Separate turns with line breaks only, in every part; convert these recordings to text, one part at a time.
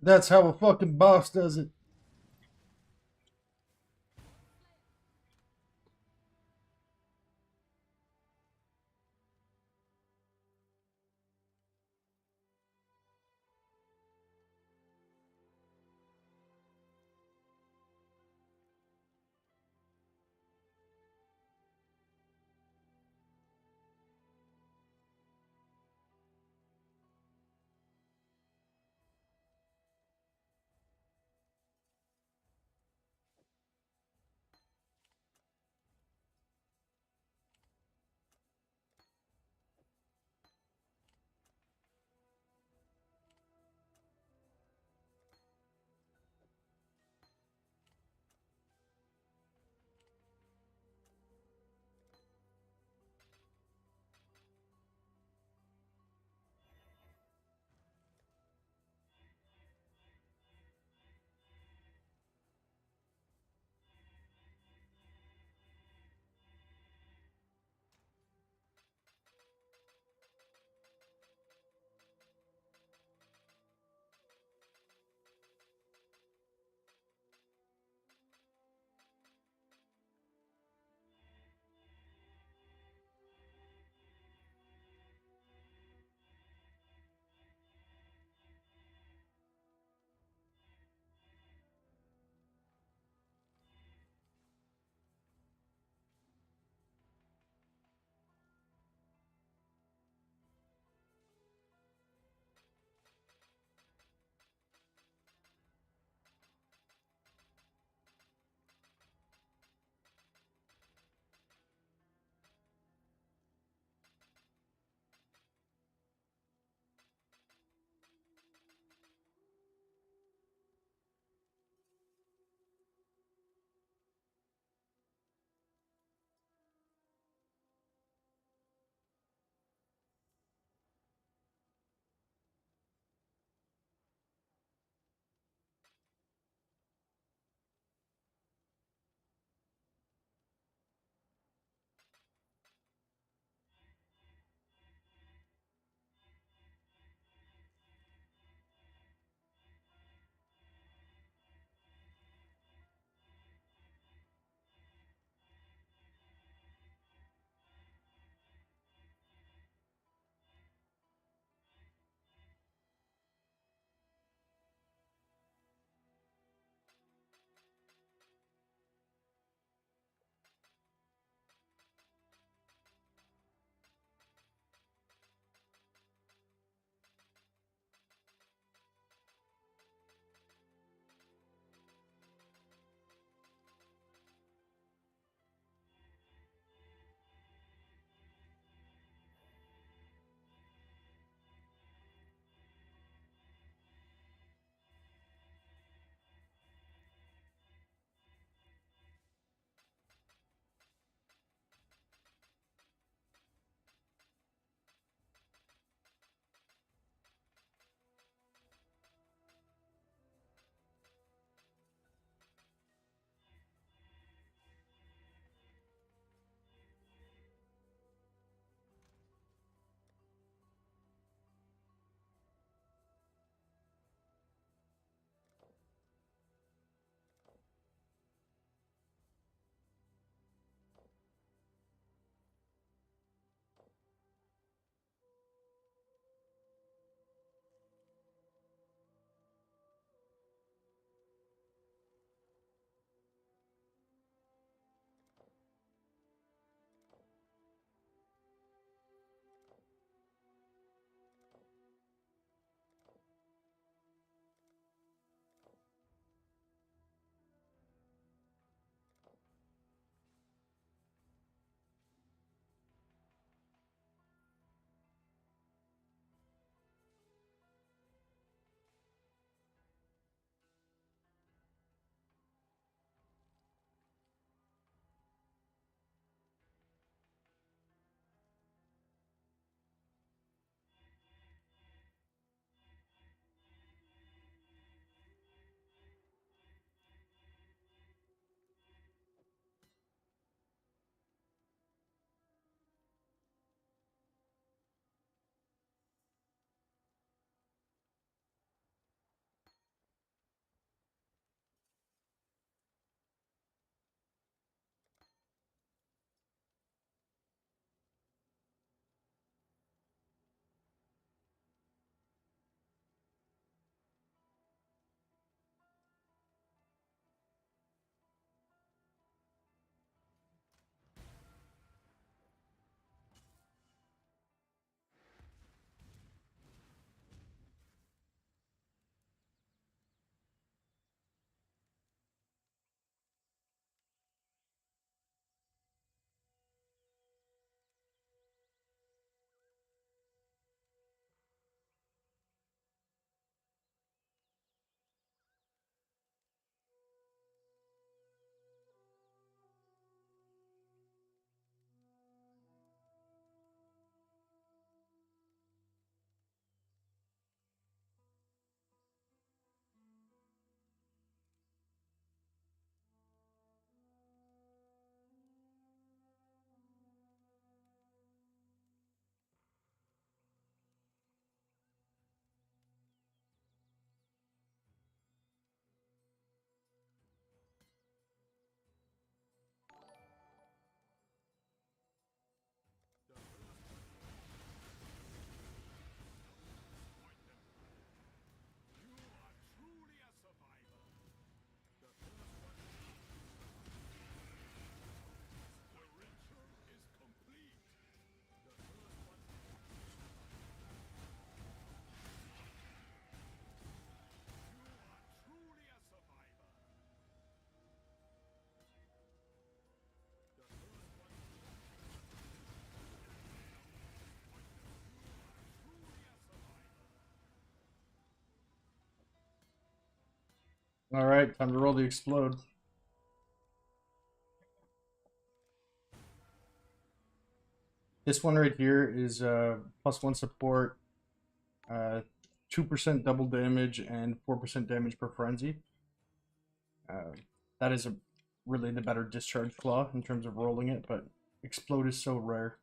That's how a fucking boss does it. Alright, time to roll the explode. This one right here is +1 support, 2% double damage, and 4% damage per frenzy. That is really the better discharge claw in terms of rolling it, but explode is so rare.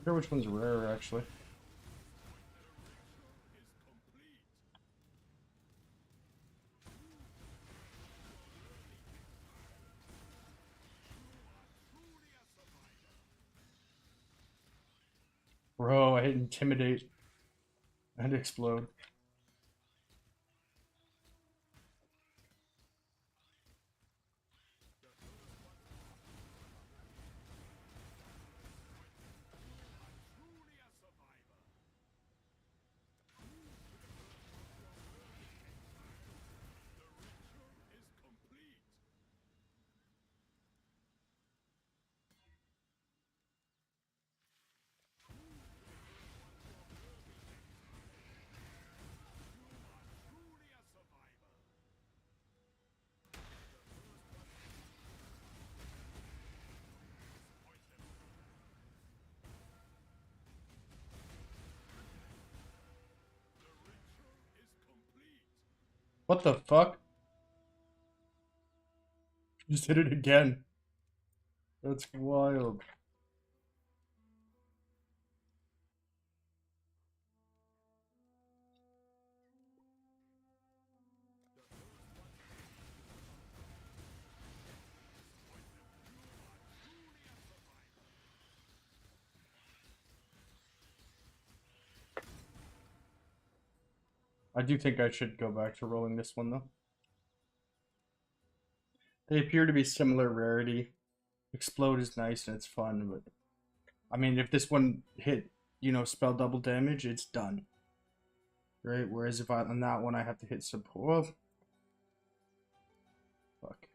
I wonder which one's rarer, actually. Bro, I hit intimidate and explode. What the fuck? Just hit it again. That's wild. I do think I should go back to rolling this one, though. They appear to be similar rarity. Explode is nice and it's fun, but I mean, if this one hit, spell double damage, it's done. Right? Whereas if on that one I have to hit support. Well, fuck.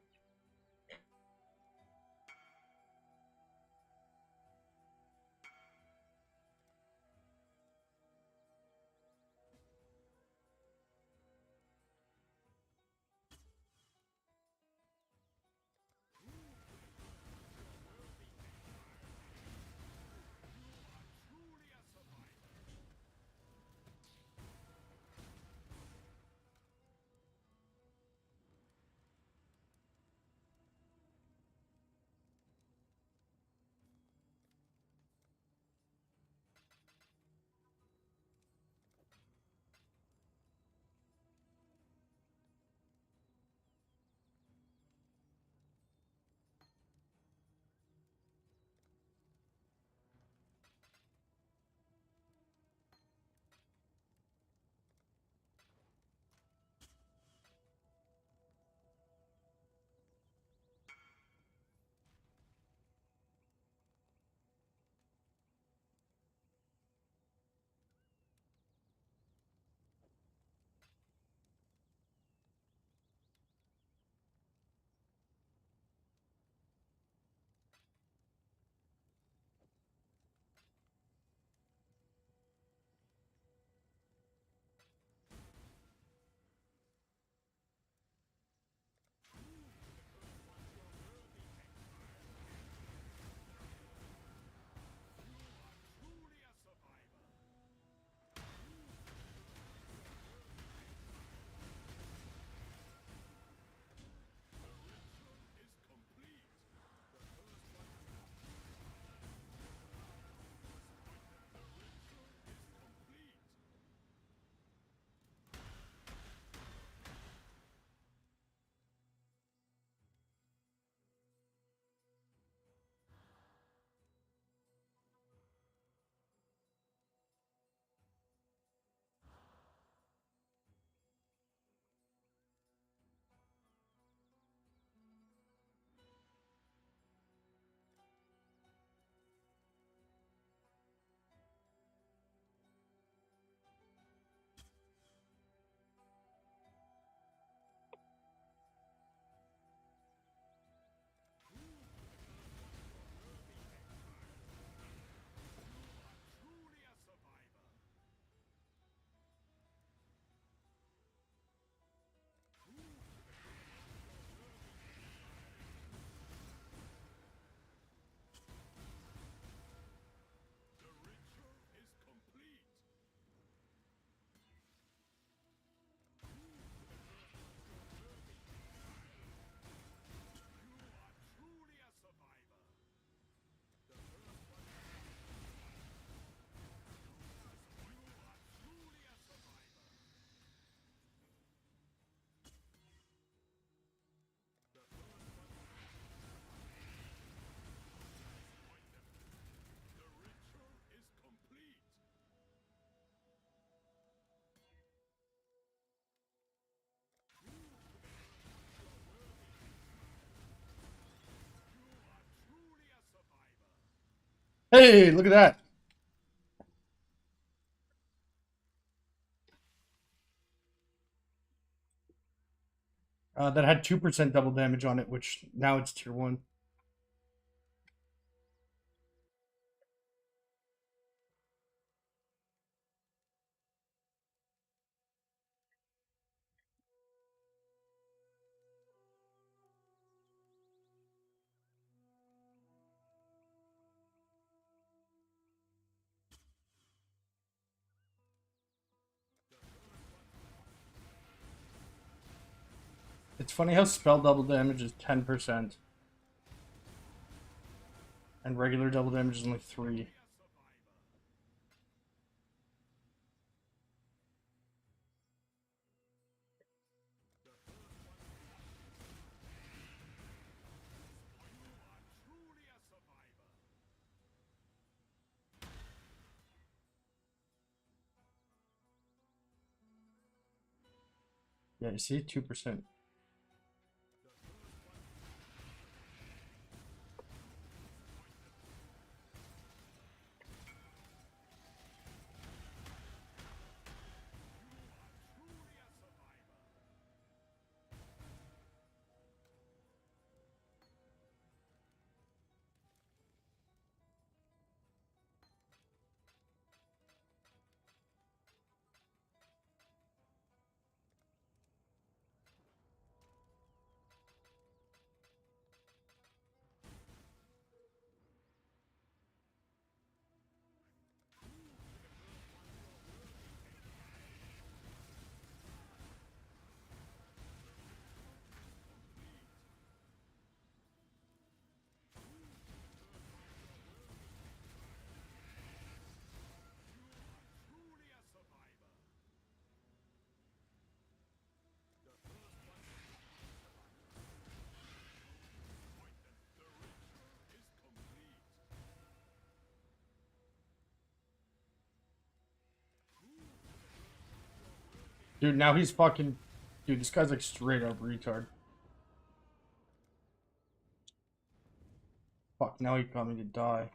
Hey, look at that. That had 2% double damage on it, which now it's tier 1. It's funny how spell double damage is 10% and regular double damage is only 3. Yeah, you see? 2%. Dude, now he's fucking... Dude, this guy's like straight up retard. Fuck, now he got me to die.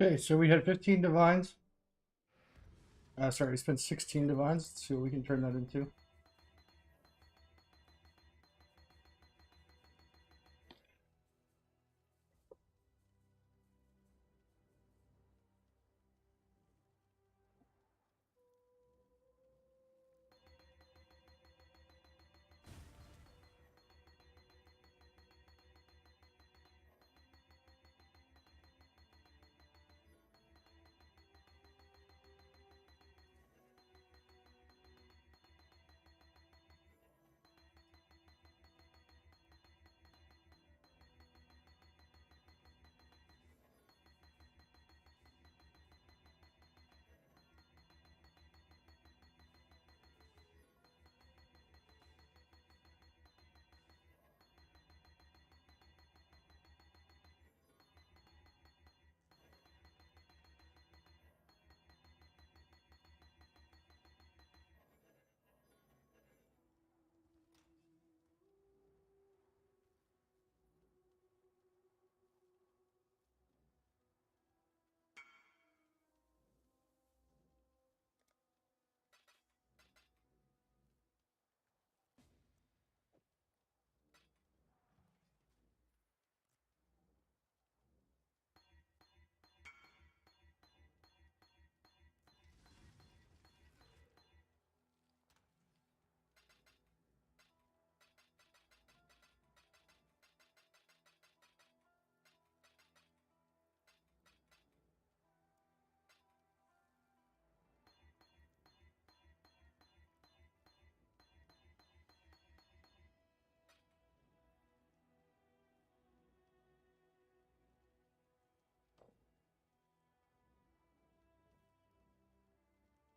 Okay, so we had 15 divines. Sorry, we spent 16 divines. Let's see what we can turn that into.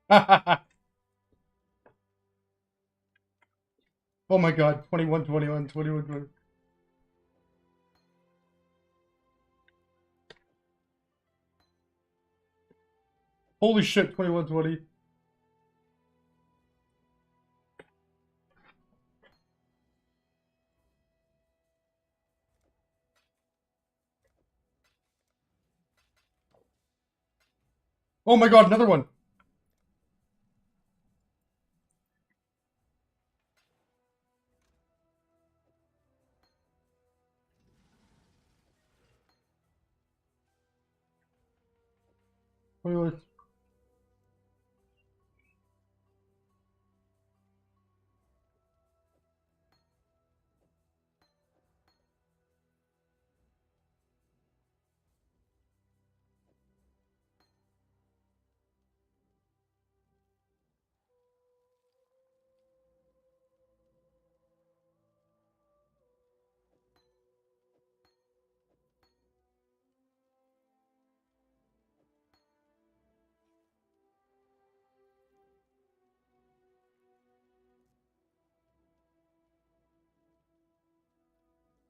Oh my god, 21, 21, 21, 20. Holy shit, 21, 20. Oh my god, another one. Twenty-one.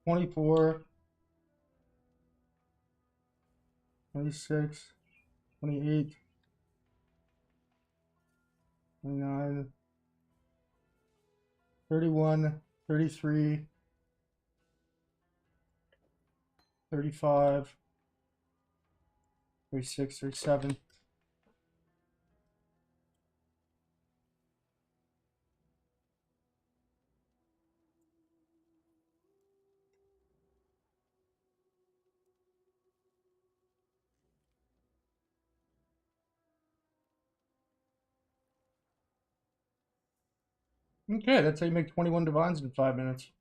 24, 26, 28, 29, 31, 33, 35, 36, 37. Okay, that's how you make 21 divines in 5 minutes.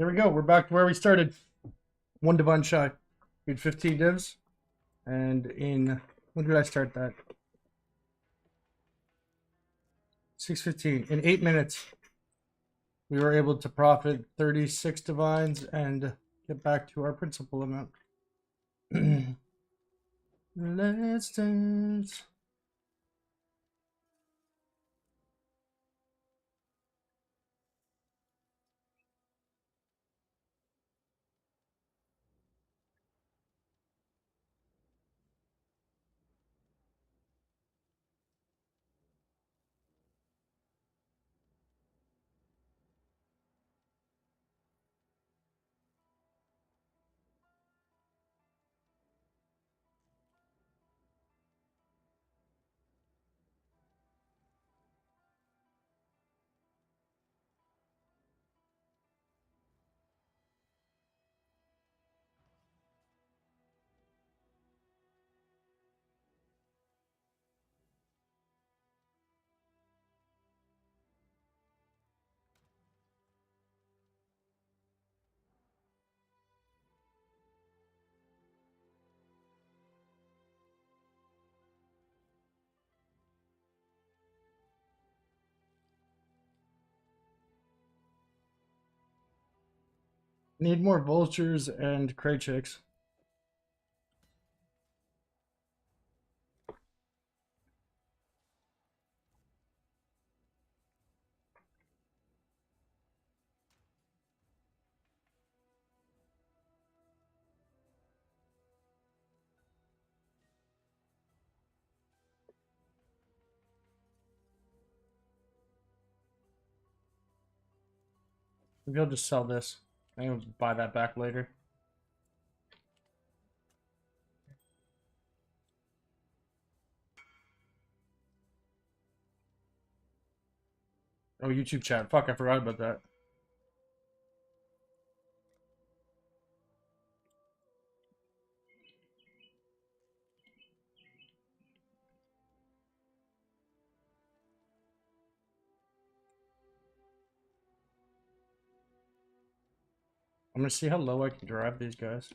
There we go. We're back to where we started. One divine shy. We had 15 divs. And in, when did I start that? 6:15. In 8 minutes, we were able to profit 36 divines and get back to our principal amount. Let's dance. Need more vultures and cray chicks. Maybe I'll just sell this. I'll buy that back later. Oh, YouTube chat. Fuck, I forgot about that. I'm gonna see how low I can drive these guys.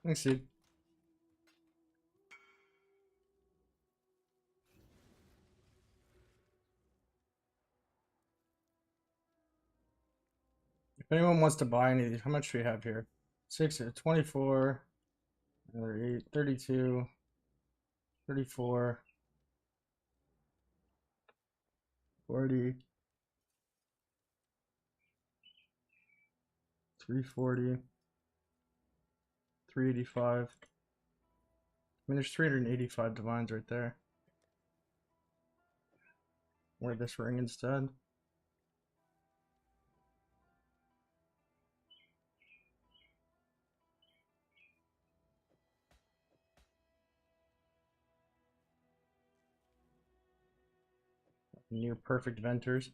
Let's see. If anyone wants to buy any of these, how much do we have here? 6, 24, another 8, 32, 34, 40, 340, 385. I mean, there's 385 divines right there. Wear this ring instead. Near perfect venters.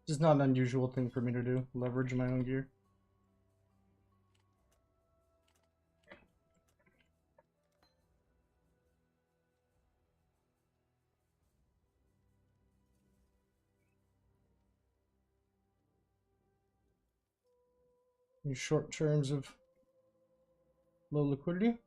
This is not an unusual thing for me to do. Leverage my own gear. in short terms of low liquidity.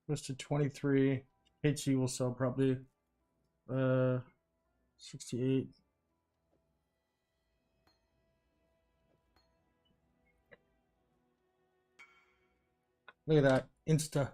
Goes to 23. HC will sell probably 68. Look at that. Insta.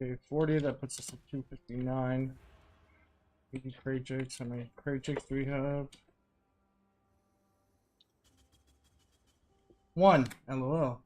Okay, 40, that puts us at 259. 80 crate jakes. How many crate jakes do we have? 1. LOL.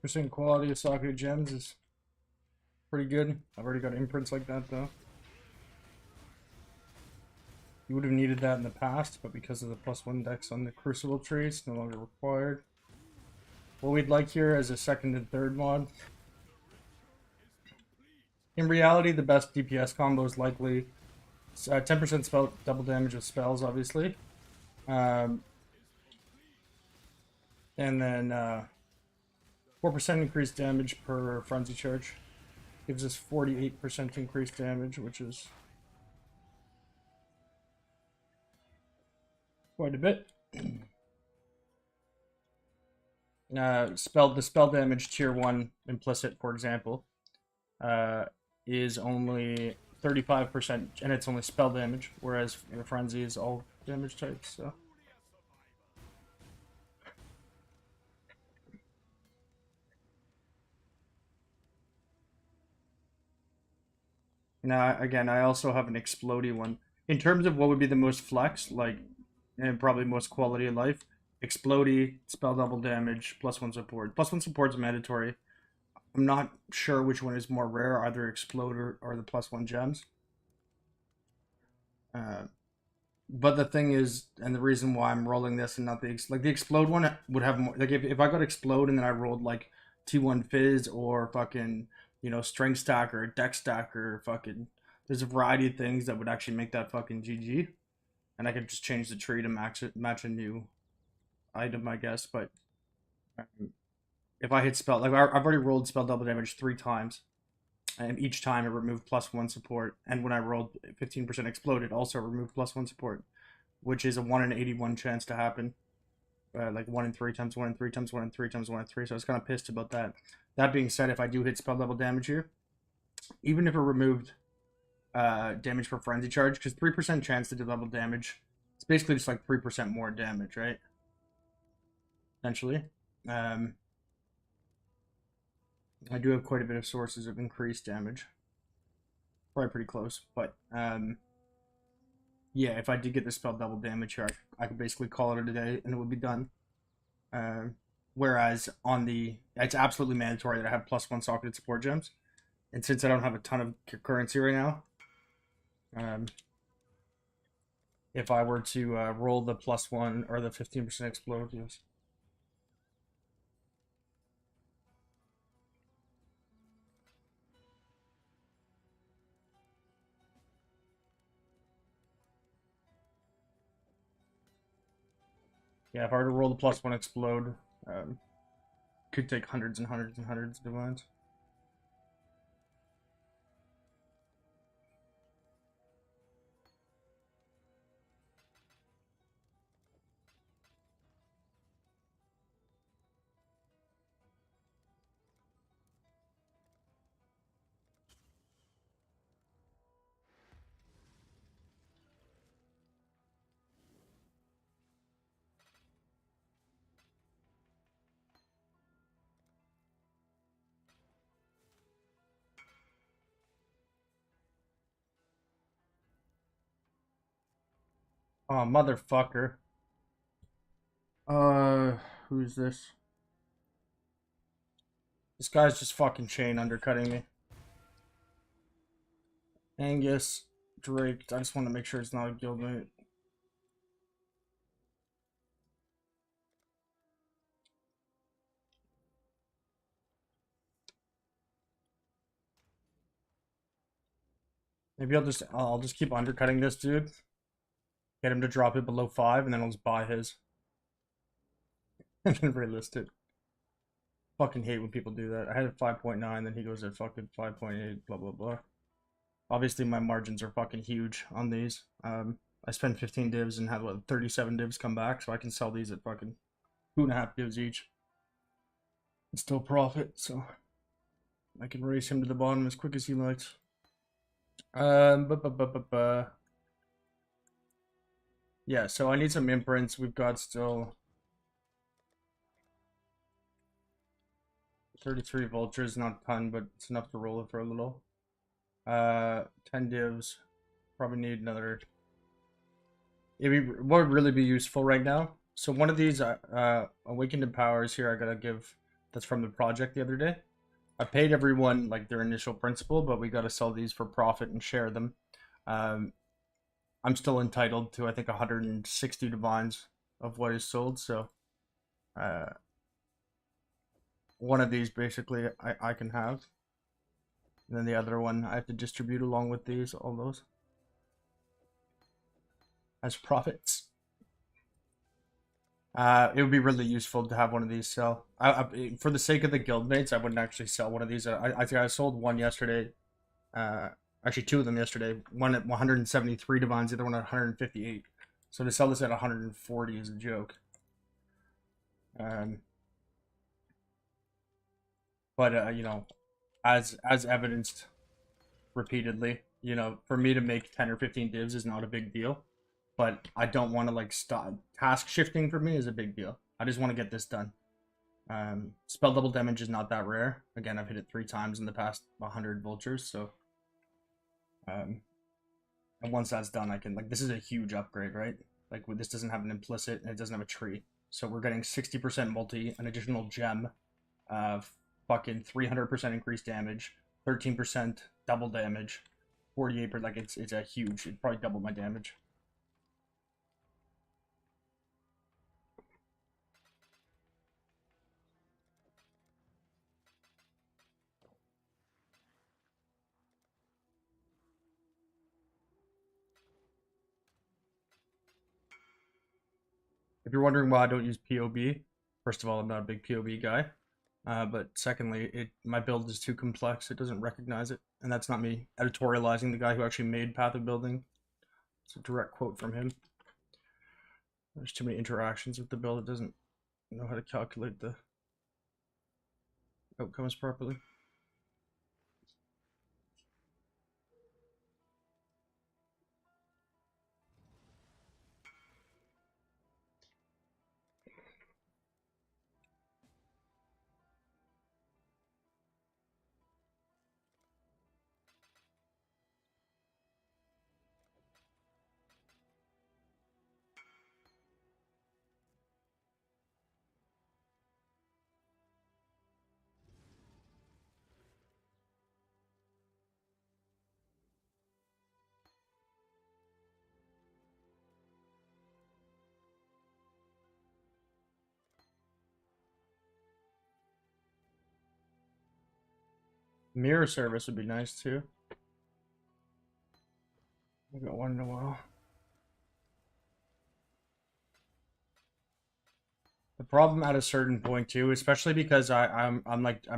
6% quality of socketed gems is pretty good. I've already got imprints like that though. You would have needed that in the past, but because of the +1 dex on the Crucible tree, it's no longer required. What we'd like here as a second and third mod. In reality, the best DPS combo is likely 10% spell double damage with spells, obviously. And then 4% increased damage per frenzy charge. Gives us 48% increased damage, which is quite a bit. The spell damage tier 1 implicit, for example, is only 35%, and it's only spell damage, whereas your frenzy is all damage types. So now again, I also have an explodey one. In terms of what would be the most flex, like, and probably most quality of life, explodey, spell double damage, +1 support. +1 support is mandatory. I'm not sure which one is more rare, either explode or the +1 gems. But the thing is, and the reason why I'm rolling this and not the explode one would have more. Like if I got explode and then I rolled like T1 fizz or fucking strength stacker, or dex stacker, or fucking. There's a variety of things that would actually make that fucking GG, and I could just change the tree to match a new item, I guess. But if I hit spell, like I've already rolled spell double damage 3 times, and each time it removed +1 support. And when I rolled 15% explode, it also removed +1 support, which is a 1 in 81 chance to happen. Like 1 in 3 times 1 in 3 times 1 in 3 times 1 in 3. So I was kind of pissed about that. That being said, if I do hit spell double damage here, even if it removed damage for frenzy charge, because 3% chance to do double damage, it's basically just like 3% more damage, right? Essentially. I do have quite a bit of sources of increased damage. Probably pretty close, but yeah, if I did get the spell double damage here, I could basically call it a day and it would be done. Whereas on it's absolutely mandatory that I have +1 socketed support gems, and since I don't have a ton of currency right now, if I were to roll the +1 or the 15% explode, yes. Yeah, if I were to roll the +1 explode, could take hundreds and hundreds and hundreds of divines. Oh, motherfucker. Who's this? This guy's just fucking chain undercutting me. Angus, Drake. I just want to make sure it's not a guildmate. Maybe I'll just keep undercutting this dude. Get him to drop it below 5, and then I'll just buy his. And then relist it. Fucking hate when people do that. I had a 5.9, then he goes at fucking 5.8, blah blah blah. Obviously my margins are fucking huge on these. I spent 15 divs and had 37 divs come back, so I can sell these at fucking 2.5 divs each. And still profit, so I can race him to the bottom as quick as he likes. Yeah, so I need some imprints. We've got still 33 vultures, not a ton, but it's enough to roll it for a little. 10 divs. Probably need another. What would really be useful right now? So one of these Awakened Powers here, I gotta give that's from the project the other day. I paid everyone like their initial principal, but we got to sell these for profit and share them. Um, I'm still entitled to I think 160 divines of what is sold. So uh, one of these basically I can have, and then the other one I have to distribute along with these all those as profits. It would be really useful to have one of these sell. For the sake of the guildmates, I wouldn't actually sell one of these. I think I sold one yesterday. Uh, Actually, two of them yesterday. One at 173 divines, the other one at 158. So to sell this at 140 is a joke. Um, but you know, as evidenced repeatedly, you know, for me to make 10 or 15 divs is not a big deal. But I don't want to like stop. Task shifting for me is a big deal. I just want to get this done. Spell double damage is not that rare. Again, I've hit it 3 times in the past 100 vultures, so and once that's done, I can like this is a huge upgrade, right? Like this doesn't have an implicit and it doesn't have a tree, so we're getting 60% multi, an additional gem, fucking 300% increased damage, 13% double damage, 48%. Like it's a huge. It'd probably double my damage. If you're wondering why I don't use POB, first of all, I'm not a big POB guy. But secondly, my build is too complex. It doesn't recognize it, and that's not me editorializing the guy who actually made Path of Building. It's a direct quote from him. There's too many interactions with the build. It doesn't know how to calculate the outcomes properly. Mirror service would be nice too. I got one in a while. The problem at a certain point too, especially because I'm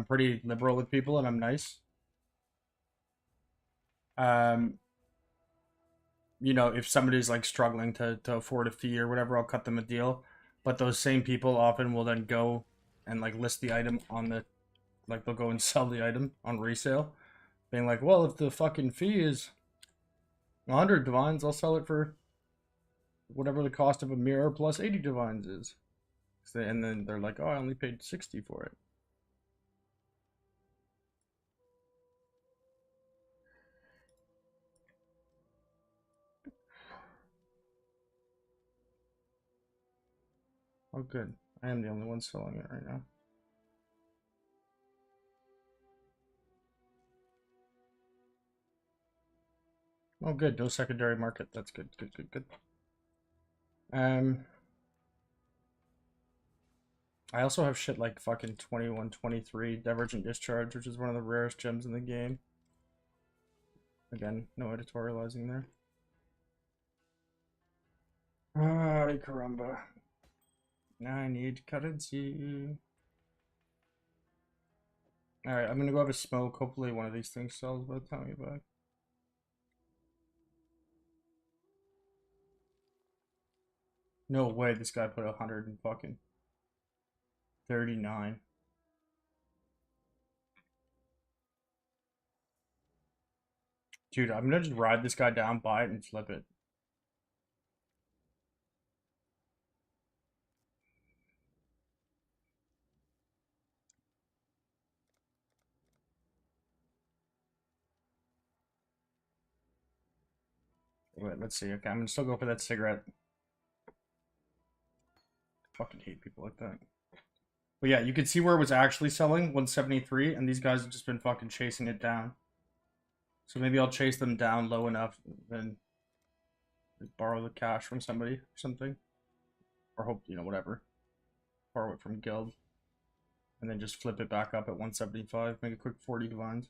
pretty liberal with people and I'm nice. Um, you know, if somebody's like struggling to afford a fee or whatever, I'll cut them a deal. But those same people often will then go and like list the item on the like they'll go and sell the item on resale, being like, well, if the fucking fee is 100 divines, I'll sell it for whatever the cost of a mirror plus 80 divines is. And then they're like, oh, I only paid 60 for it. Oh, good. I am the only one selling it right now. Oh, good. No secondary market. That's good. Good, good, good. Um, I also have shit like fucking 21, 23 Divergent Discharge, which is one of the rarest gems in the game. Again, no editorializing there. Ah, caramba. Now I need currency. Alright, I'm gonna go have a smoke. Hopefully one of these things sells by the time I get back. No way this guy put 100 and fucking 39. Dude, I'm gonna just ride this guy down, buy it, and flip it. Wait, let's see. Okay, I'm gonna still go for that cigarette. Fucking hate people like that. But yeah, you could see where it was actually selling, 173, and these guys have just been fucking chasing it down. So maybe I'll chase them down low enough, then borrow the cash from somebody or something. Or hope, whatever. Borrow it from Guild. And then just flip it back up at 175. Make a quick 40 divines.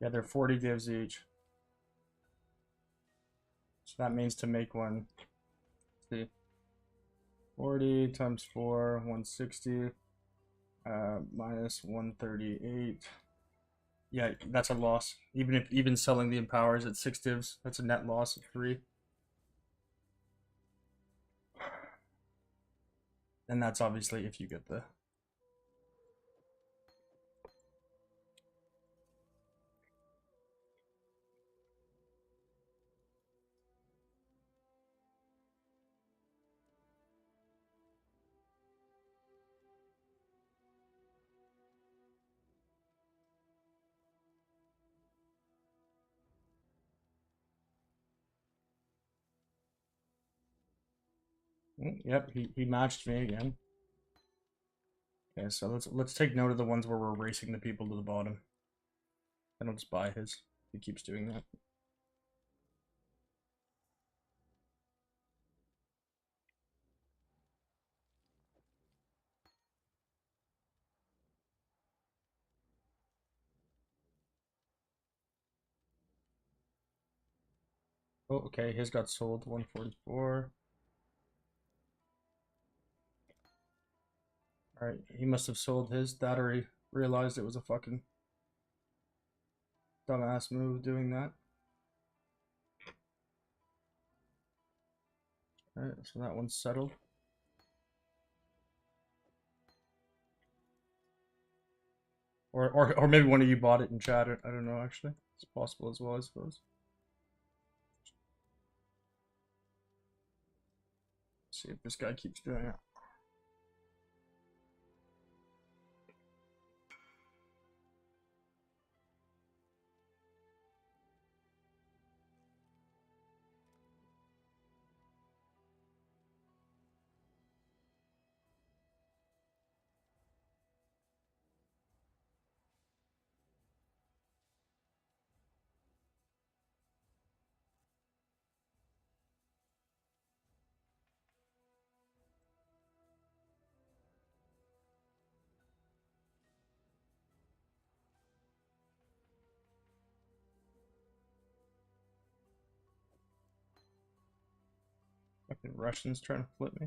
Yeah, they're 40 divs each. So that means to make one. Let's see. 40 times 4, 160. Minus 138. Yeah, that's a loss. Even selling the empowers at 6 divs, that's a net loss of 3. And that's obviously if you get the. Yep, he matched me again. Okay, so let's take note of the ones where we're racing the people to the bottom. Then I'll just buy his. He keeps doing that. Oh, okay, his got sold 144. Alright, he must have sold his. That or he realized it was a fucking dumbass move doing that. Alright, so that one's settled. Or maybe one of you bought it in chat. I don't know, actually. It's possible as well, I suppose. See if this guy keeps doing it. Fucking Russians trying to flip me.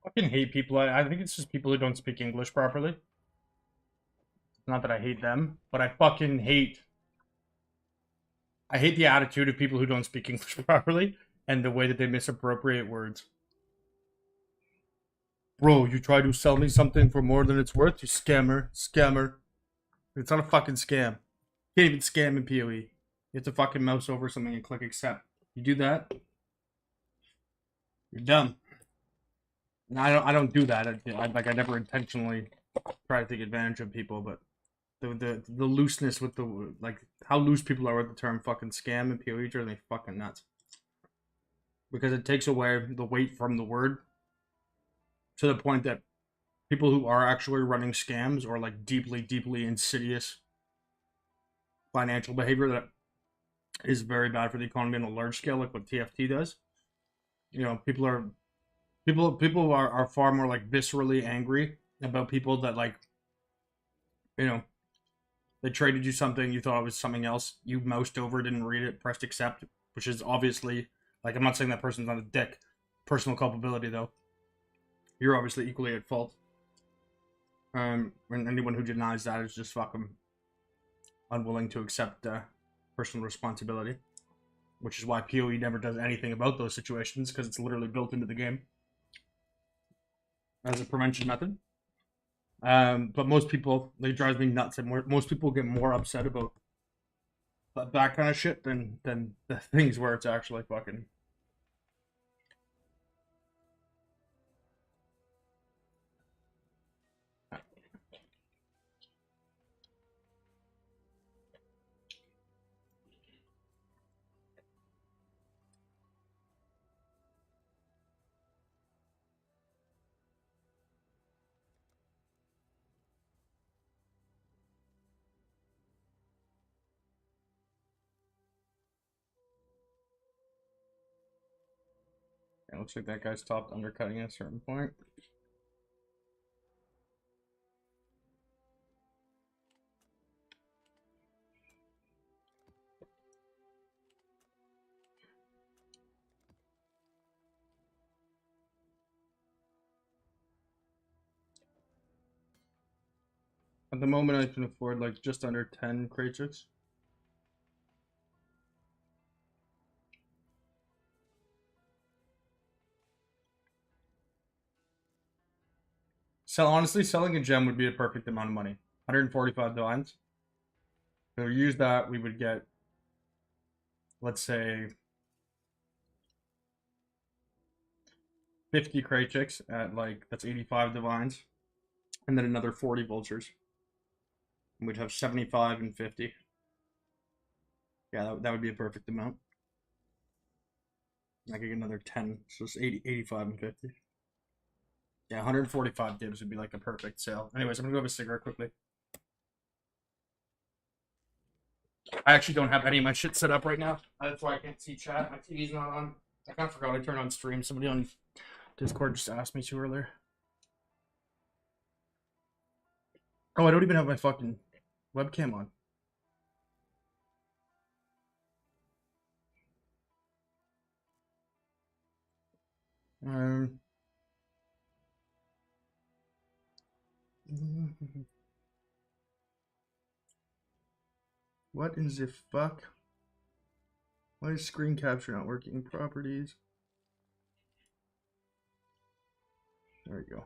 Fucking hate people. I think it's just people who don't speak English properly. Not that I hate them, but I fucking hate. I hate the attitude of people who don't speak English properly and the way that they misappropriate words. Bro, you try to sell me something for more than it's worth, you scammer, scammer. It's not a fucking scam. You can't even scam in PoE. You have to fucking mouse over something and click accept. You do that, you're dumb. And I don't do that. I never intentionally try to take advantage of people, but the looseness with the like how loose people are with the term fucking scam and PoE drives me fucking nuts. Because it takes away the weight from the word to the point that people who are actually running scams or like deeply, deeply insidious financial behavior that is very bad for the economy on a large scale, like what TFT does. You know, people are far more like viscerally angry about people that like, you know, they traded you something, you thought it was something else, you moused over, didn't read it, pressed accept, which is obviously like I'm not saying that person's not a dick. Personal culpability though. You're obviously equally at fault. And anyone who denies that is just fucking unwilling to accept personal responsibility, which is why PoE never does anything about those situations because it's literally built into the game as a prevention method. But most people, they drive me nuts, and most people get more upset about that kind of shit than the things where it's actually fucking. It looks like that guy stopped undercutting at a certain point. At the moment, I can afford like just under 10 Kratos. Honestly, selling a gem would be a perfect amount of money. 145 divines. If we use that, we would get, let's say, 50 Krachicks at like, that's 85 divines. And then another 40 vultures. And we'd have 75 and 50. Yeah, that would be a perfect amount. I could get another 10. So it's 80, 85 and 50. Yeah, 145 dibs would be like a perfect sale. Anyways, I'm gonna go have a cigarette quickly. I actually don't have any of my shit set up right now. That's why I can't see chat. My TV's not on. I kind of forgot I turned on stream. Somebody on Discord just asked me to earlier. Oh, I don't even have my fucking webcam on. Um. What in the fuck? Why is screen capture not working? Properties. There we go.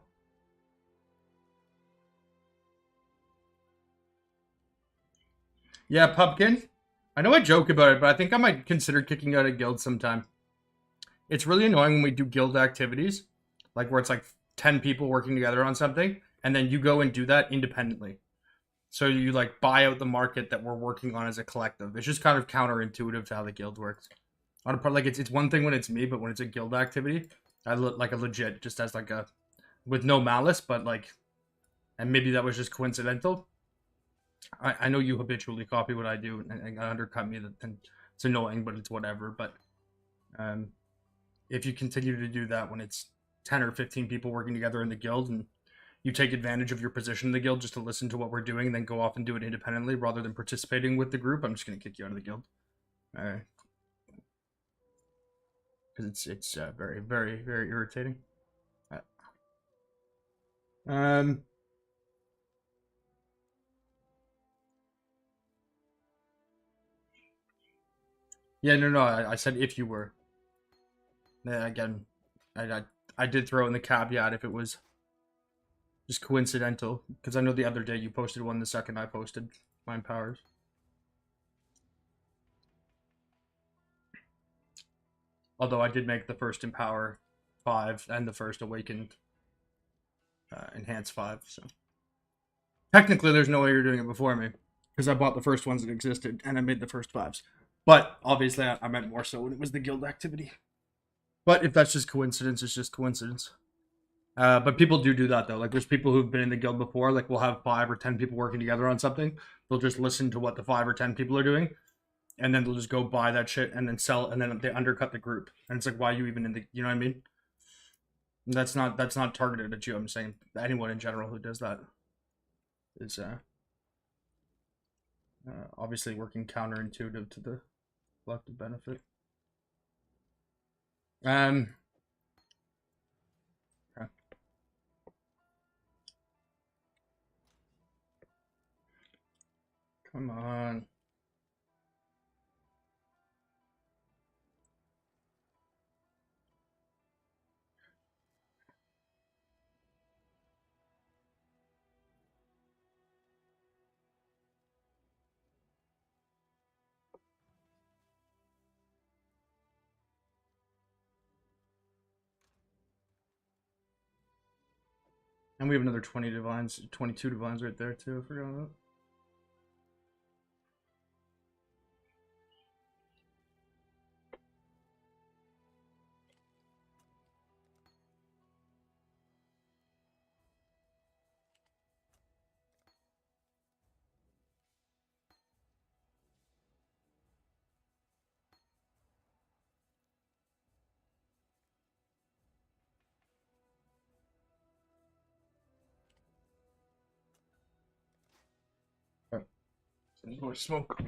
Yeah, Pumpkin. I know I joke about it, but I think I might consider kicking out a guild sometime. It's really annoying when we do guild activities, like where it's like 10 people working together on something, and then you go and do that independently. So you like buy out the market that we're working on as a collective. It's just kind of counterintuitive to how the guild works. On a part, like it's one thing when it's me, but when it's a guild activity, I look like a legit just as like a with no malice, but like, and maybe that was just coincidental. I know you habitually copy what I do and undercut me, and it's annoying, but it's whatever. But um, if you continue to do that when it's 10 or 15 people working together in the guild and you take advantage of your position in the guild just to listen to what we're doing and then go off and do it independently rather than participating with the group, I'm just going to kick you out of the guild. Because it's very, very, very irritating. Um. Yeah, no, no. I said if you were. Yeah, again, I, I I did throw in the caveat if it was just coincidental, because I know the other day you posted one the second I posted mine powers. Although I did make the first Empower 5 and the first Awakened Enhance 5, so technically there's no way you're doing it before me, because I bought the first ones that existed and I made the first 5s. But obviously I meant more so when it was the guild activity. But if that's just coincidence, it's just coincidence. But people do that though. Like there's people who've been in the guild before. Like we'll have 5 or 10 people working together on something. They'll just listen to what the 5 or 10 people are doing, and then they'll just go buy that shit and then sell, and then they undercut the group. And it's like, why are you even in the? You know what I mean? That's not targeted at you. I'm saying anyone in general who does that is obviously working counterintuitive to the collective benefit. Um. Okay. Come on. And we have another 20 divines, 22 divines right there too. I forgot about. Oh, more smoke.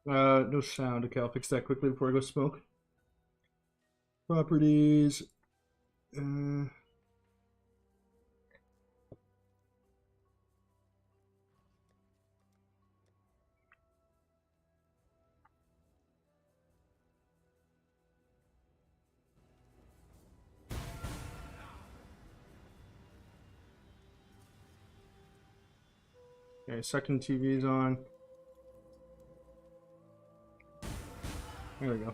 No sound. Okay, I'll fix that quickly before I go smoke. Properties. Uh, okay, second TV's on. There we go.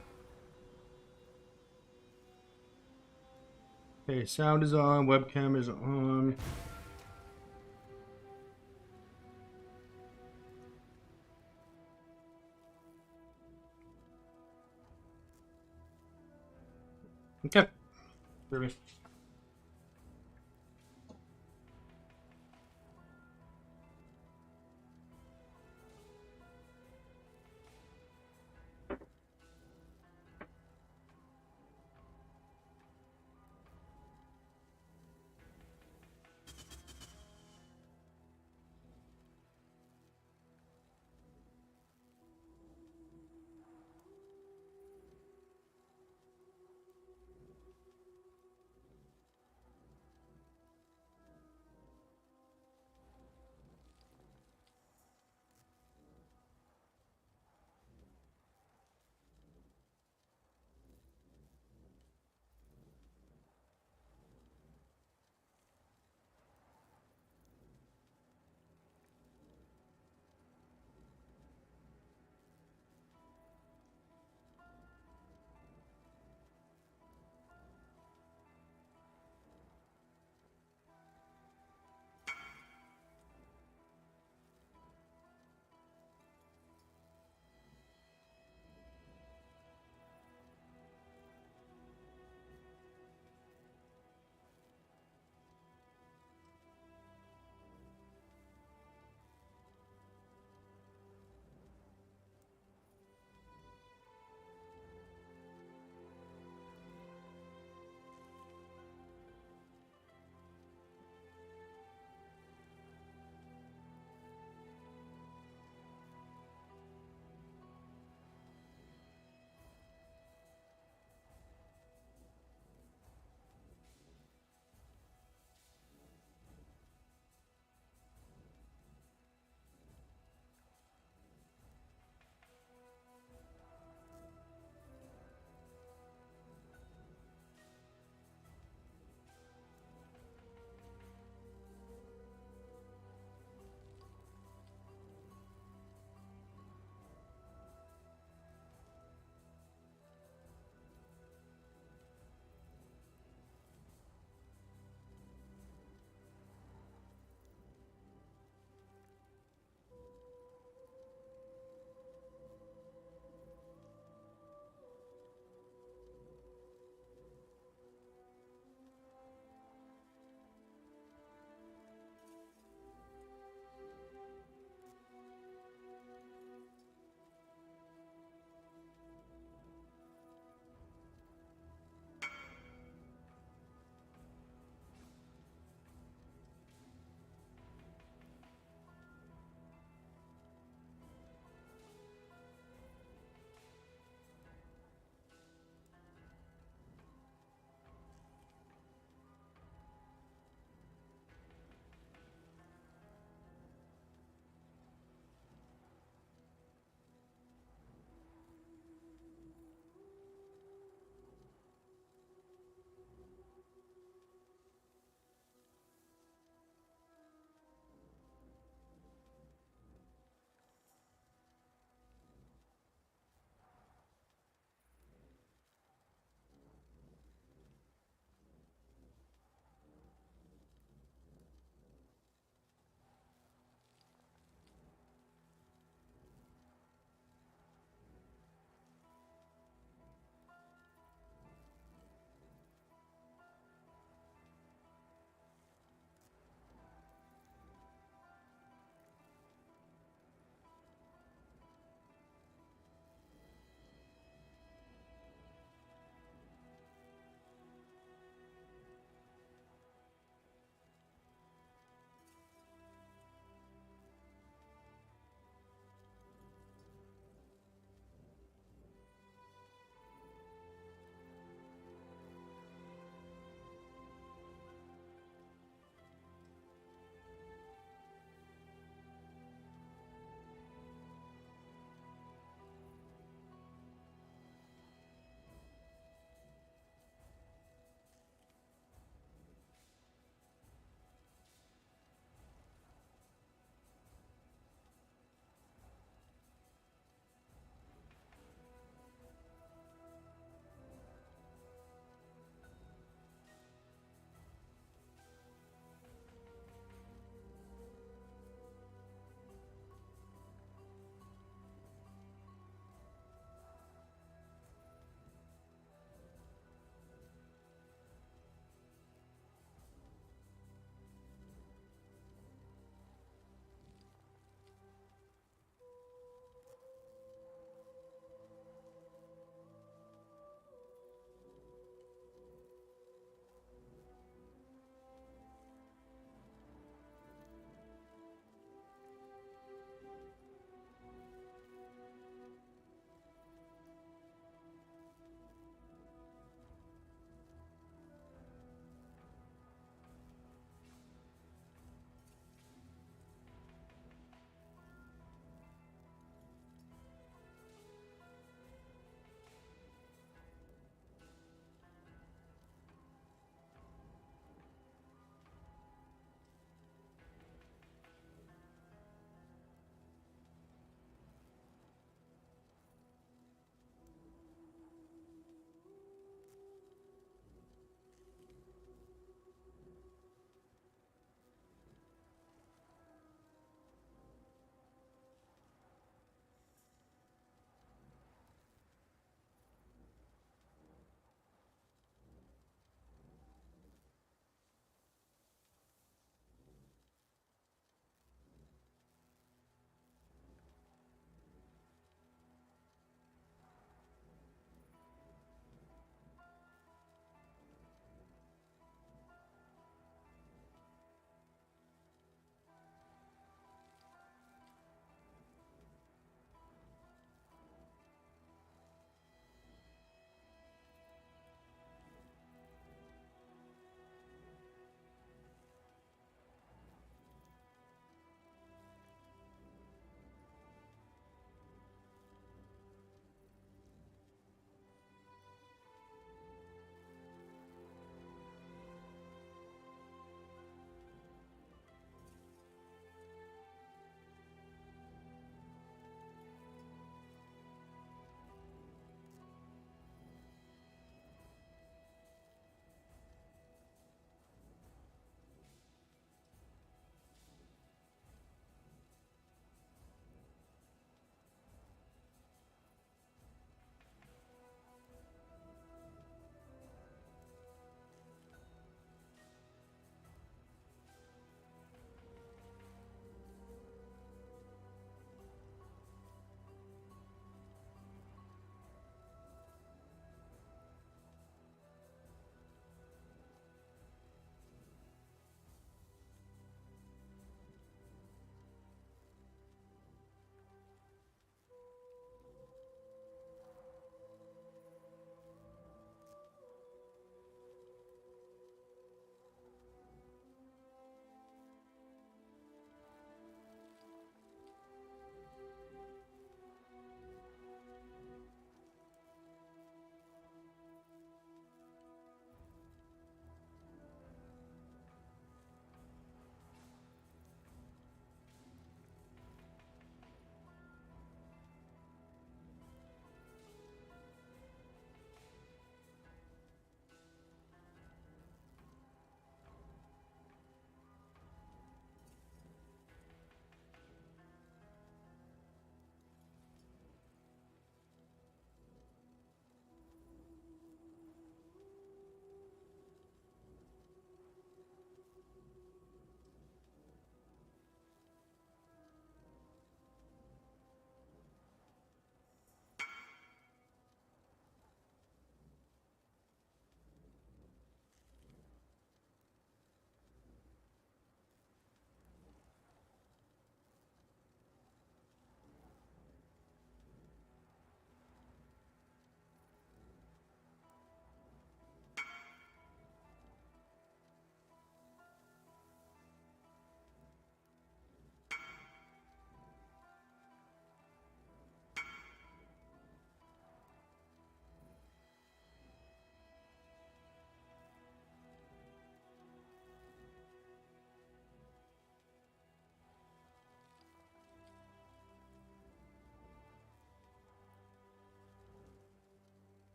Okay, sound is on. Webcam is on. Okay. Perfect.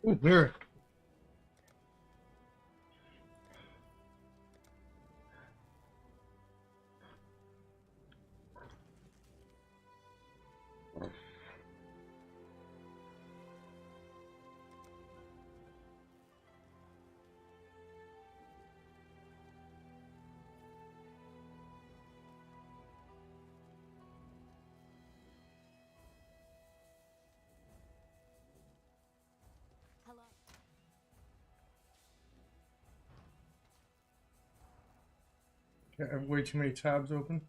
Ooh, here. I have way too many tabs open.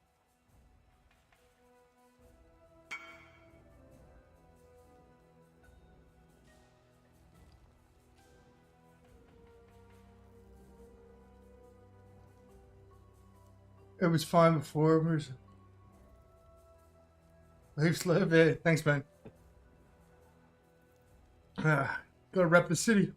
It was fine before. Lives live. Hey, thanks, man. Gotta rep the city.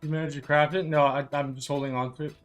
You managed to craft it? No, I'm just holding on to it.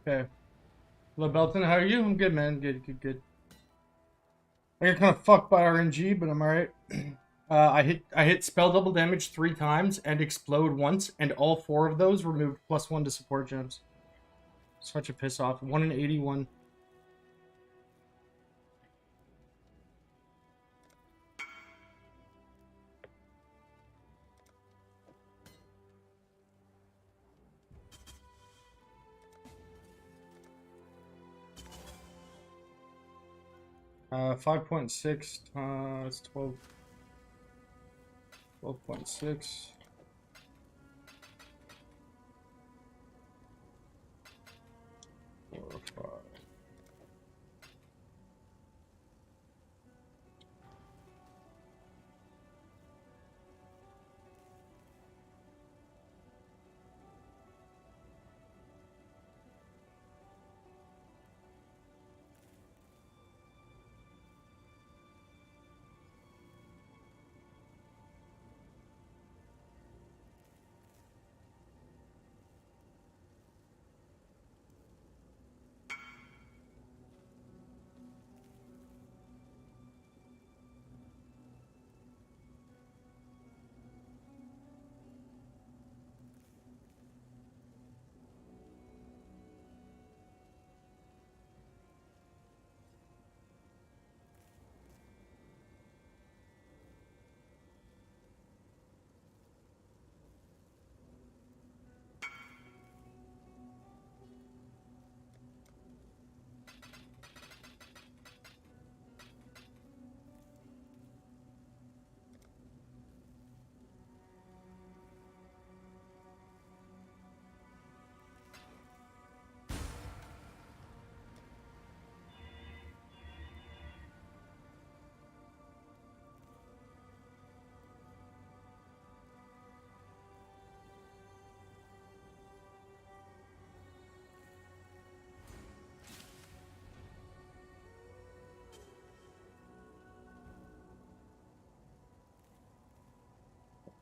Okay. Hello, Belton. How are you? I'm good, man. Good, good, good. I got kind of fucked by RNG, but I'm alright. I hit spell double damage 3 times and explode once, and all 4 of those removed +1 to support gems. Such a piss off. 1 in 81. 5.6. It's 12. 12.6. 4, 5.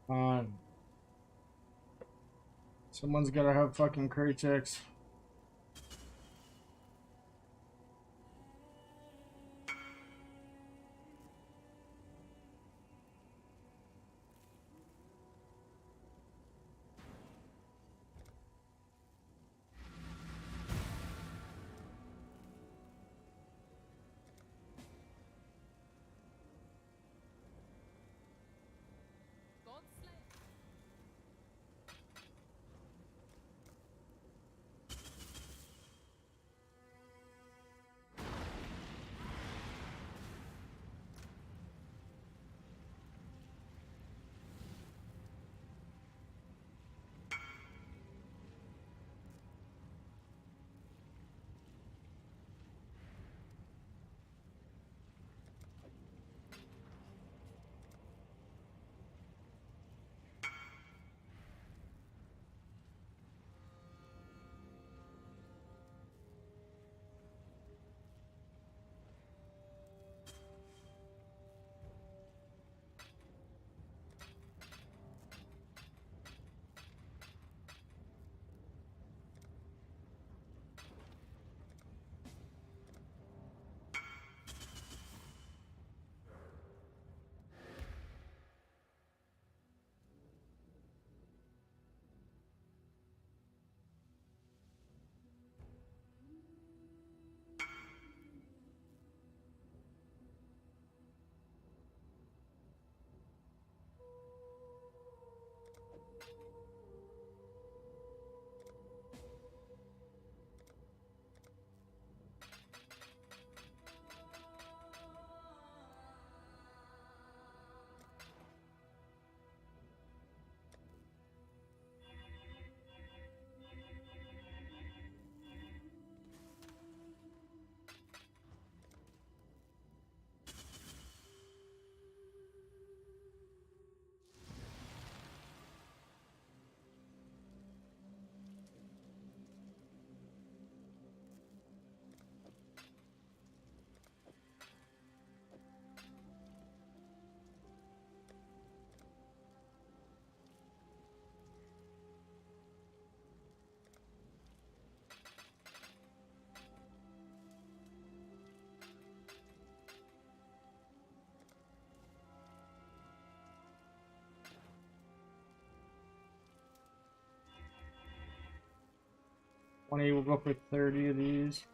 On. Someone's gotta have fucking Kratex. 20, we'll go for 30 of these.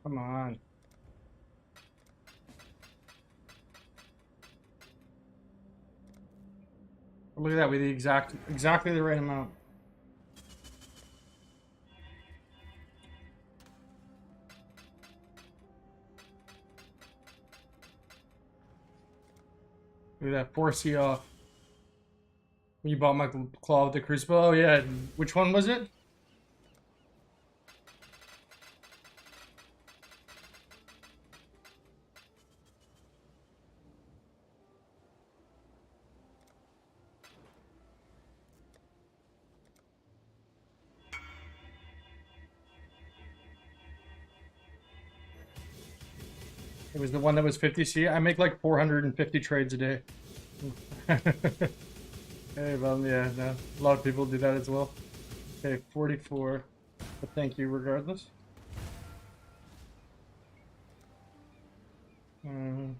Come on. Look at that, with the exactly the right amount. Look at that, 4C off. You bought my claw with the crucible. Oh yeah, which one was it? It was the one that was 50C. I make like 450 trades a day. Hey, well, yeah, no, a lot of people do that as well. Okay, 44. But thank you regardless. Okay,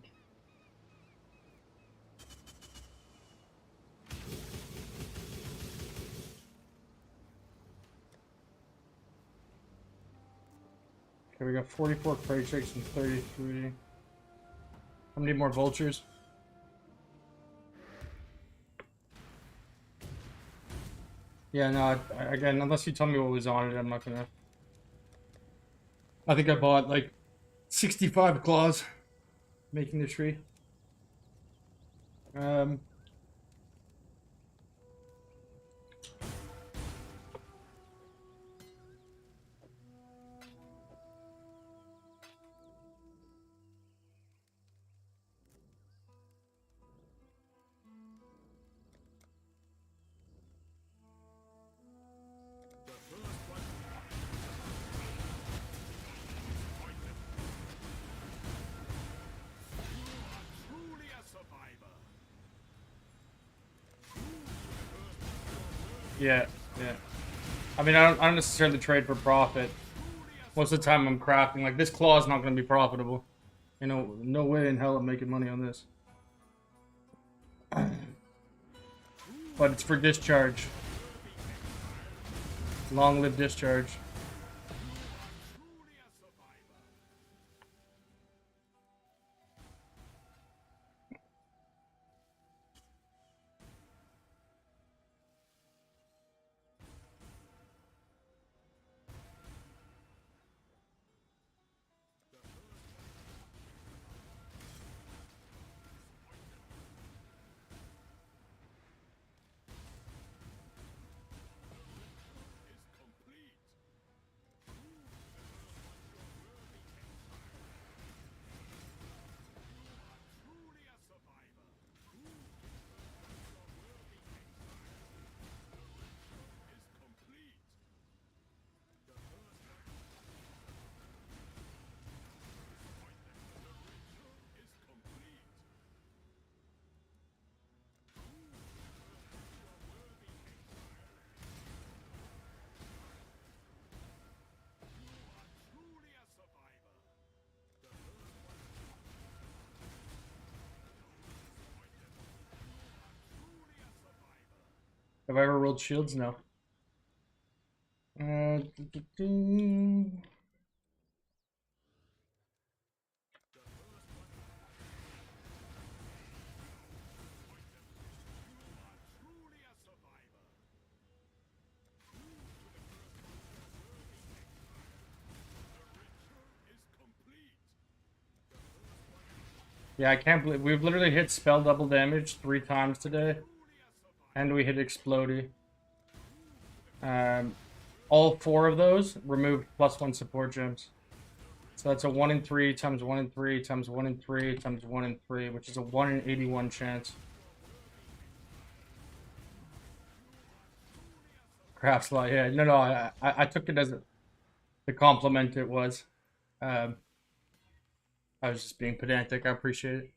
we got 44 crate shakes and 33. How many more vultures? Yeah, no, again, unless you tell me what was on it, I'm not gonna. I think I bought like 65 claws making the tree. Yeah, yeah. I mean, I don't necessarily trade for profit. Most of the time I'm crafting. Like, this claw is not going to be profitable. You know, no way in hell I'm making money on this. But it's for discharge. Long live discharge. Have I ever rolled shields? No. Do. Yeah, I can't believe we've literally hit spell double damage 3 times today. And we hit explodey. All 4 of those removed +1 support gems. So that's a 1 in 3 times 1 in 3 times 1 in 3 times 1 in 3, which is a 1 in 81 chance. Crafts lot, yeah. No, I took it as the compliment it was. I was just being pedantic. I appreciate it.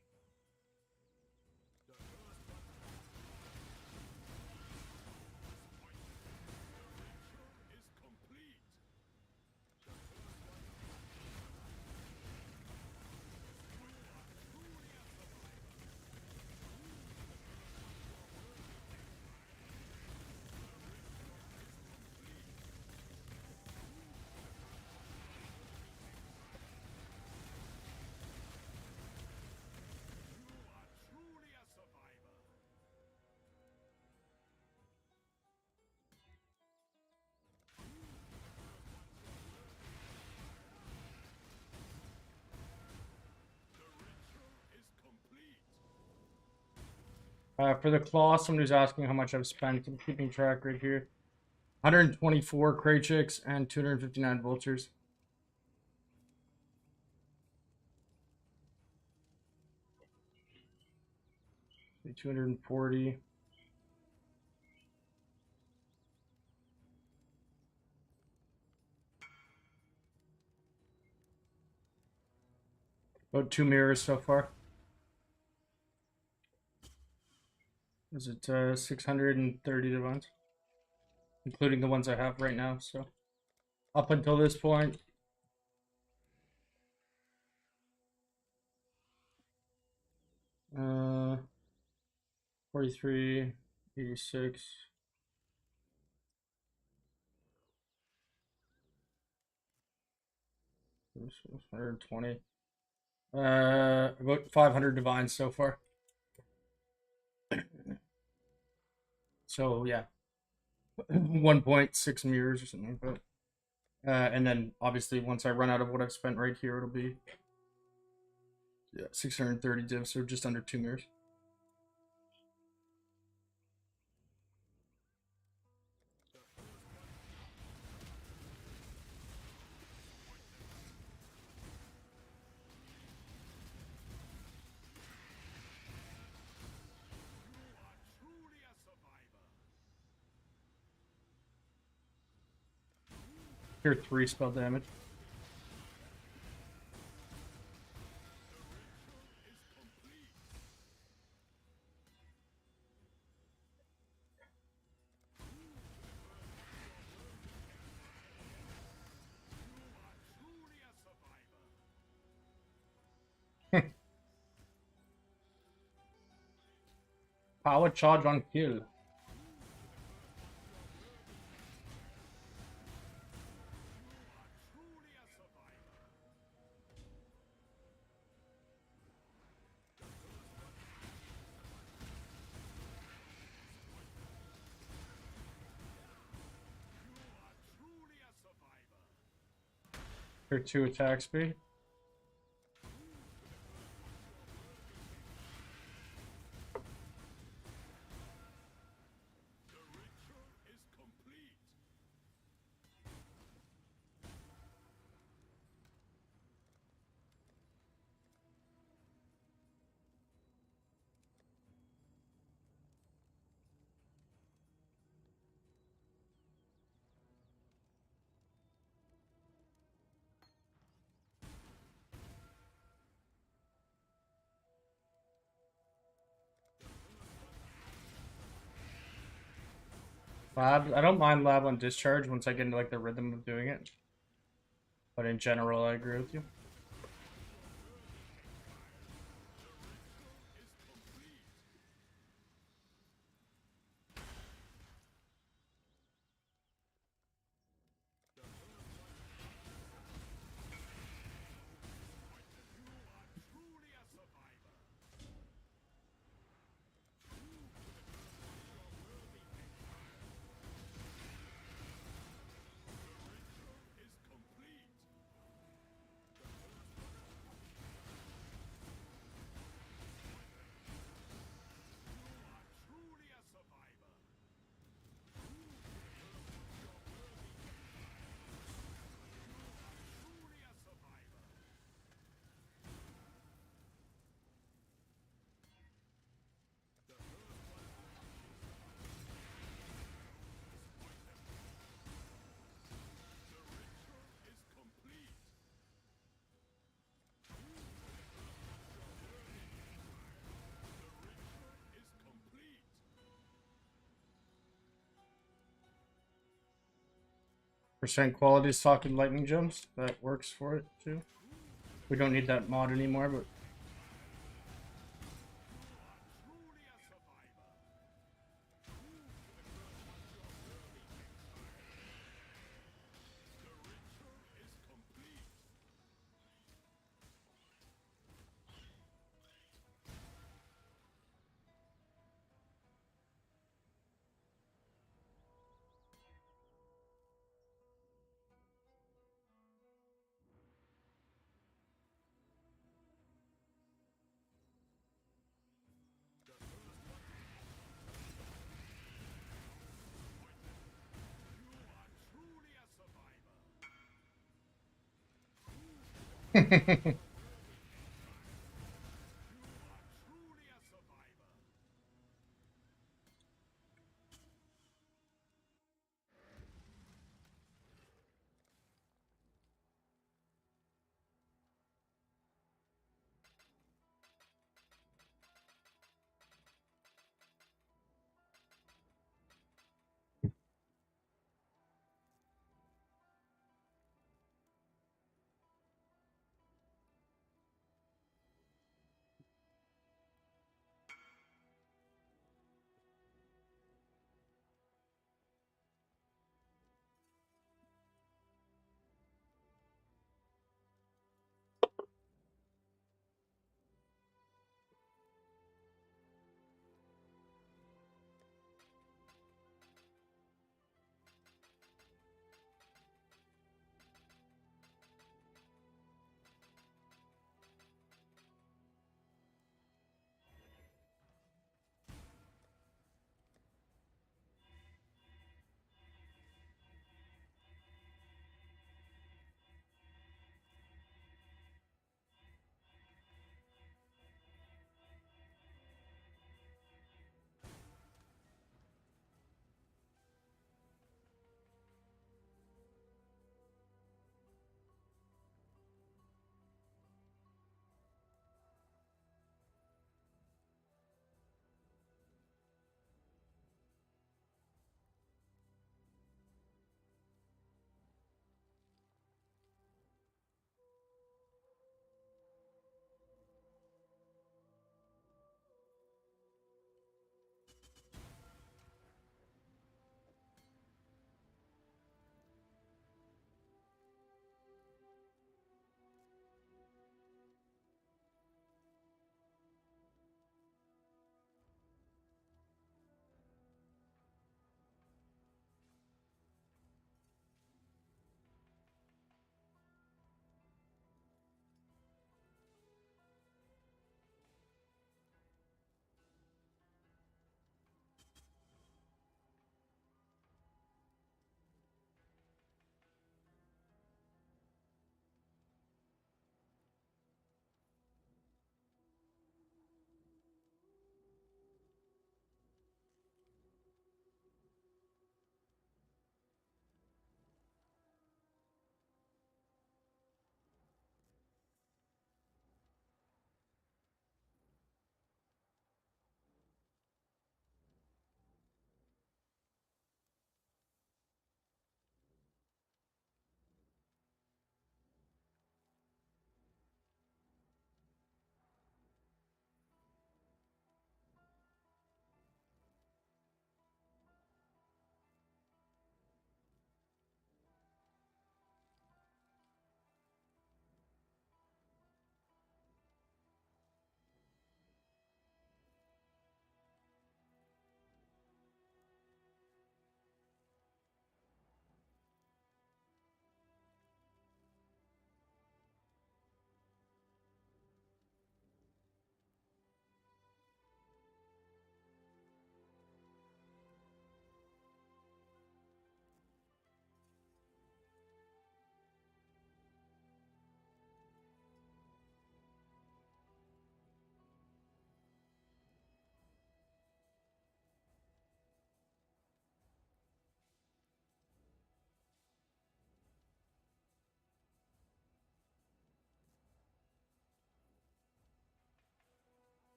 For the claw, somebody's asking how much I've spent. I'm keeping track right here. 124 Kraychicks and 259 vultures. So 240. About 2 mirrors so far. Is it 630 divines? Including the ones I have right now, so up until this point. Uh 43, 86. This was 120. About 500 divines so far. So yeah, 1.6 mirrors or something like that. And then obviously once I run out of what I've spent right here, it'll be 630 divs, so just under 2 mirrors. Here 3 spell damage. Power charge on kill. Here 2 attack speed. Lab, I don't mind lab on discharge once I get into like the rhythm of doing it. But in general, I agree with you. Percent quality socket lightning jumps. That works for it too. We don't need that mod anymore, but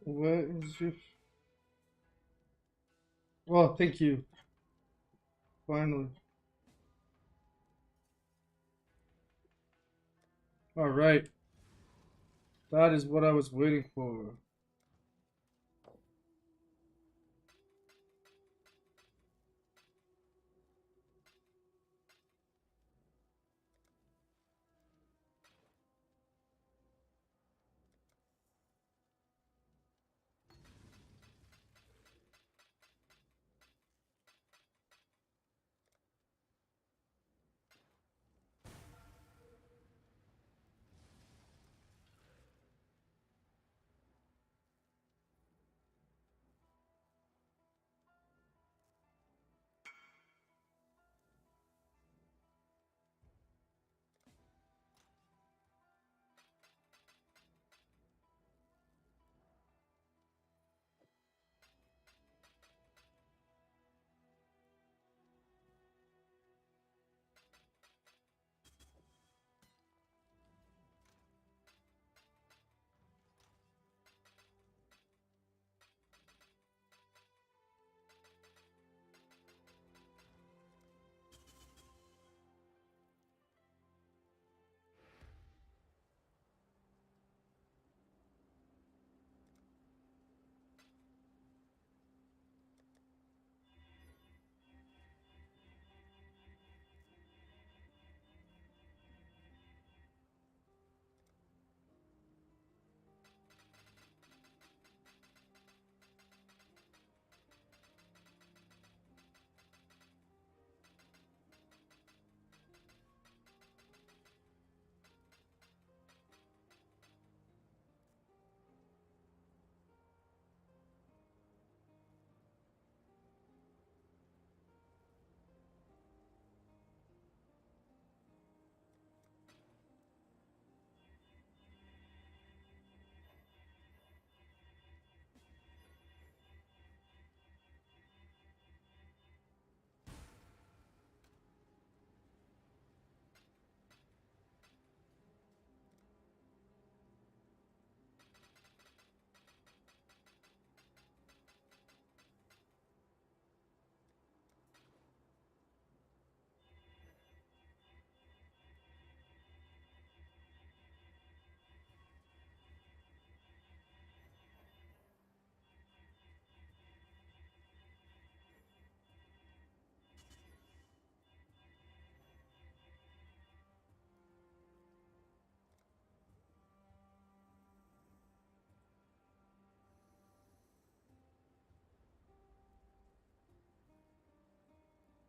What is your... Oh, thank you. Finally. All right. That is what I was waiting for.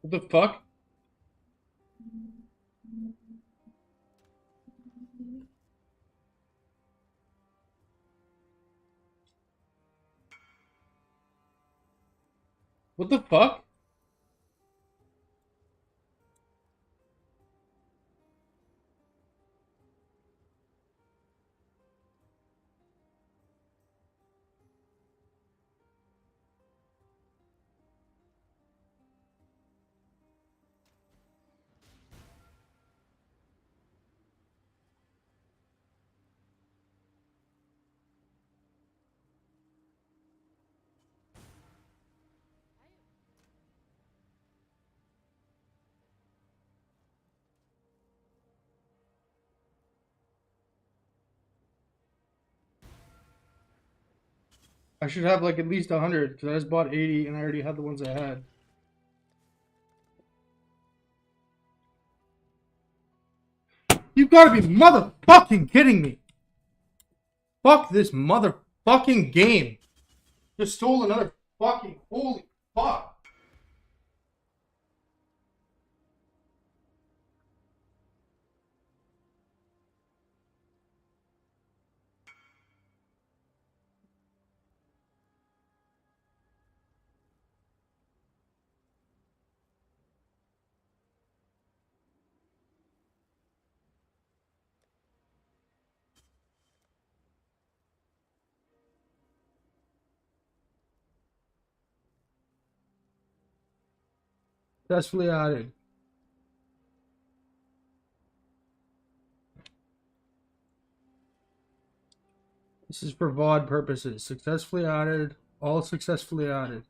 What the fuck? What the fuck? I should have like at least 100 because I just bought 80 and I already had the ones I had. You gotta be motherfucking kidding me! Fuck this motherfucking game! Just stole another fucking holy fuck! Successfully added. This is for VOD purposes. Successfully added. All successfully added.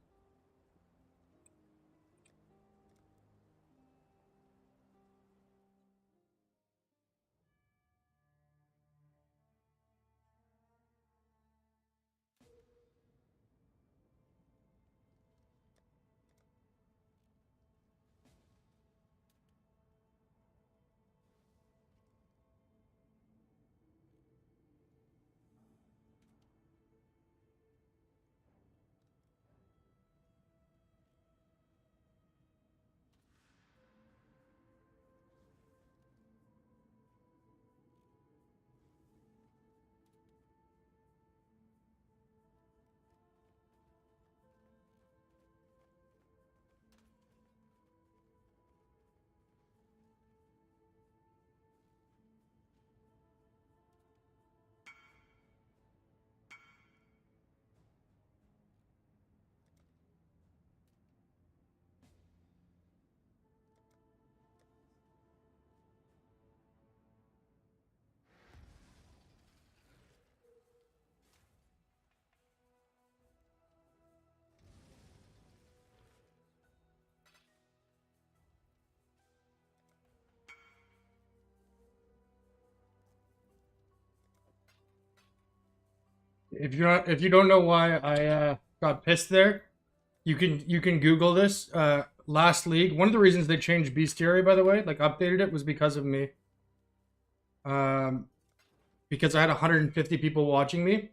If you don't know why I got pissed there, you can Google this. Last league, one of the reasons they changed bestiary, by the way, like updated it, was because of me. Because I had 150 people watching me,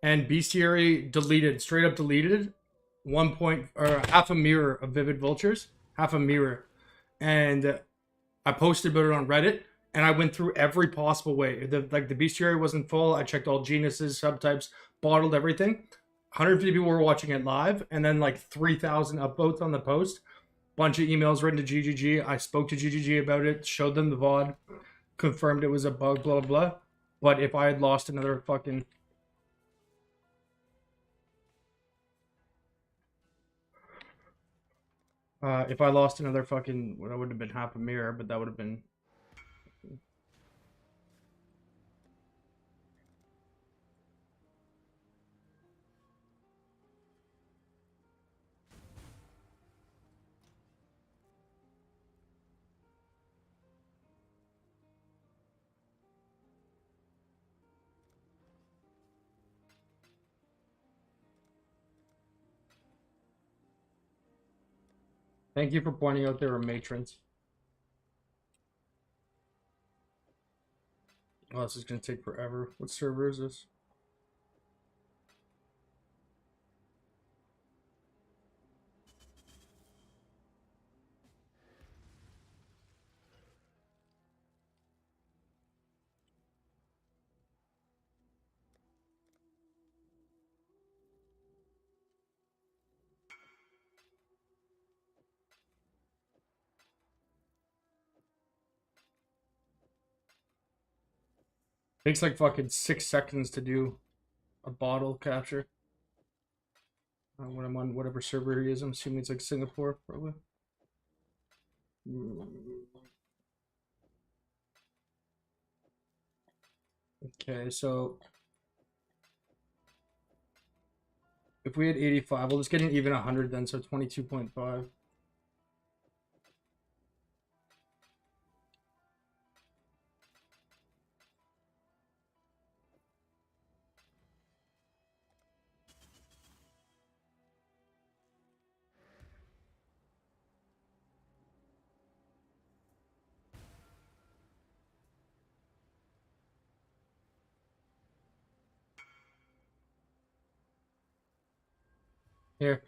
and bestiary deleted, straight up deleted, half a mirror of Vivid Vultures, half a mirror, and I posted about it on Reddit, and I went through every possible way. The bestiary wasn't full. I checked all genuses, subtypes, bottled everything. 150 people were watching it live, and then like 3,000 upvotes on the post. Bunch of emails written to GGG. I spoke to GGG about it, showed them the VOD, confirmed it was a bug, blah, blah, blah. But if I had lost another fucking... if I lost another fucking... Well, that would have been half a mirror, but that would have been... Thank you for pointing out there were matrons. Oh, this is going to take forever. What server is this? Takes like fucking 6 seconds to do a bottle capture. When I'm on whatever server he is, I'm assuming it's like Singapore, probably. Okay, so if we had 85, we'll just get an even 100 then, so 22.5. Here.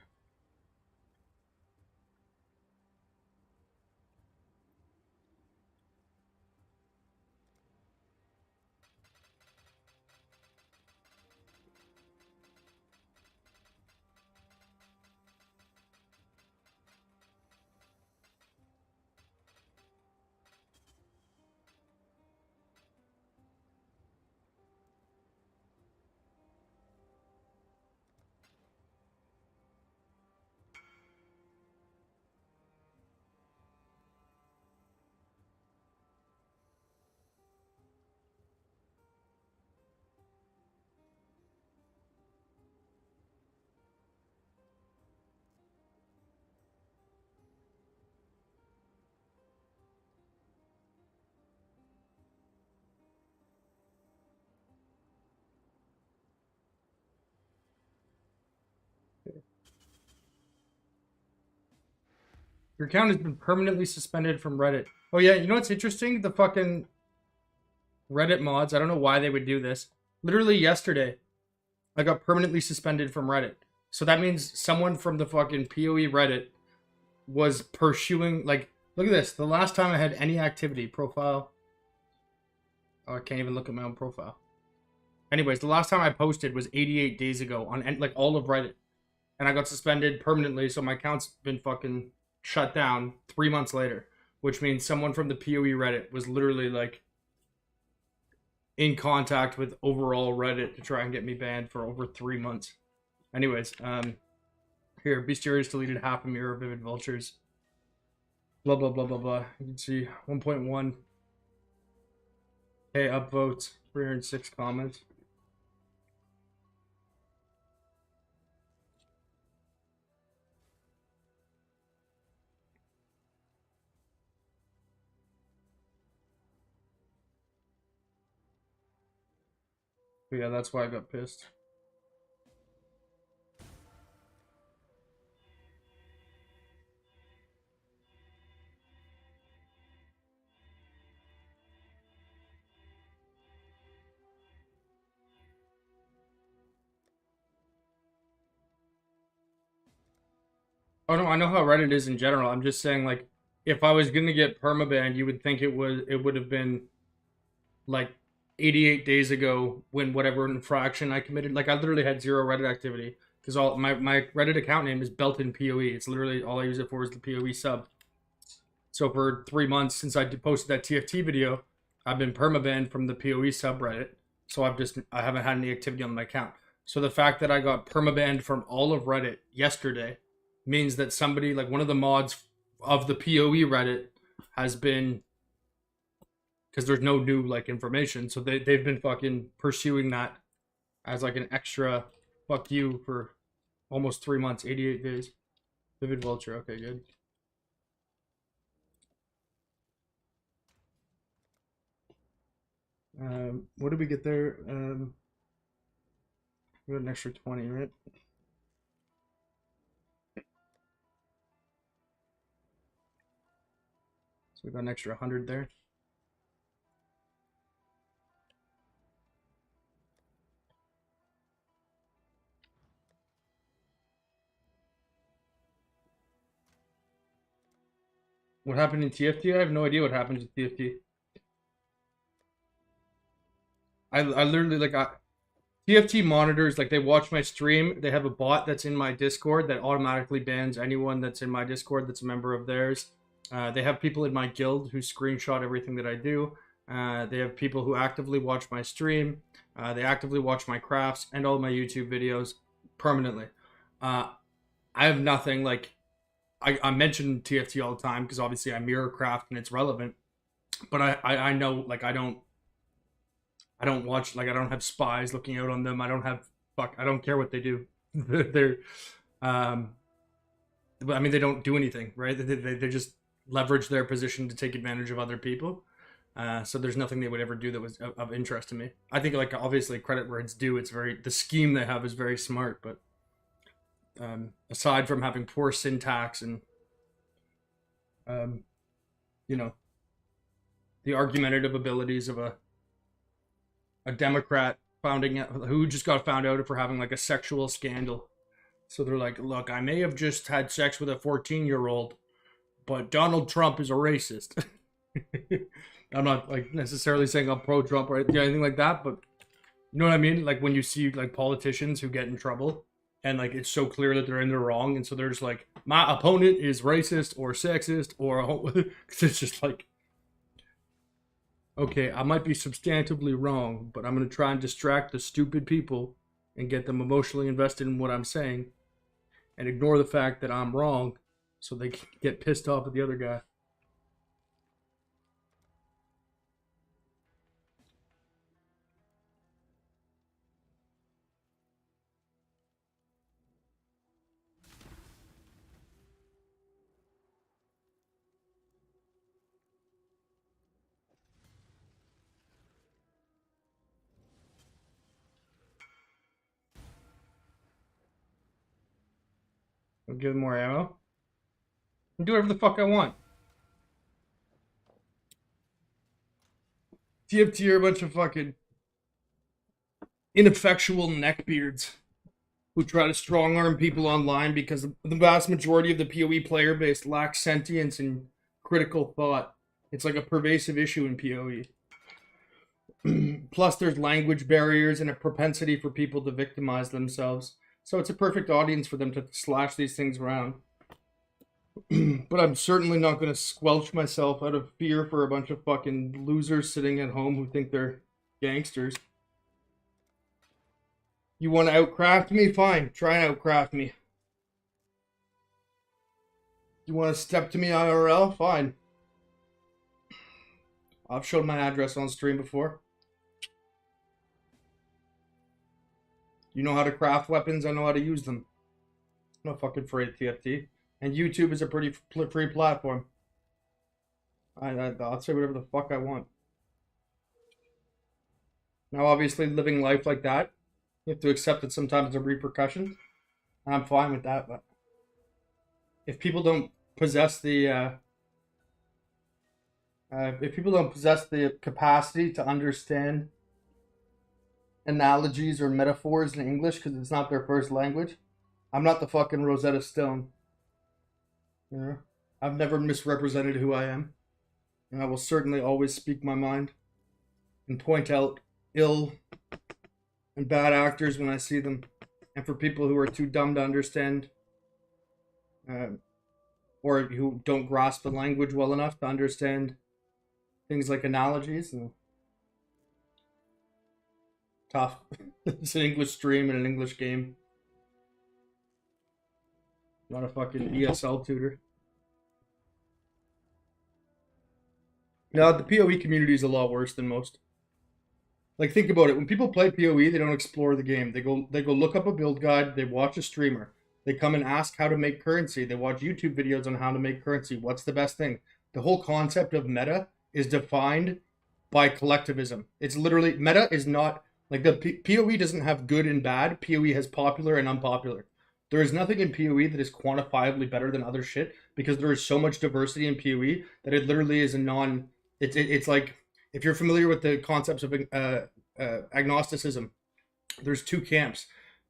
Your account has been permanently suspended from Reddit. Oh yeah, you know what's interesting? The fucking Reddit mods, I don't know why they would do this. Literally yesterday, I got permanently suspended from Reddit. So that means someone from the fucking PoE Reddit was pursuing, like, look at this. The last time I had any activity, profile. Oh, I can't even look at my own profile. Anyways, the last time I posted was 88 days ago on, like, all of Reddit. And I got suspended permanently, so my account's been fucking shut down 3 months later. Which means someone from the PoE Reddit was literally, like, in contact with overall Reddit to try and get me banned for over 3 months. Anyways, here, Bestiarius deleted half a mirror of Vivid Vultures. Blah, blah, blah, blah, blah. You can see 1.1. Hey, upvotes. 306 comments. But yeah, that's why I got pissed. Oh no, I know how Reddit is in general. I'm just saying, like, if I was gonna get permabanned, you would think it would have been like 88 days ago when whatever infraction I committed. Like, I literally had zero Reddit activity because all my Reddit account name is Belton PoE. It's literally all I use it for is the PoE sub. So for 3 months since I posted that TFT video, I've been permabanned from the PoE subreddit. So I haven't had any activity on my account. So the fact that I got permabanned from all of Reddit yesterday means that somebody, like one of the mods of the PoE Reddit, has been, because there's no new like information, so they've been fucking pursuing that as like an extra fuck you for almost 3 months, 88 days. Vivid Vulture, okay, good. What did we get there? We got an extra 20, right? So we got an extra 100 there. What happened in TFT? I have no idea what happened in TFT. I literally, like, TFT monitors, like, they watch my stream. They have a bot that's in my Discord that automatically bans anyone that's in my Discord that's a member of theirs. They have people in my guild who screenshot everything that I do. They have people who actively watch my stream. They actively watch my crafts and all my YouTube videos permanently. I have nothing, like, I mention TFT all the time because obviously I mirror craft and it's relevant. But I know, like, I don't watch, like, I don't have spies looking out on them. I don't care what they do. They're but I mean, they don't do anything, right? They just leverage their position to take advantage of other people. So there's nothing they would ever do that was of interest to me. I think, like, obviously credit where it's due. It's the scheme they have is very smart, but aside from having poor syntax and you know, the argumentative abilities of a Democrat who just got found out for having like a sexual scandal. So they're like, look, I may have just had sex with a 14-year-old, but Donald Trump is a racist. I'm not like necessarily saying I'm pro Trump or anything like that, but you know what I mean? Like when you see like politicians who get in trouble and like it's so clear that they're in the wrong, and so they're just like, my opponent is racist or sexist or it's just like, okay, I might be substantively wrong, but I'm going to try and distract the stupid people and get them emotionally invested in what I'm saying and ignore the fact that I'm wrong so they can get pissed off at the other guy. I'll give them more ammo. and do whatever the fuck I want. TFT are a bunch of fucking ineffectual neckbeards who try to strong arm people online because the vast majority of the PoE player base lacks sentience and critical thought. It's like a pervasive issue in PoE. Plus, there's language barriers and a propensity for people to victimize themselves. So it's a perfect audience for them to slash these things around. But I'm certainly not going to squelch myself out of fear for a bunch of fucking losers sitting at home who think they're gangsters. You want to outcraft me? Fine. Try and outcraft me. You want to step to me IRL? Fine. I've showed my address on stream before. You know how to craft weapons, I know how to use them. I'm not fucking afraid of TFT. And YouTube is a pretty free platform. I'll say whatever the fuck I want. Now, obviously, living life like that, you have to accept that sometimes there are repercussions. I'm fine with that, but if people don't possess the capacity to understand analogies or metaphors in English because it's not their first language, I'm not the fucking Rosetta Stone. You know, I've never misrepresented who I am, and I will certainly always speak my mind and point out ill and bad actors when I see them, and for people who are too dumb to understand or who don't grasp the language well enough to understand things like analogies. And tough. It's an English stream and an English game. Not a fucking ESL tutor. No, the PoE community is a lot worse than most. Like, think about it. When people play PoE, they don't explore the game. They go look up a build guide. They watch a streamer. They come and ask how to make currency. They watch YouTube videos on how to make currency. What's the best thing? The whole concept of meta is defined by collectivism. It's literally, meta is not, like, the PoE doesn't have good and bad. PoE has popular and unpopular. There is nothing in PoE that is quantifiably better than other shit because there is so much diversity in PoE that it literally is a non... It's like, if you're familiar with the concepts of agnosticism, there's two camps,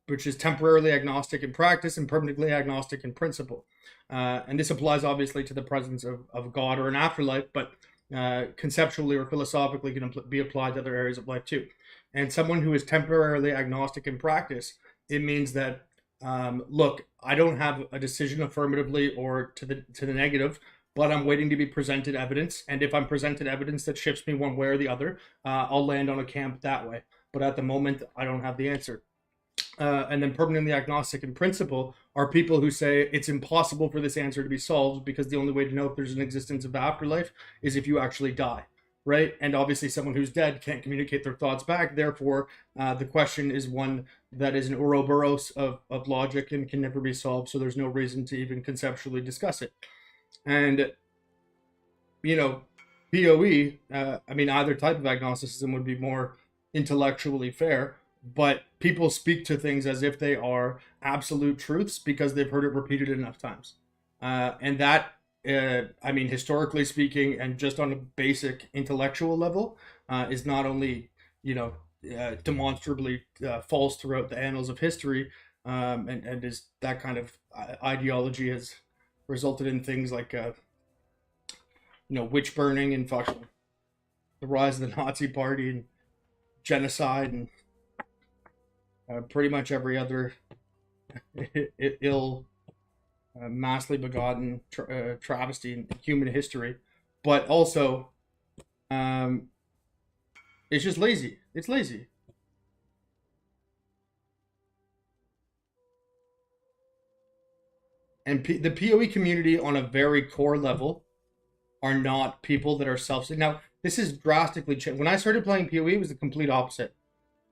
which is temporarily agnostic in practice and permanently agnostic in principle. And this applies obviously to the presence of God or an afterlife, but conceptually or philosophically can be applied to other areas of life too. And someone who is temporarily agnostic in practice, it means that look, I don't have a decision affirmatively or to the negative, but I'm waiting to be presented evidence. And if I'm presented evidence that shifts me one way or the other, I'll land on a camp that way. But at the moment, I don't have the answer. And then permanently agnostic in principle are people who say it's impossible for this answer to be solved because the only way to know if there's an existence of afterlife is if you actually die. Right? And obviously someone who's dead can't communicate their thoughts back. Therefore, the question is one that is an Ouroboros of logic and can never be solved. So there's no reason to even conceptually discuss it. And, you know, PoE, I mean, either type of agnosticism would be more intellectually fair, but people speak to things as if they are absolute truths because they've heard it repeated enough times. And that, I mean, historically speaking, and just on a basic intellectual level, is not only, you know, demonstrably false throughout the annals of history, and is that kind of ideology has resulted in things like, you know, witch burning and fucking the rise of the Nazi Party and genocide and pretty much every other ill, massively begotten travesty in human history. But also, it's just lazy. It's lazy. And the PoE community on a very core level are not people that are now, this is drastically changed. When I started playing PoE, it was the complete opposite.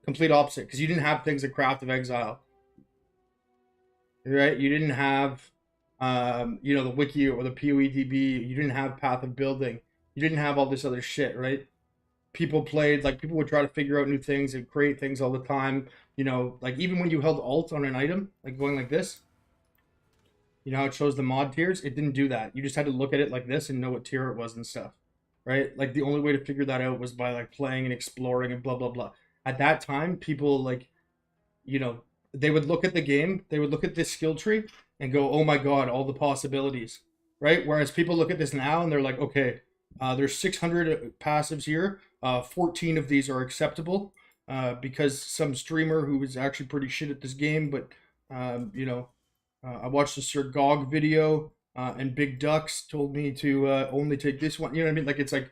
Complete opposite, because you didn't have things like Craft of Exile. Right? You didn't have, you know, the Wiki or the PoEDB. You didn't have Path of Building. You didn't have all this other shit, right? People played, like, people would try to figure out new things and create things all the time. You know, like, even when you held Alt on an item, like going like this, You know how it shows the mod tiers? It didn't do that. You just had to look at it like this and know what tier it was and stuff, right? Like the only way to figure that out was by like playing and exploring and blah blah blah. At that time, people like, you know, they would look at the game, they would look at this skill tree and go, "Oh my god, all the possibilities," right? Whereas people look at this now and they're like, "Okay, there's 600 passives here. 14 of these are acceptable because some streamer who is actually pretty shit at this game, but you know, I watched the Sir Gog video, and Big Ducks told me to only take this one." You know what I mean? Like it's like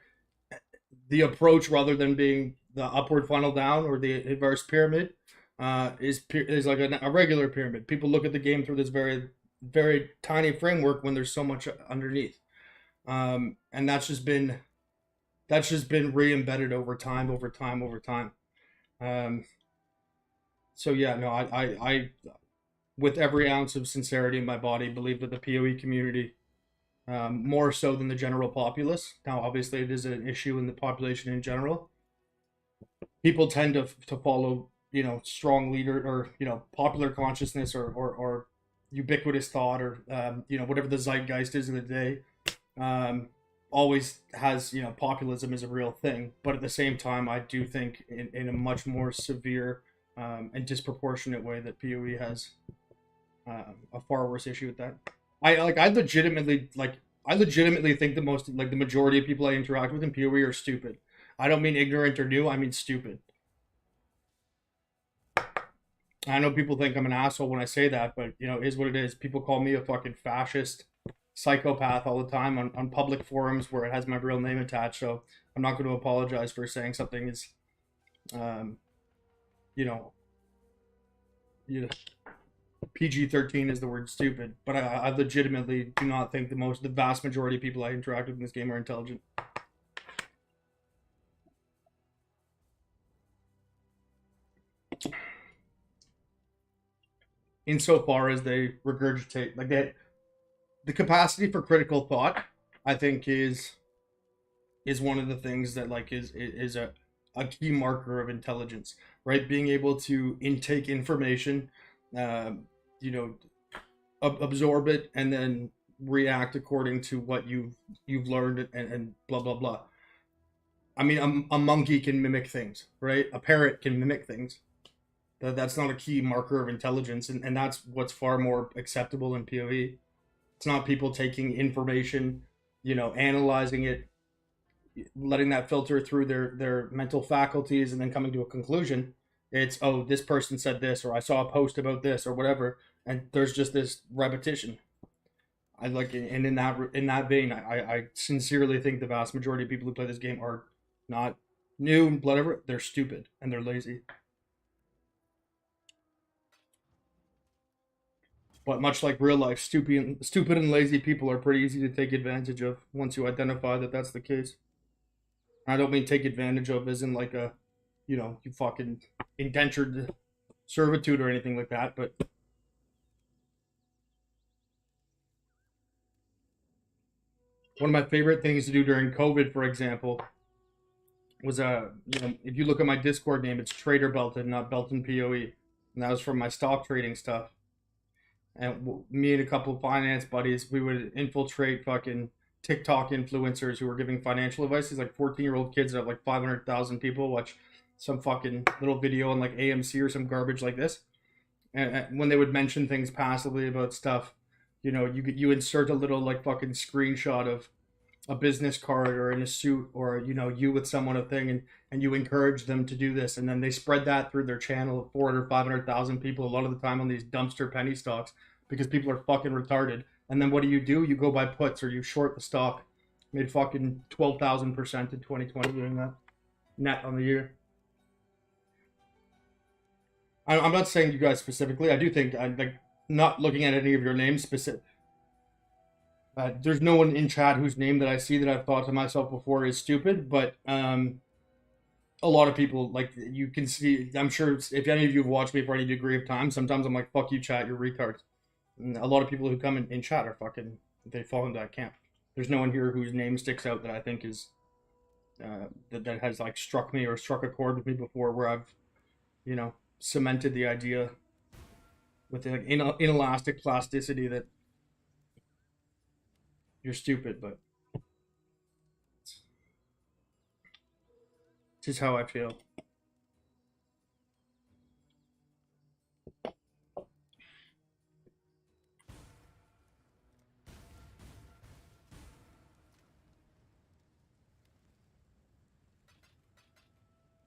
the approach rather than being the upward funnel down or the inverse pyramid is like a regular pyramid. People look at the game through this very tiny framework when there's so much underneath, and that's just been re-embedded over time, over time, over time. Um, so yeah, no, I with every ounce of sincerity in my body believe that the PoE community, more so than the general populace. Now, obviously, it is an issue in the population in general. People tend to follow, you know, strong leader or, you know, popular consciousness or ubiquitous thought or, you know, whatever the zeitgeist is of the day. Um, Always has, you know, populism is a real thing, but at the same time, I do think in a much more severe and disproportionate way that PoE has a far worse issue with that. I legitimately think the most like the majority of people I interact with in PoE are stupid. I don't mean ignorant or new. I mean stupid. I know people think I'm an asshole when I say that, but you know, it is what it is. People call me a fucking fascist psychopath all the time on public forums where it has my real name attached. So I'm not going to apologize for saying something is, um, you know, you know, PG-13 is the word stupid, but I legitimately do not think the vast majority of people I interact with in this game are intelligent. Insofar as they regurgitate, like that, the capacity for critical thought, I think is one of the things that like is a key marker of intelligence, right? Being able to intake information, you know, absorb it and then react according to what you've learned and blah blah blah. I mean, a monkey can mimic things, right? A parrot can mimic things. That's not a key marker of intelligence, and that's what's far more acceptable in PoE. It's not people taking information, you know, analyzing it, letting that filter through their mental faculties, and then coming to a conclusion. It's, oh, this person said this, or I saw a post about this, or whatever, and there's just this repetition. I like, and in that vein, I sincerely think the vast majority of people who play this game are not new, whatever. They're stupid and they're lazy. But much like real life, stupid and lazy people are pretty easy to take advantage of once you identify that that's the case. I don't mean take advantage of as in like a, you know, you fucking indentured servitude or anything like that. But one of my favorite things to do during COVID, for example, was you know, if you look at my Discord name, it's Trader Belton, not Belton PoE, and that was from my stock trading stuff. And me and a couple of finance buddies, we would infiltrate fucking TikTok influencers who were giving financial advice. These like 14-year-old kids that have like 500,000 people watch some fucking little video on like AMC or some garbage like this. And when they would mention things passively about stuff, you know, you insert a little like fucking screenshot of a business card or in a suit or, you know, you with someone, a thing, and you encourage them to do this, and then they spread that through their channel of 400 500,000 people a lot of the time on these dumpster penny stocks because people are fucking retarded. And then what do? You go buy puts or you short the stock. Made fucking 12,000% in 2020 doing that net on the year. I'm not saying you guys specifically. I do think I like not looking at any of your names specific. There's no one in chat whose name that I see that I've thought to myself before is stupid, but a lot of people, like, you can see. I'm sure if any of you have watched me for any degree of time, sometimes I'm like, "Fuck you, chat, you're retards." And a lot of people who come in chat are fucking. They fall into that camp. There's no one here whose name sticks out that I think is that has like struck me or struck a chord with me before, where I've, you know, cemented the idea with the like, inelastic plasticity that you're stupid, but this is how I feel.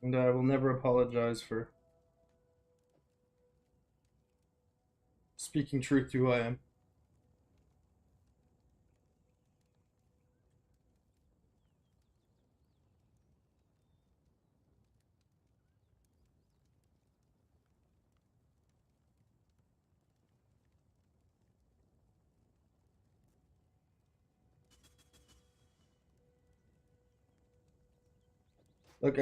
And I will never apologize for speaking truth to who I am. Look,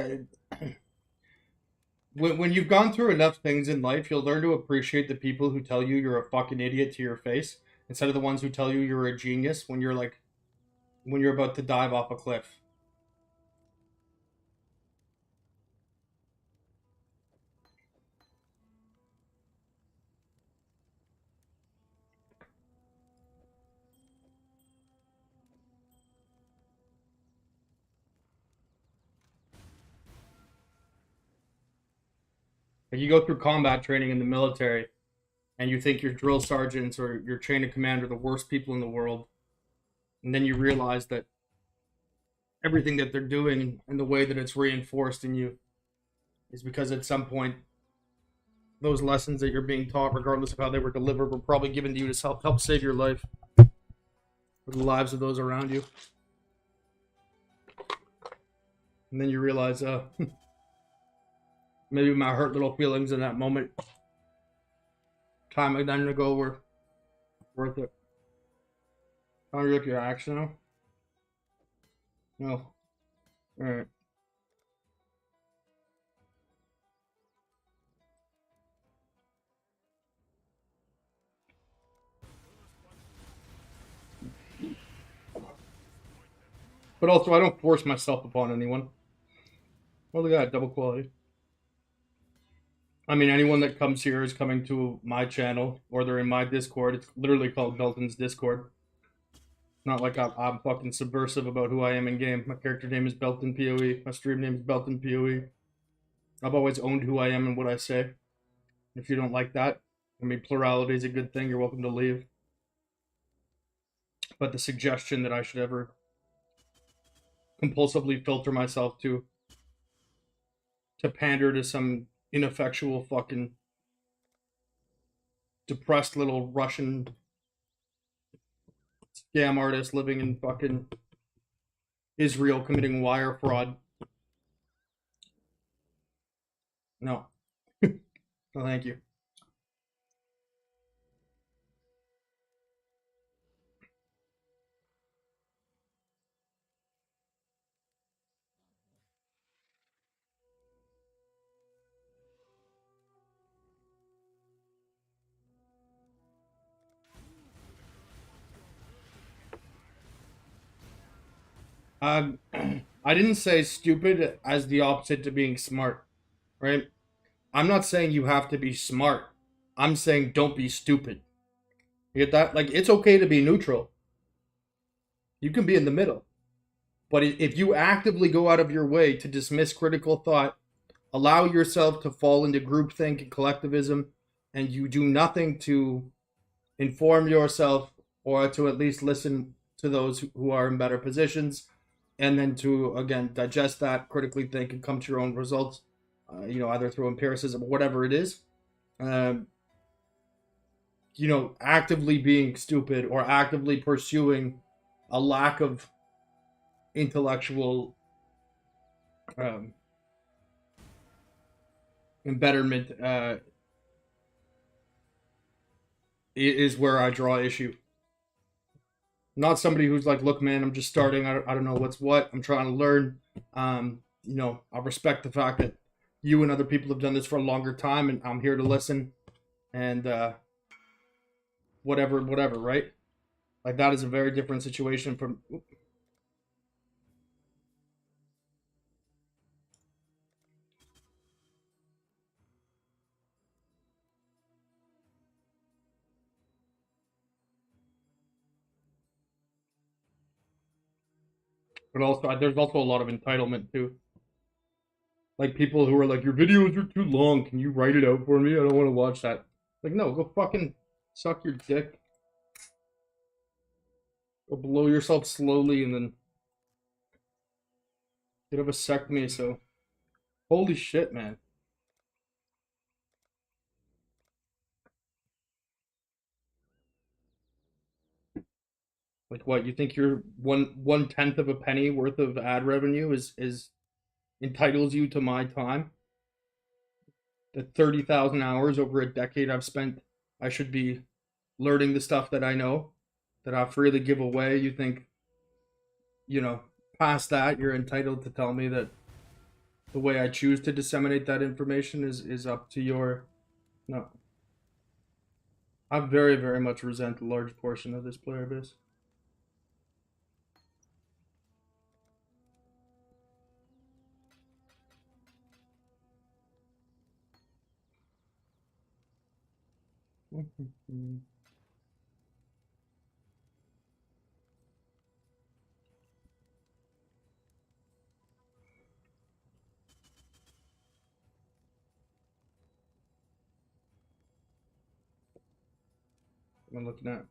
when you've gone through enough things in life, you'll learn to appreciate the people who tell you you're a fucking idiot to your face instead of the ones who tell you you're a genius when you're like when you're about to dive off a cliff. Like you go through combat training in the military and you think your drill sergeants or your chain of command are the worst people in the world, and then you realize that everything that they're doing and the way that it's reinforced in you is because at some point those lessons that you're being taught, regardless of how they were delivered, were probably given to you to help save your life or the lives of those around you. And then you realize, maybe my hurt little feelings in that moment, time ago, were worth it. How do you look at your action now? No. All right. But also, I don't force myself upon anyone. Well, look at that double quality. I mean, anyone that comes here is coming to my channel or they're in my Discord. It's literally called Belton's Discord. Not like I'm fucking subversive about who I am in game. My character name is Belton PoE. My stream name is Belton PoE. I've always owned who I am and what I say. If you don't like that, I mean, plurality is a good thing. You're welcome to leave. But the suggestion that I should ever compulsively filter myself to pander to some ineffectual fucking depressed little Russian scam artist living in fucking Israel committing wire fraud. No. No, thank you. I didn't say stupid as the opposite to being smart, right? I'm not saying you have to be smart. I'm saying don't be stupid. You get that? Like, it's okay to be neutral. You can be in the middle. But if you actively go out of your way to dismiss critical thought, allow yourself to fall into groupthink and collectivism, and you do nothing to inform yourself or to at least listen to those who are in better positions, and then to again digest that, critically think, and come to your own results. Either through empiricism or whatever it is. Um, actively being stupid or actively pursuing a lack of intellectual um, embetterment is where I draw issue. Not somebody who's like, look, man, I'm just starting. I don't know what's what. I'm trying to learn. I respect the fact that you and other people have done this for a longer time, and I'm here to listen. And whatever, right? Like that is a very different situation from. But also, there's also a lot of entitlement too. Like people who are like, your videos are too long. Can you write it out for me? I don't want to watch that. Like, no, go fucking suck your dick. Go blow yourself slowly and then get a vasectomy. So, holy shit, man. Like what? You think your one tenth of a penny worth of ad revenue is entitles you to my time? The 30,000 hours over a decade I've spent, I should be learning the stuff that I know, that I freely give away. You think, you know, past that, you're entitled to tell me that the way I choose to disseminate that information is up to your. No. I very, very much resent a large portion of this player base. Am I looking at?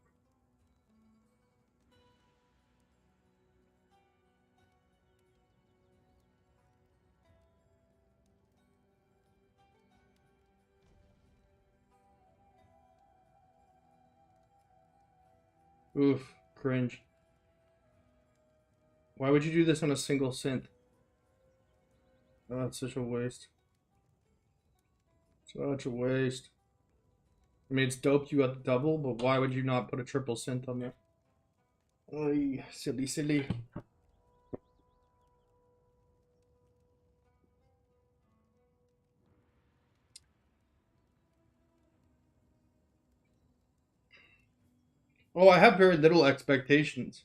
Oof, cringe. Why would you do this on a single synth? Oh, that's such a waste. Such a waste. I mean, it's dope you got the double, but why would you not put a triple synth on there? Oy, silly, silly. Oh, I have very little expectations.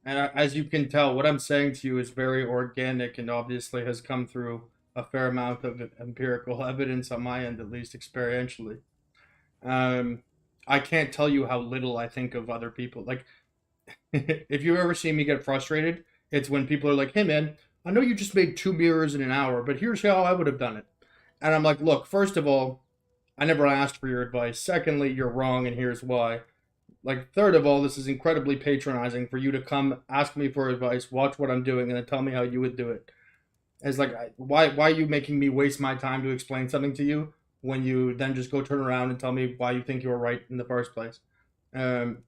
And as you can tell, what I'm saying to you is very organic and obviously has come through a fair amount of empirical evidence on my end, at least experientially. Um, I can't tell you how little I think of other people. Like, if you ever see me get frustrated, it's when people are like, "Hey, man, I know you just made 2 mirrors in an hour, but here's how I would have done it." And I'm like, "Look, first of all, I never asked for your advice. Secondly, you're wrong, and here's why. Like, third of all, this is incredibly patronizing for you to come ask me for advice, watch what I'm doing, and then tell me how you would do it. It's like, why are you making me waste my time to explain something to you when you then just go turn around and tell me why you think you were right in the first place?" Um,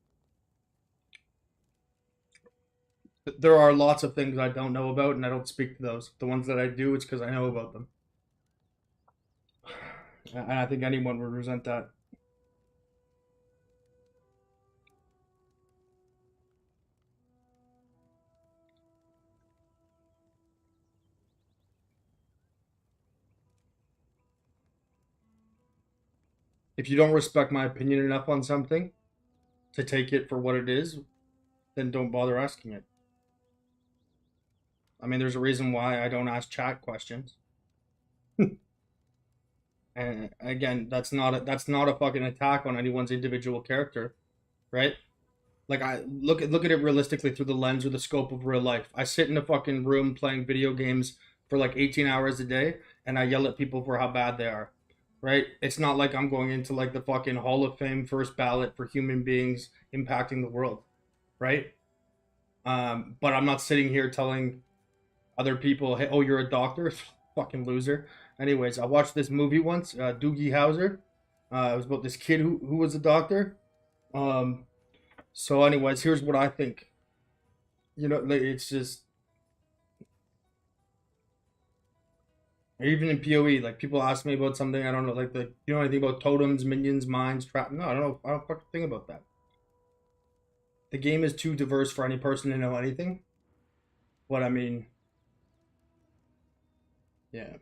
there are lots of things I don't know about, and I don't speak to those. The ones that I do, it's because I know about them. And I think anyone would resent that. If you don't respect my opinion enough on something to take it for what it is, then don't bother asking it. I mean, there's a reason why I don't ask chat questions. And again, that's not a fucking attack on anyone's individual character, right? Like, I look at it realistically through the lens or the scope of real life. I sit in a fucking room playing video games for like 18 hours a day, and I yell at people for how bad they are, right? It's not like I'm going into like the fucking Hall of Fame first ballot for human beings impacting the world, right? But I'm not sitting here telling other people, "Hey, oh, you're a doctor, fucking loser." Anyways, I watched this movie once, Doogie Howser. It was about this kid who was a doctor. Um, so, anyways, here's what I think. Like, it's just, even in PoE, like, people ask me about something I don't know, like, you know anything about totems, minions, mines, trap? No, I don't know. I don't fucking think about that. The game is too diverse for any person to know anything. But I mean, yeah.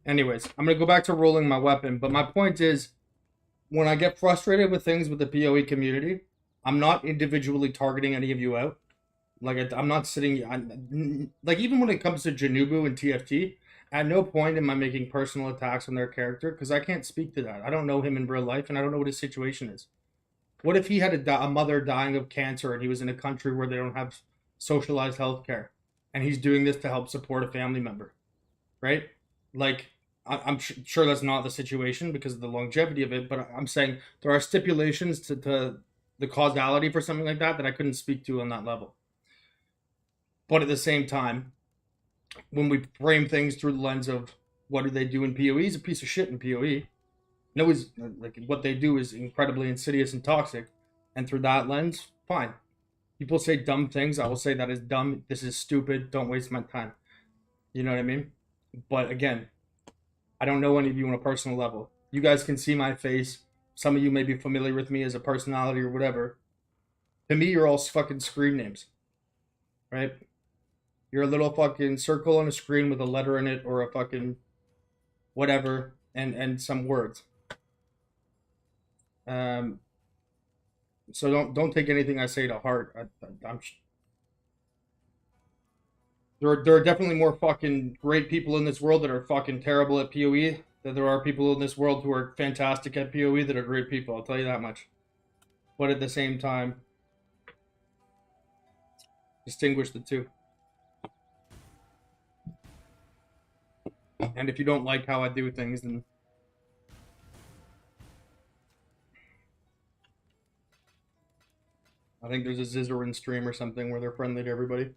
Anyways, I'm gonna go back to rolling my weapon, but my point is, when I get frustrated with things with the PoE community, I'm not individually targeting any of you out. Like I'm not sitting. Like even when it comes to Janubu and TFT, at no point am I making personal attacks on their character because I can't speak to that. I don't know him in real life, and I don't know what his situation is. What if he had a mother dying of cancer and he was in a country where they don't have socialized healthcare, and he's doing this to help support a family member, right? Like I'm sure that's not the situation because of the longevity of it, but I'm saying there are stipulations to the causality for something like that that I couldn't speak to on that level. But at the same time, when we frame things through the lens of what do they do in PoE, he's a piece of shit in PoE. No, he's like what they do is incredibly insidious and toxic, and through that lens, fine. People say dumb things. I will say that is dumb. This is stupid. Don't waste my time. You know what I mean? But again, I don't know any of you on a personal level. You guys can see my face. Some of you may be familiar with me as a personality or whatever. To me, you're all fucking screen names, right? You're a little fucking circle on a screen with a letter in it or a fucking whatever and some words. Um, so don't take anything I say to heart. I'm there are definitely more fucking great people in this world that are fucking terrible at PoE than there are people in this world who are fantastic at PoE that are great people. I'll tell you that much. But at the same time, distinguish the two. And if you don't like how I do things, then I think there's a Zizarin stream or something where they're friendly to everybody.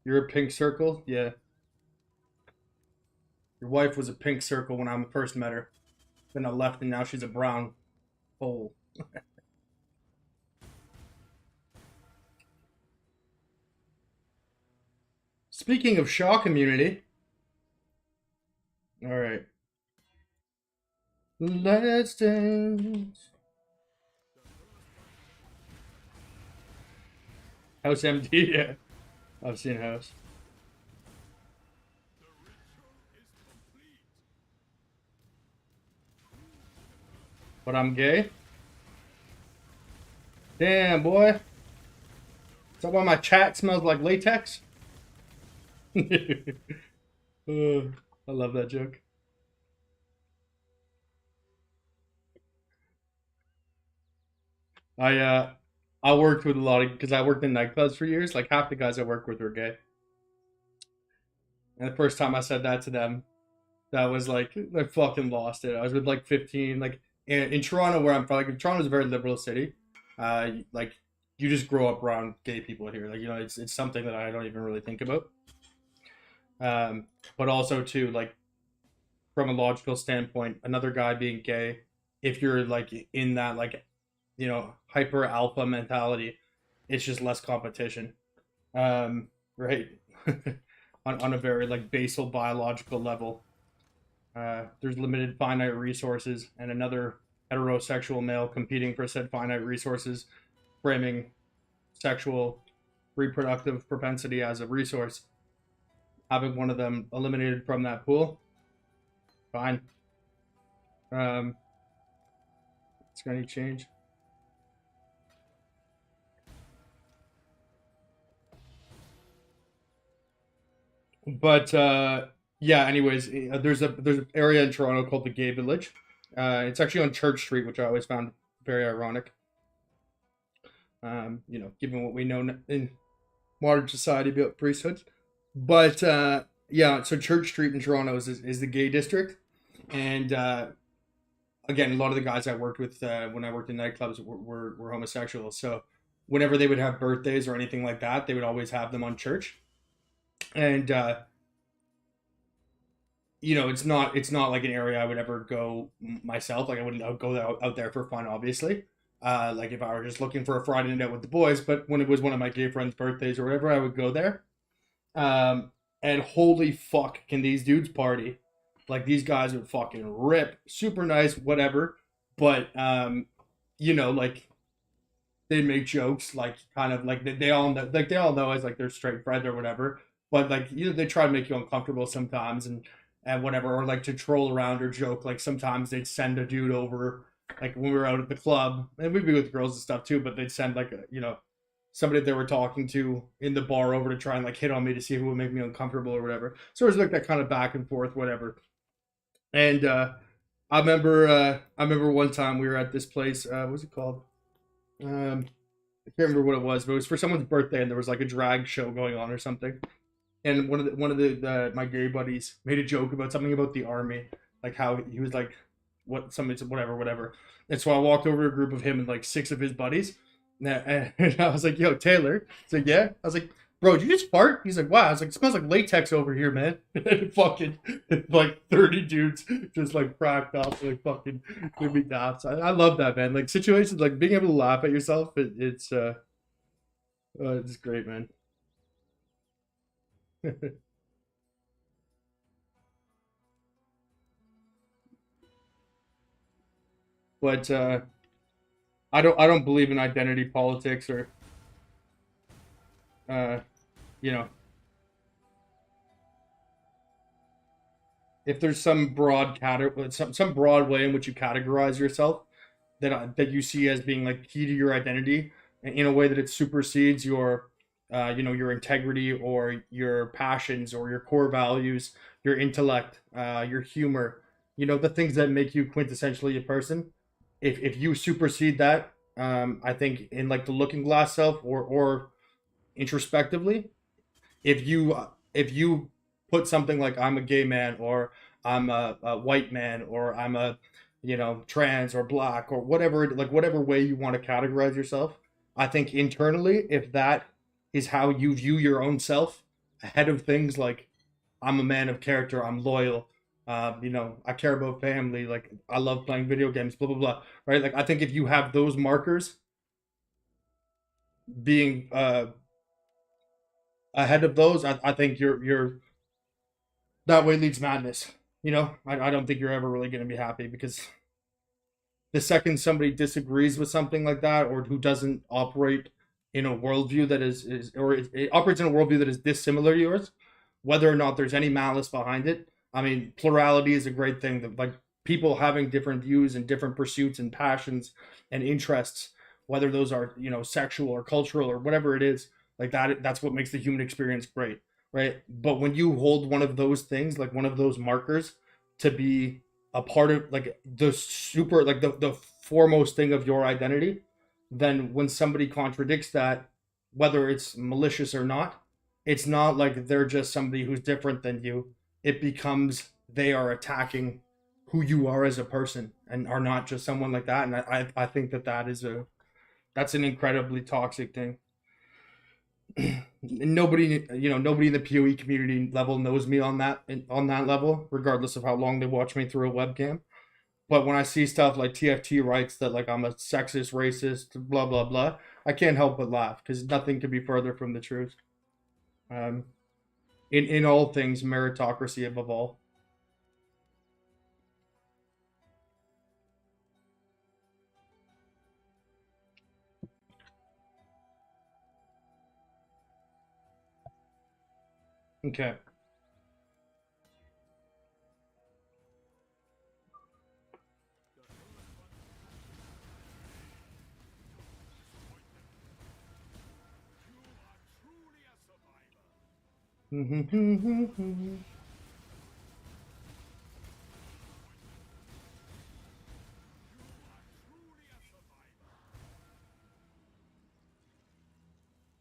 You're a pink circle? Yeah. Your wife was a pink circle when I first met her. Then I left and now she's a brown hole. Speaking of Shaw community. Alright. Let's dance. House empty, yeah. I've seen House. But I'm gay? Damn, boy. Is that why my chat smells like latex? I love that joke. I uh I worked with a lot of because I worked in nightclubs for years. Like half the guys I worked with were gay. And the first time I said that to them, that was like I fucking lost it. I was with like 15, like in Toronto where I'm from. Like Toronto's a very liberal city. Like you just grow up around gay people here. Like it's something that I don't even really think about. But also too like from a logical standpoint, another guy being gay, if you're like in that like hyper alpha mentality, it's just less competition. Right. On a very like basal biological level. There's limited finite resources, and another heterosexual male competing for said finite resources, framing sexual reproductive propensity as a resource, having one of them eliminated from that pool, fine. It's going to change. But yeah, anyways, there's an area in Toronto called the Gay Village. It's actually on Church Street, which I always found very ironic. Given what we know in modern society about priesthoods. But yeah, so Church Street in Toronto is the gay district, and again, a lot of the guys I worked with when I worked in nightclubs were homosexual. So whenever they would have birthdays or anything like that, they would always have them on church, and it's not like an area I would ever go myself. Like I wouldn't go out there for fun, obviously. Like if I were just looking for a Friday night with the boys, but when it was one of my gay friends' birthdays or whatever, I would go there. And holy fuck, can these dudes party? Like these guys would fucking rip, super nice, whatever. But like they make jokes like kind of like they all know, like they all know as like their straight friend or whatever, but like they try to make you uncomfortable sometimes and whatever, or like to troll around or joke. Like sometimes they'd send a dude over, like when we were out at the club, and we'd be with girls and stuff too, but they'd send like a, somebody they were talking to in the bar over to try and like hit on me to see who would make me uncomfortable or whatever. So it was like that kind of back and forth, whatever. And I remember one time we were at this place. What was it called? I can't remember what it was, but it was for someone's birthday, and there was like a drag show going on or something. And one of the my gay buddies made a joke about something about the army, like how he was like, what somebody said, whatever, whatever. And so I walked over to a group of him and like six of his buddies, and I was like, "Yo, Taylor." He's like, "Yeah." I was like, "Bro, did you just fart?" He's like, "Wow." I was like, "It smells like latex over here, man." And fucking like 30 dudes just like cracked up, like fucking give me daps. I love that, man. Like situations like being able to laugh at yourself. It's great, man. But I don't believe in identity politics or uh, you know if there's some broad some broad way in which you categorize yourself that you see as being like key to your identity in a way that it supersedes your your integrity or your passions or your core values, your intellect, your humor, the things that make you quintessentially a person. If you supersede that, I think in like the looking glass self or introspectively, if you put something like I'm a gay man or I'm a white man or I'm a trans or black or whatever, like whatever way you want to categorize yourself, I think internally, if that is how you view your own self ahead of things like I'm a man of character, I'm loyal, I care about family, like I love playing video games, blah blah blah, right? Like I think if you have those markers being ahead of those, I think you're that way leads madness. I don't think you're ever really going to be happy because the second somebody disagrees with something like that or who doesn't operate in a worldview that is or it operates in a worldview that is dissimilar to yours, whether or not there's any malice behind it. I mean, plurality is a great thing. That like people having different views and different pursuits and passions and interests, whether those are sexual or cultural or whatever it is, like that's what makes the human experience great, right? But when you hold one of those things, like one of those markers, to be a part of like the super like the foremost thing of your identity, then when somebody contradicts that, whether it's malicious or not, it's not like they're just somebody who's different than you. It becomes they are attacking who you are as a person and are not just someone like that. And I think that's an incredibly toxic thing. Nobody in the PoE community level knows me on that level, regardless of how long they watch me through a webcam. But when I see stuff like TFT writes that like I'm a sexist, racist, blah blah blah, I can't help but laugh because nothing could be further from the truth. Um, in all things, meritocracy above all. Okay. I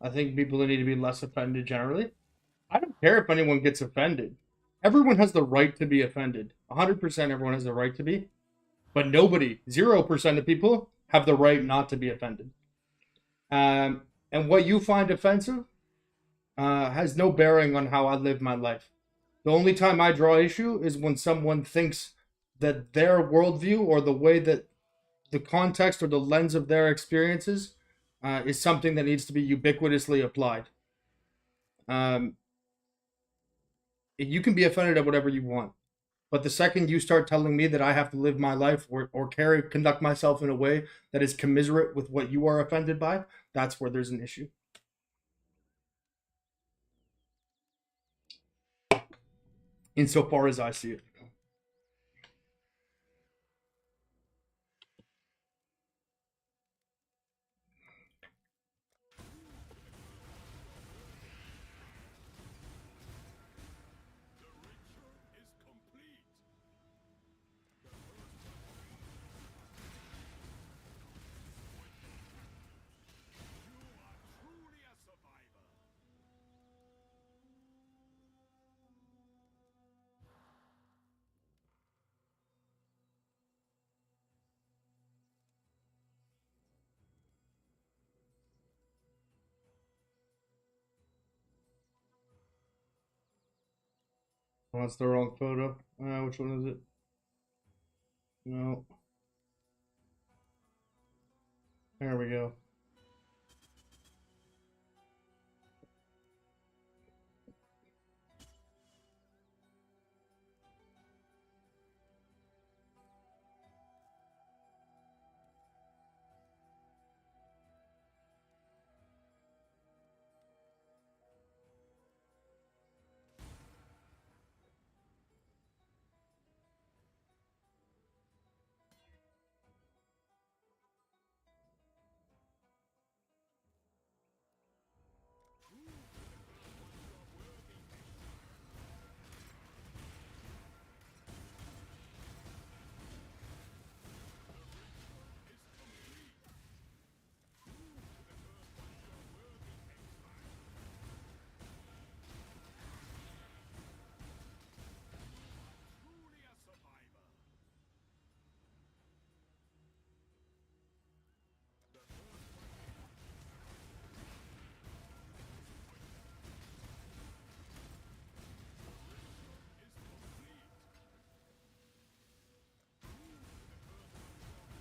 think people need to be less offended generally. I don't care if anyone gets offended. Everyone has the right to be offended. 100% everyone has the right to be. But nobody, 0% of people, have the right not to be offended. And what you find offensive has no bearing on how I live my life. The only time I draw issue is when someone thinks that their worldview or the way that the context or the lens of their experiences is something that needs to be ubiquitously applied. Um, you can be offended at whatever you want. But the second you start telling me that I have to live my life or conduct myself in a way that is commiserate with what you are offended by, that's where there's an issue. Insofar as I see it. Oh, that's the wrong photo. Which one is it? No. There we go.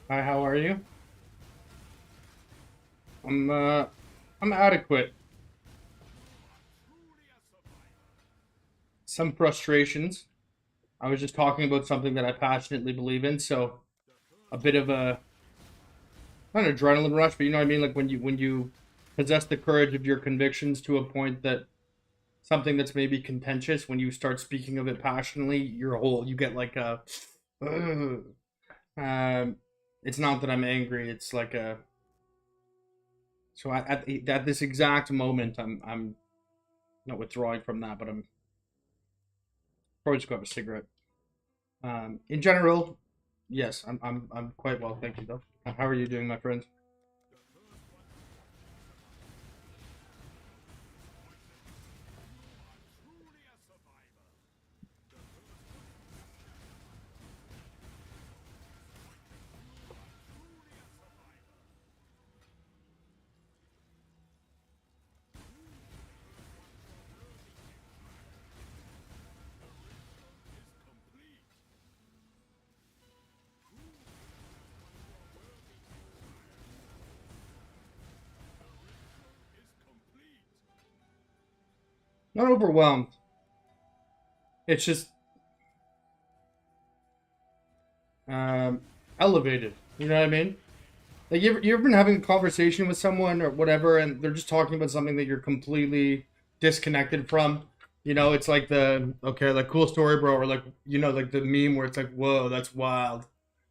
Hi, how are you? I'm uh I'm adequate. Some frustrations. I was just talking about something that I passionately believe in, so a bit of a not an adrenaline rush, but you know what I mean? Like when you possess the courage of your convictions to a point that something that's maybe contentious, when you start speaking of it passionately, you get like a um it's not that I'm angry, it's like a so at this exact moment I'm not withdrawing from that, but I'm probably just grab a cigarette. In general, yes, I'm quite well, thank you though. How are you doing, my friend? Not overwhelmed. It's just um, elevated. You know what I mean? Like you ever been having a conversation with someone or whatever, and they're just talking about something that you're completely disconnected from. You know, it's like the okay, like cool story, bro, or like like the meme where it's like, whoa, that's wild,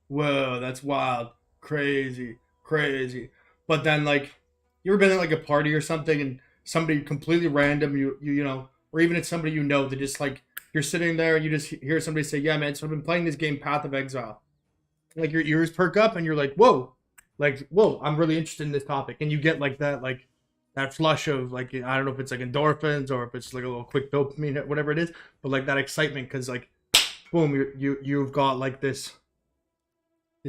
whoa, that's wild, crazy, crazy. But then like, you ever been at like a party or something, and somebody completely random, or even it's somebody you know, that just like you're sitting there, and you just hear somebody say, yeah, man, so I've been playing this game, Path of Exile, like your ears perk up and you're like whoa, I'm really interested in this topic, and you get like that flush of like I don't know if it's like endorphins or if it's like a little quick dopamine, whatever it is, but like that excitement because like boom, you've got like this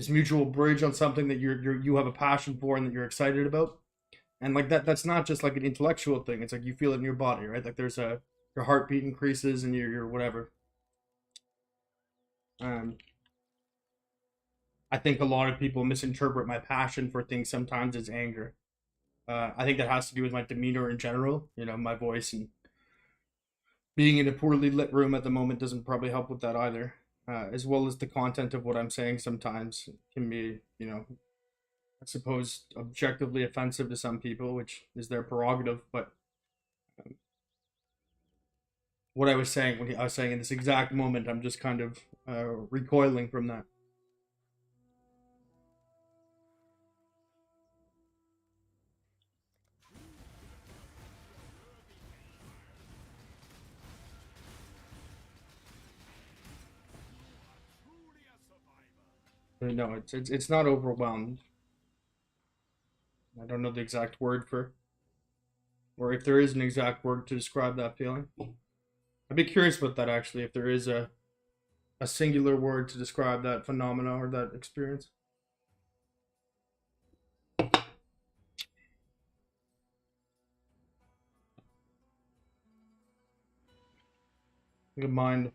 mutual bridge on something that you have a passion for and that you're excited about, and like that's not just like an intellectual thing. It's like you feel it in your body, right? Like there's a your heartbeat increases and your whatever. Um, I think a lot of people misinterpret my passion for things sometimes as anger. I think that has to do with my demeanor in general. You know, my voice and being in a poorly lit room at the moment doesn't probably help with that either. as well as the content of what I'm saying sometimes can be, you know, I suppose objectively offensive to some people, which is their prerogative. But what I was saying, when I was saying in this exact moment, I'm just kind of recoiling from that. No, it's not overwhelmed. I don't know the exact word for, or if there is an exact word to describe that feeling. I'd be curious about that actually, if there is a singular word to describe that phenomena or that experience. Like a mind.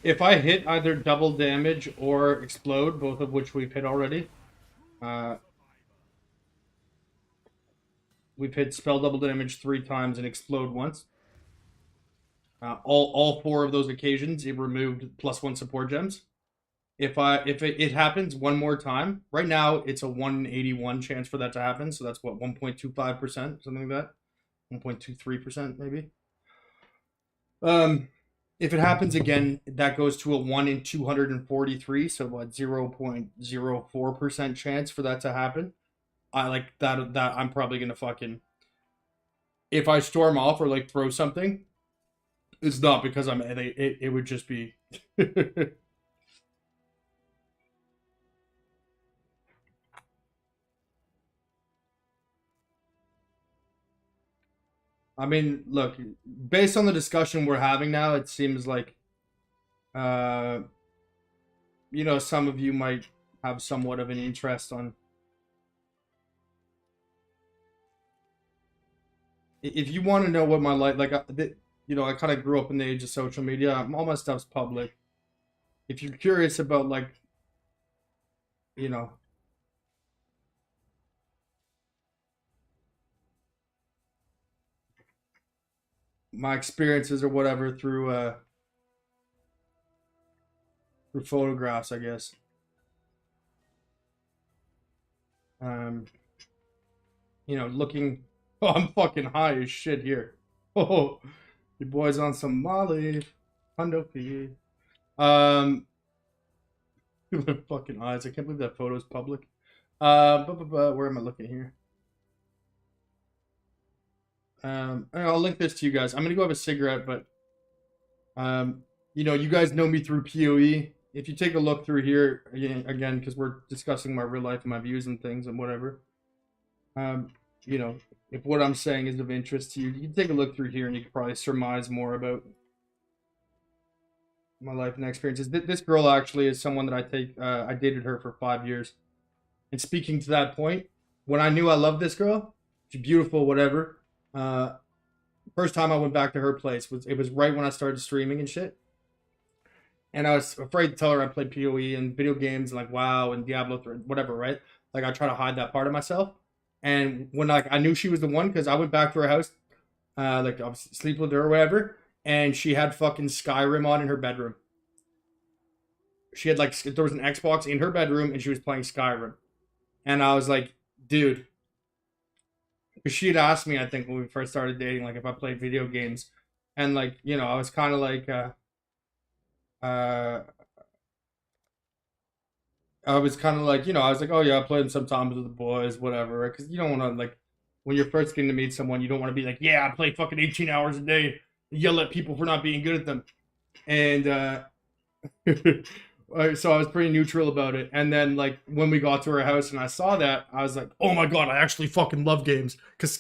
If I hit either double damage or explode, both of which we've hit already, uh, we've hit spell double damage 3 times and explode once. All 4 of those occasions, it removed +1 support gems. If it happens one more time, right now it's a 181 chance for that to happen. So that's what, 1.25%, something like that, 1.23% maybe. If it happens again, that goes to a 1 in 243, so what, 0.04% chance for that to happen. I like that. I'm probably gonna fucking, if I storm off or like throw something, it's not because I'm. It would just be. I mean, look, based on the discussion we're having now, it seems like, uh, some of you might have somewhat of an interest on. If you want to know what my life, like, I kind of grew up in the age of social media. All my stuff's public. If you're curious about, like, you know, my experiences or whatever through photographs, I guess. Um, looking. Oh, I'm fucking high as shit here. Oh, you boys on some Molly, Hundo P. Fucking eyes. I can't believe that photo's public. Where am I looking here? I'll link this to you guys. I'm gonna go have a cigarette, but you guys know me through PoE. If you take a look through here again, because we're discussing my real life and my views and things and whatever. If what I'm saying is of interest to you, you can take a look through here and you can probably surmise more about my life and experiences. This girl actually is someone that I dated her for 5 years. And speaking to that point, when I knew I loved this girl, she's beautiful, whatever. First time I went back to her place was right when I started streaming and shit. And I was afraid to tell her I played PoE and video games like WoW and Diablo 3, whatever, right? Like I try to hide that part of myself. And when like I knew she was the one, because I went back to her house, like I was sleep with her or whatever, and she had fucking Skyrim on in her bedroom. She had like there was an Xbox in her bedroom and she was playing Skyrim, and I was like, dude, because she had asked me, I think when we first started dating, like if I played video games, and like I was kind of like, uh, I was kind of like, I was like, oh yeah, I play them sometimes with the boys, whatever, right? Because you don't want to like when you're first getting to meet someone, you don't want to be like, yeah, I play fucking 18 hours a day, yell at people for not being good at them, and so I was pretty neutral about it. And then like when we got to her house and I saw that, I was like, oh my god, I actually fucking love games, because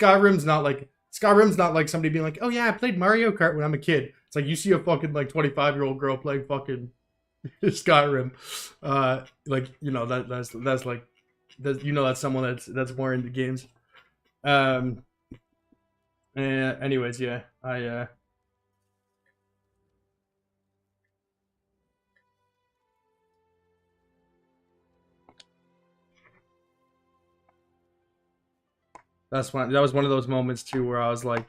Skyrim's not like somebody being like, oh yeah, I played Mario Kart when I'm a kid. It's like you see a fucking like 25-year-old girl playing fucking Skyrim. Like that's like that's someone that's more into games. Um. Anyways, yeah, I that was one of those moments too where I was like,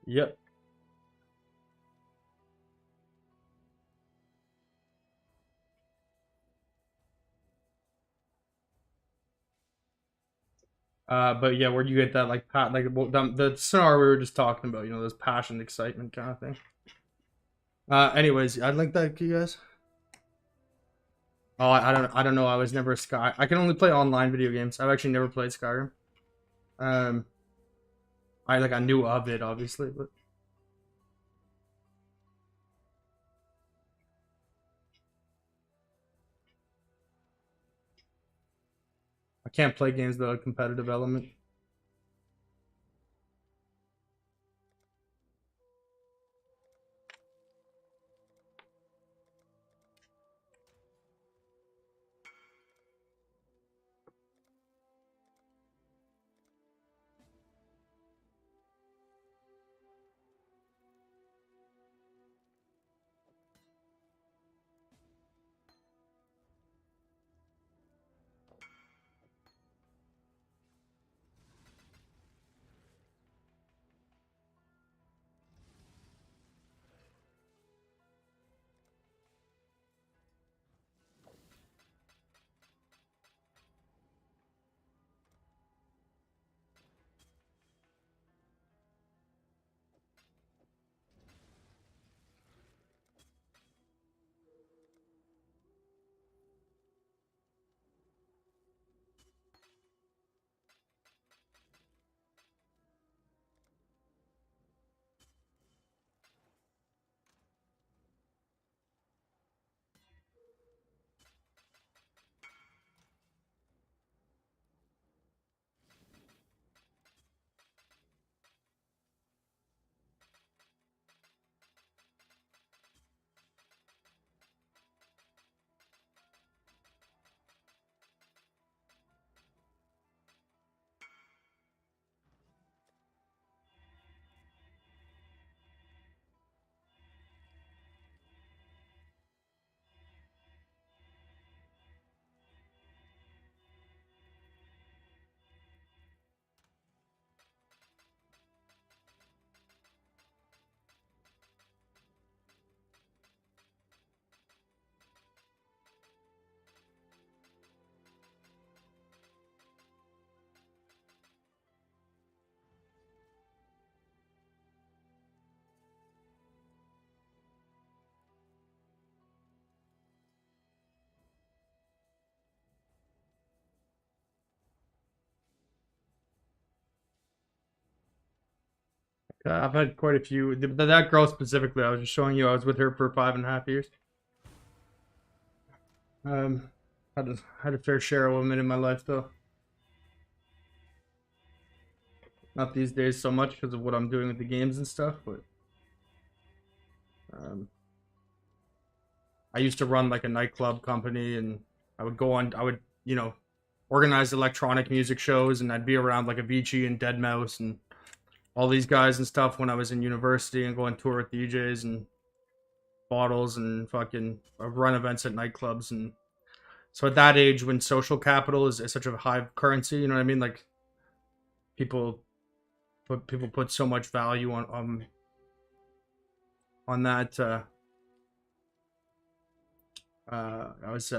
yep. But yeah, where do you get that like the scenario we were just talking about? This passion, excitement kind of thing. Anyways, I'd like that, you guys. Oh, I don't know. I was never a Sky. I can only play online video games. I've actually never played Skyrim. Um, I knew of it obviously, but I can't play games without a competitive element. I've had quite a few. That girl specifically, I was just showing you. I was with her for 5.5 years. Um, had a fair share of women in my life though. Not these days so much because of what I'm doing with the games and stuff, but um, I used to run like a nightclub company, and I would organize electronic music shows, and I'd be around like Avicii and Dead Mouse and all these guys and stuff when I was in university and go on tour with DJs and bottles and fucking run events at nightclubs. And so at that age, when social capital is such a high currency, you know what I mean? Like people people put so much value on that. I was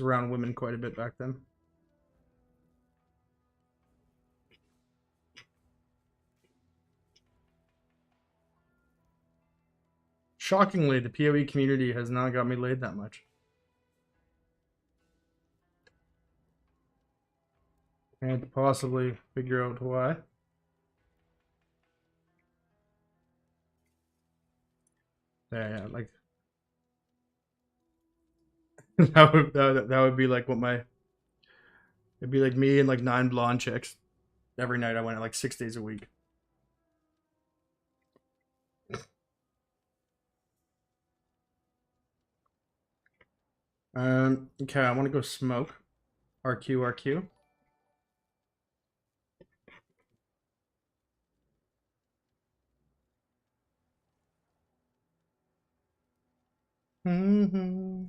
around women quite a bit back then. Shockingly, the PoE community has not got me laid that much. Can't possibly figure out why. Yeah, like that would be like it'd be like me and like 9 blonde chicks. Every night I went like 6 days a week. Okay, I want to go smoke. RQ, RQ. Mm-hmm.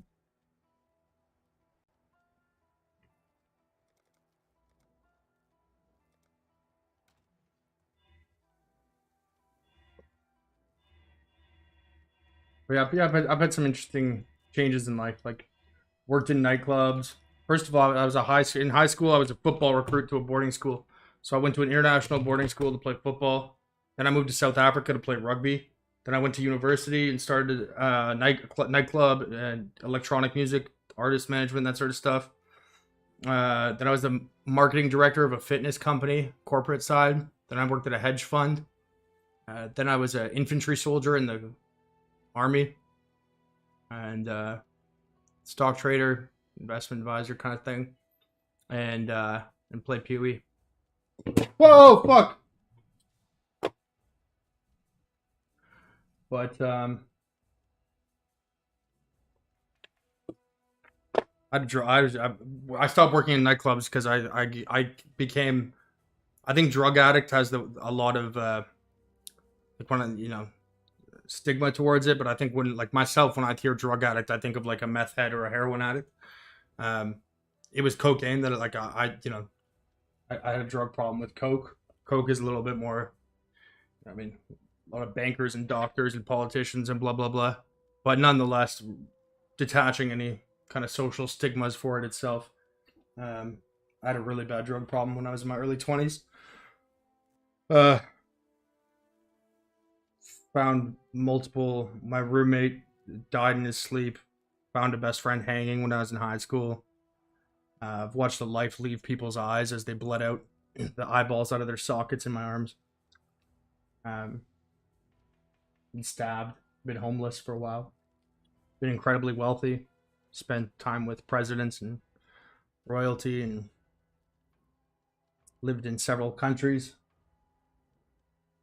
Yeah, I've had some interesting changes in life. Like worked in nightclubs. First of all, I was in high school. I was a football recruit to a boarding school, so I went to an international boarding school to play football. Then I moved to South Africa to play rugby. Then I went to university and started nightclub and electronic music, artist management, that sort of stuff. Then I was the marketing director of a fitness company, corporate side. Then I worked at a hedge fund. Then I was an infantry soldier in the army and stock trader, investment advisor kind of thing, and play Pee Wee. Whoa, fuck! But I stopped working in nightclubs because I became, I think drug addict has a lot of like one of, stigma towards it, but I think when like myself when I hear drug addict I think of like a meth head or a heroin addict. Um, it was cocaine that like I had a drug problem with coke. Coke is a little bit more. I mean, a lot of bankers and doctors and politicians and blah blah blah, but nonetheless, detaching any kind of social stigmas for it itself. Um, I had a really bad drug problem when I was in my early 20s. Uh, found multiple. My roommate died in his sleep. Found a best friend hanging when I was in high school. I've watched the life leave people's eyes as they bled out the eyeballs out of their sockets in my arms. Um, been stabbed. Been homeless for a while. Been incredibly wealthy. Spent time with presidents and royalty and lived in several countries.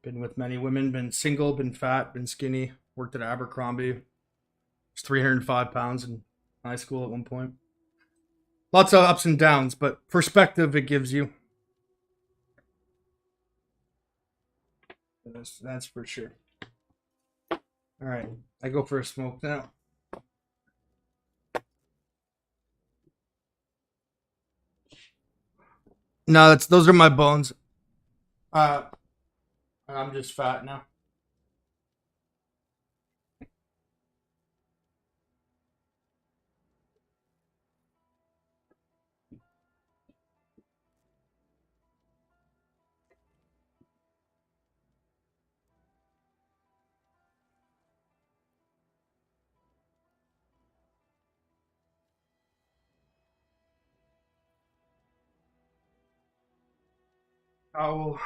Been with many women. Been single. Been fat. Been skinny. Worked at Abercrombie. Was 305 pounds in high school at one point. Lots of ups and downs, but perspective it gives you. That's for sure. All right, I go for a smoke now. No, that's those are my bones. Uh, I'm just fat now. Oh,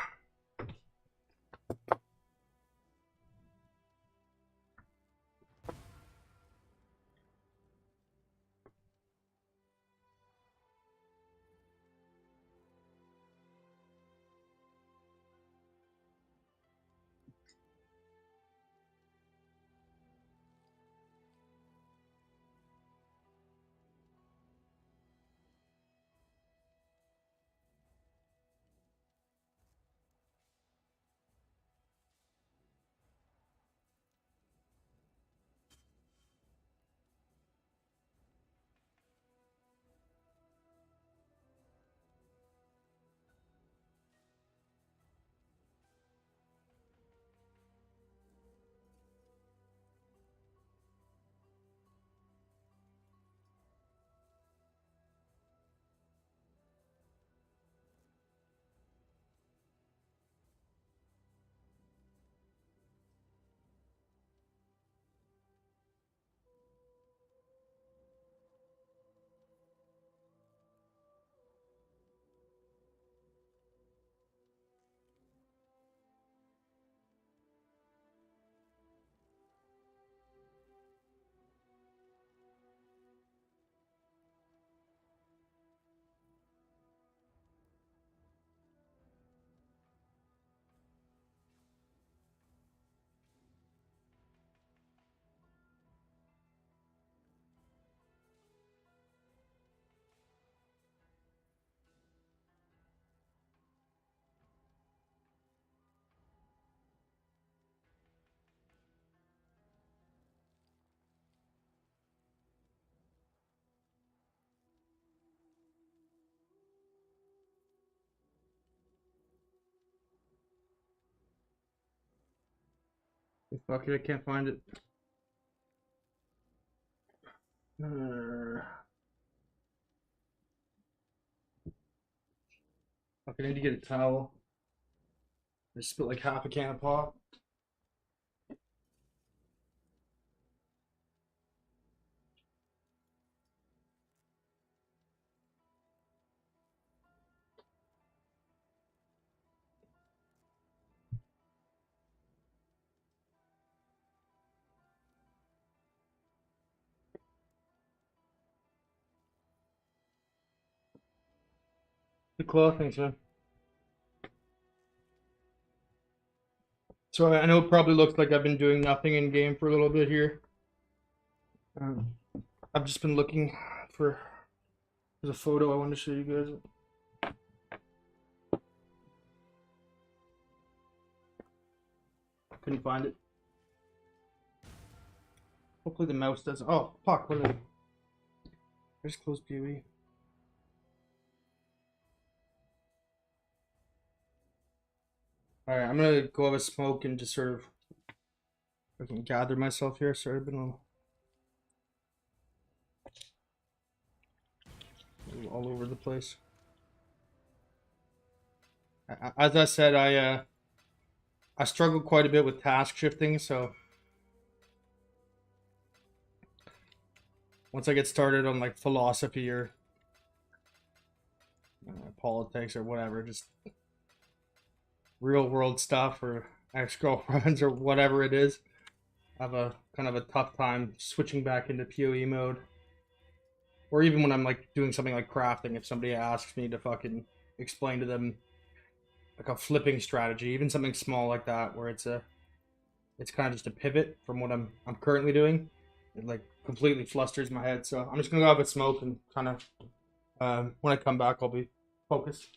Fuck it, I can't find it. Fuck, I need to get a towel. I spilled like half a can of pop. The claw things, man. So I know it probably looks like I've been doing nothing in game for a little bit here. Um, I've just been looking for. There's a photo I want to show you guys. Couldn't find it. Hopefully the mouse doesn't. Oh, fuck. What are they? Just close PoE. Alright, I'm gonna go have a smoke and just sort of I can gather myself here. Sorry, I've been all over the place. As I said, I struggle quite a bit with task shifting, so once I get started on like philosophy or politics or whatever, just real world stuff or ex-girlfriends or whatever it is, I have a kind of a tough time switching back into PoE mode. Or even when I'm like doing something like crafting, if somebody asks me to fucking explain to them like a flipping strategy, even something small like that, where it's kind of just a pivot from what I'm currently doing. It like completely flusters my head. So I'm just gonna go have a smoke and kind of when I come back, I'll be focused.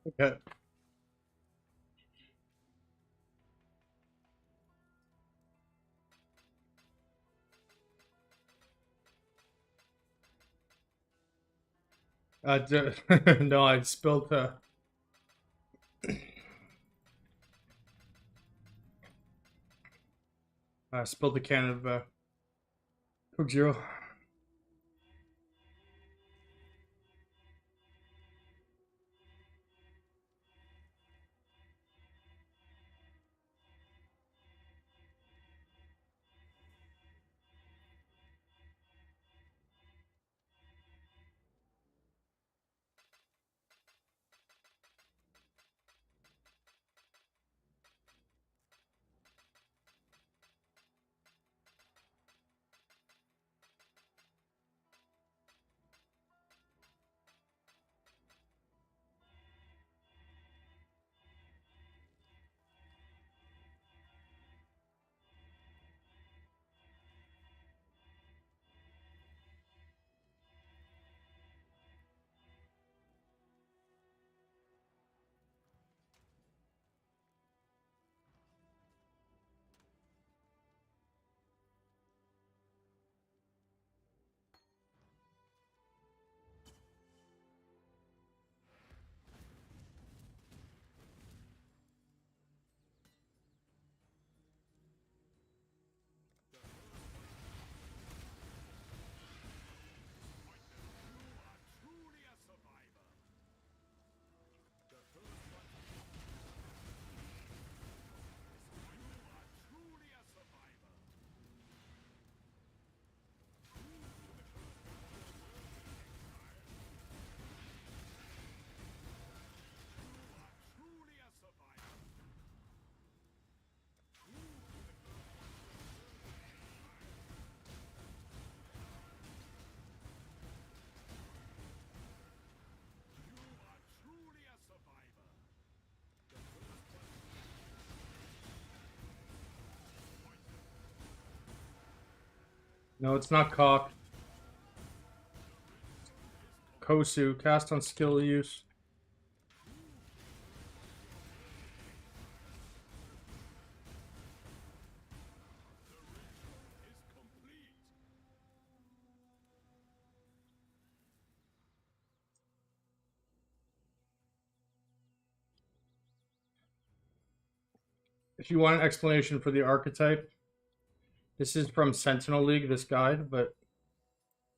Okay. No, I spilled spilled a can of Coke Zero. No, it's not cock. Kosu, cast on skill use. If you want an explanation for the archetype, this is from Sentinel League, this guide, but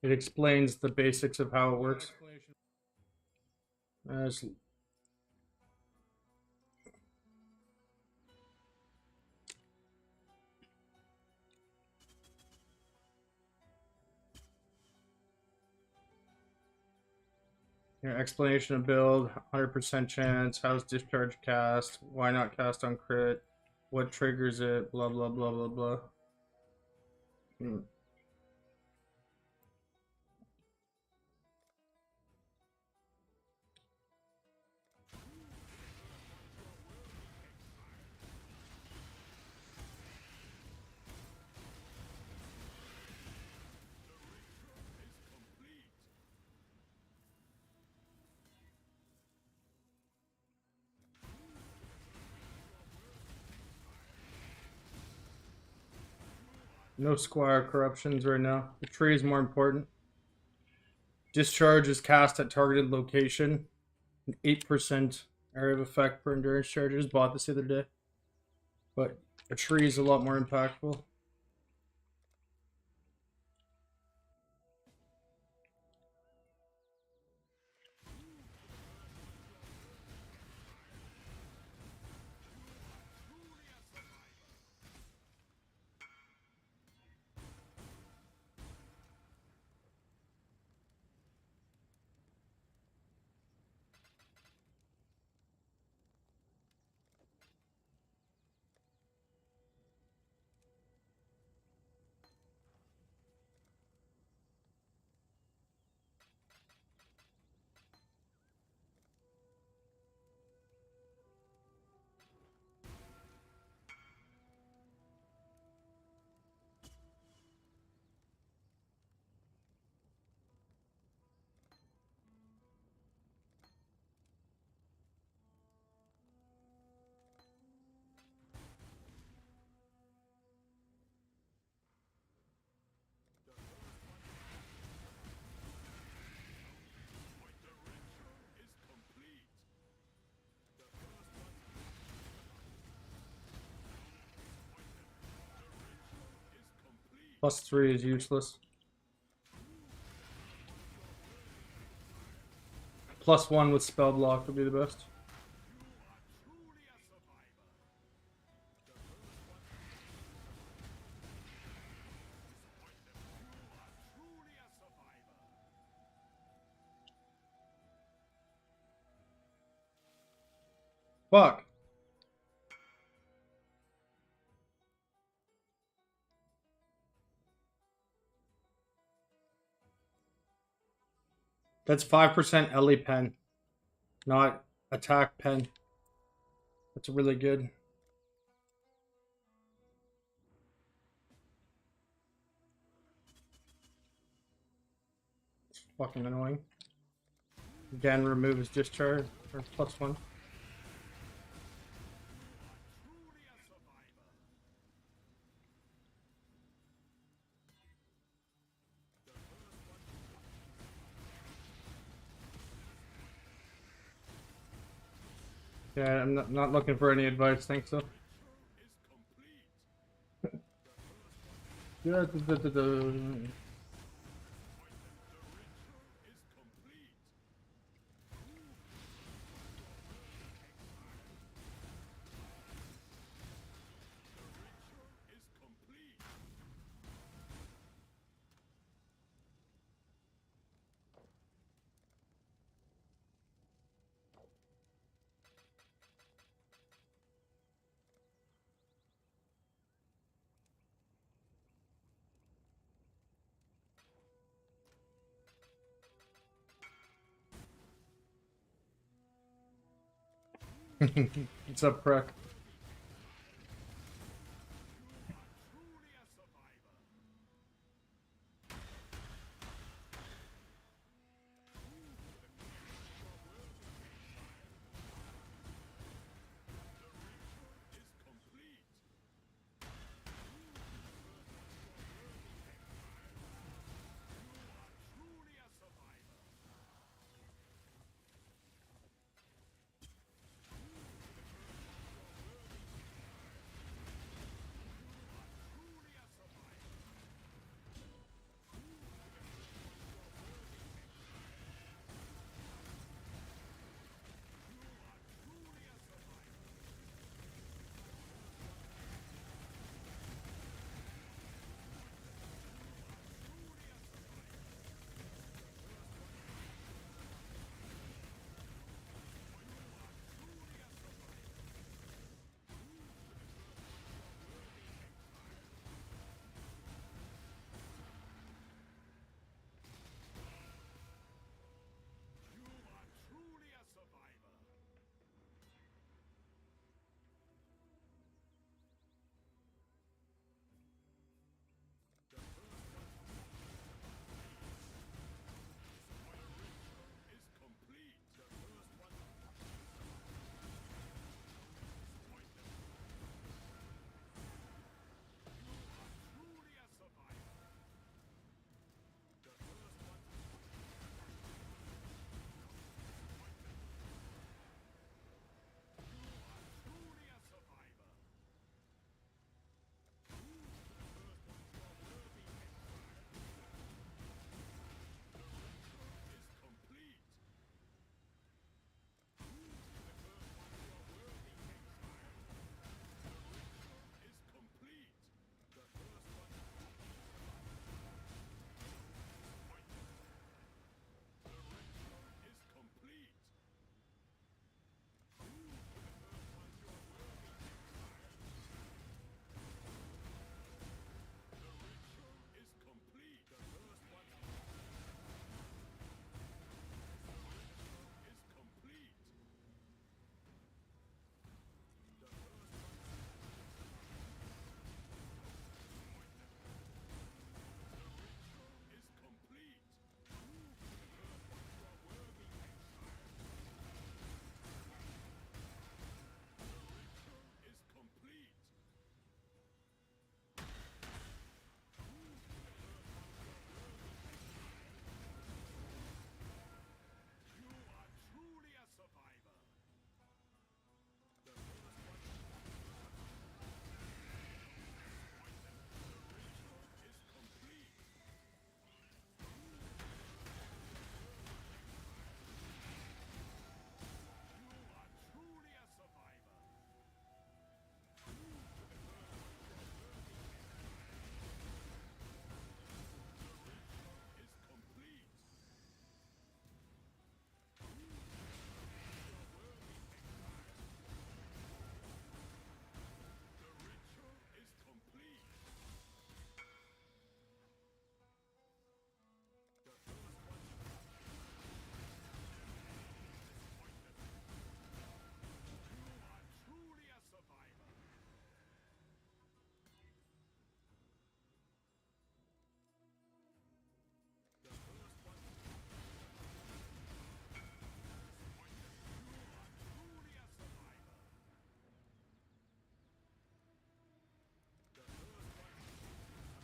it explains the basics of how it works. As explanation of build, 100% chance, how's discharge cast, why not cast on crit, what triggers it, blah blah blah blah blah. No squire corruptions right now. The tree is more important. Discharge is cast at targeted location. 8% area of effect per endurance charges. Bought this the other day. But a tree is a lot more impactful. +3 is useless. +1 with spell block would be the best. Fuck. That's 5% Ellie pen, not attack pen. That's really good. It's fucking annoying. Again, removes discharge or +1. Yeah, I'm not looking for any advice, thanks though. Yeah, What's up, Crack?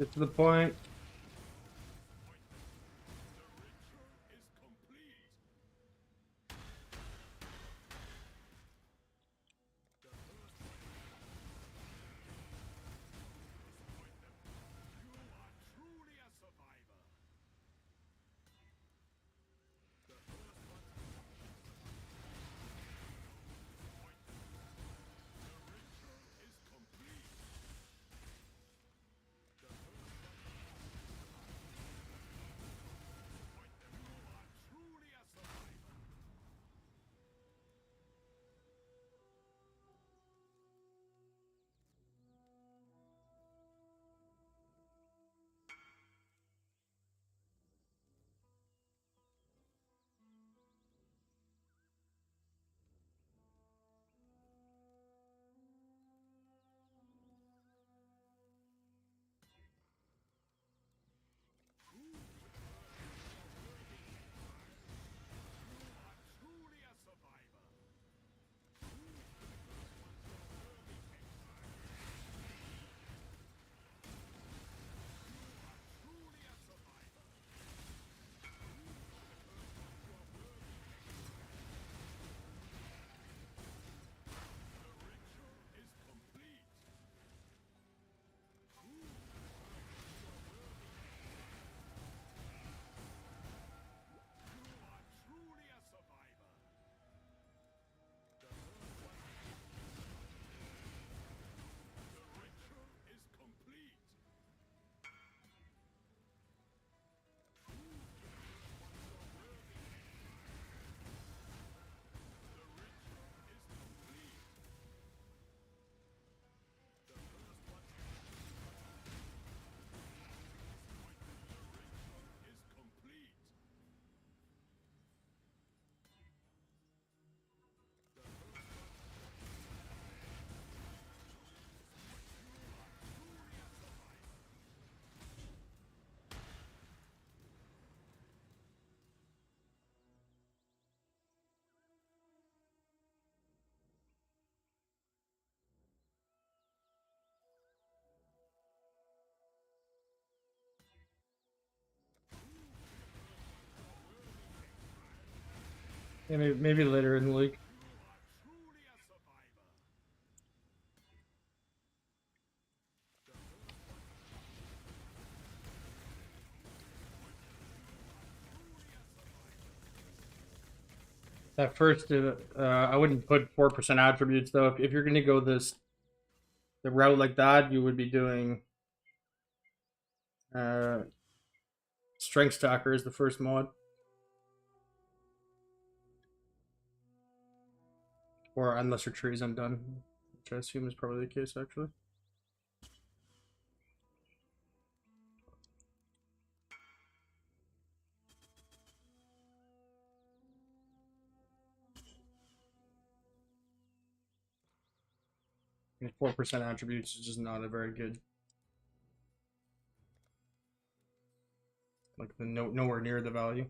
Get to the point. Yeah, maybe later in the league. At first, I wouldn't put 4% attributes though. If you're gonna go the route like that, you would be doing uh, Strength Stacker is the first mod, or unless your tree is undone, which I assume is probably the case actually. And 4% attributes is just not a very good, like nowhere near the value.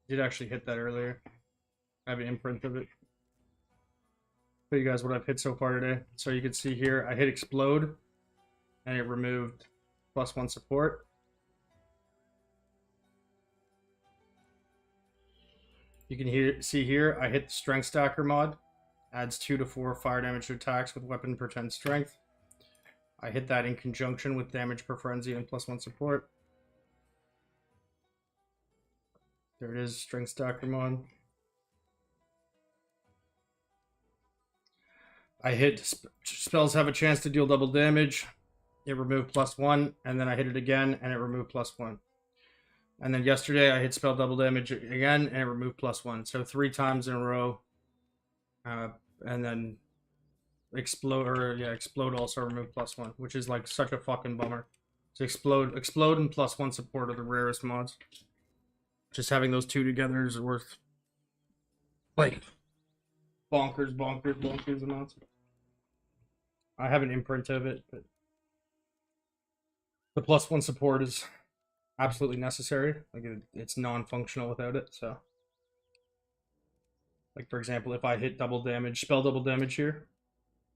Did actually hit that earlier. I have an imprint of it. Show you guys what I've hit so far today. So you can see here, I hit explode, and it removed +1 support. You can see here, I hit the Strength Stacker mod, adds 2 to 4 fire damage to attacks with weapon per 10 strength. I hit that in conjunction with damage per frenzy and +1 support. There it is, Strength Stacker mod. I hit spells have a chance to deal double damage. It removed +1, and then I hit it again, and it removed +1. And then yesterday I hit spell double damage again, and it removed +1. So 3 times in a row. And then explode also removed +1, which is like such a fucking bummer. So explode and +1 support are the rarest mods. Just having those two together is worth like bonkers amounts. I have an imprint of it, but the +1 support is absolutely necessary. Like it's non-functional without it. So, like for example, if I hit double damage, spell double damage here,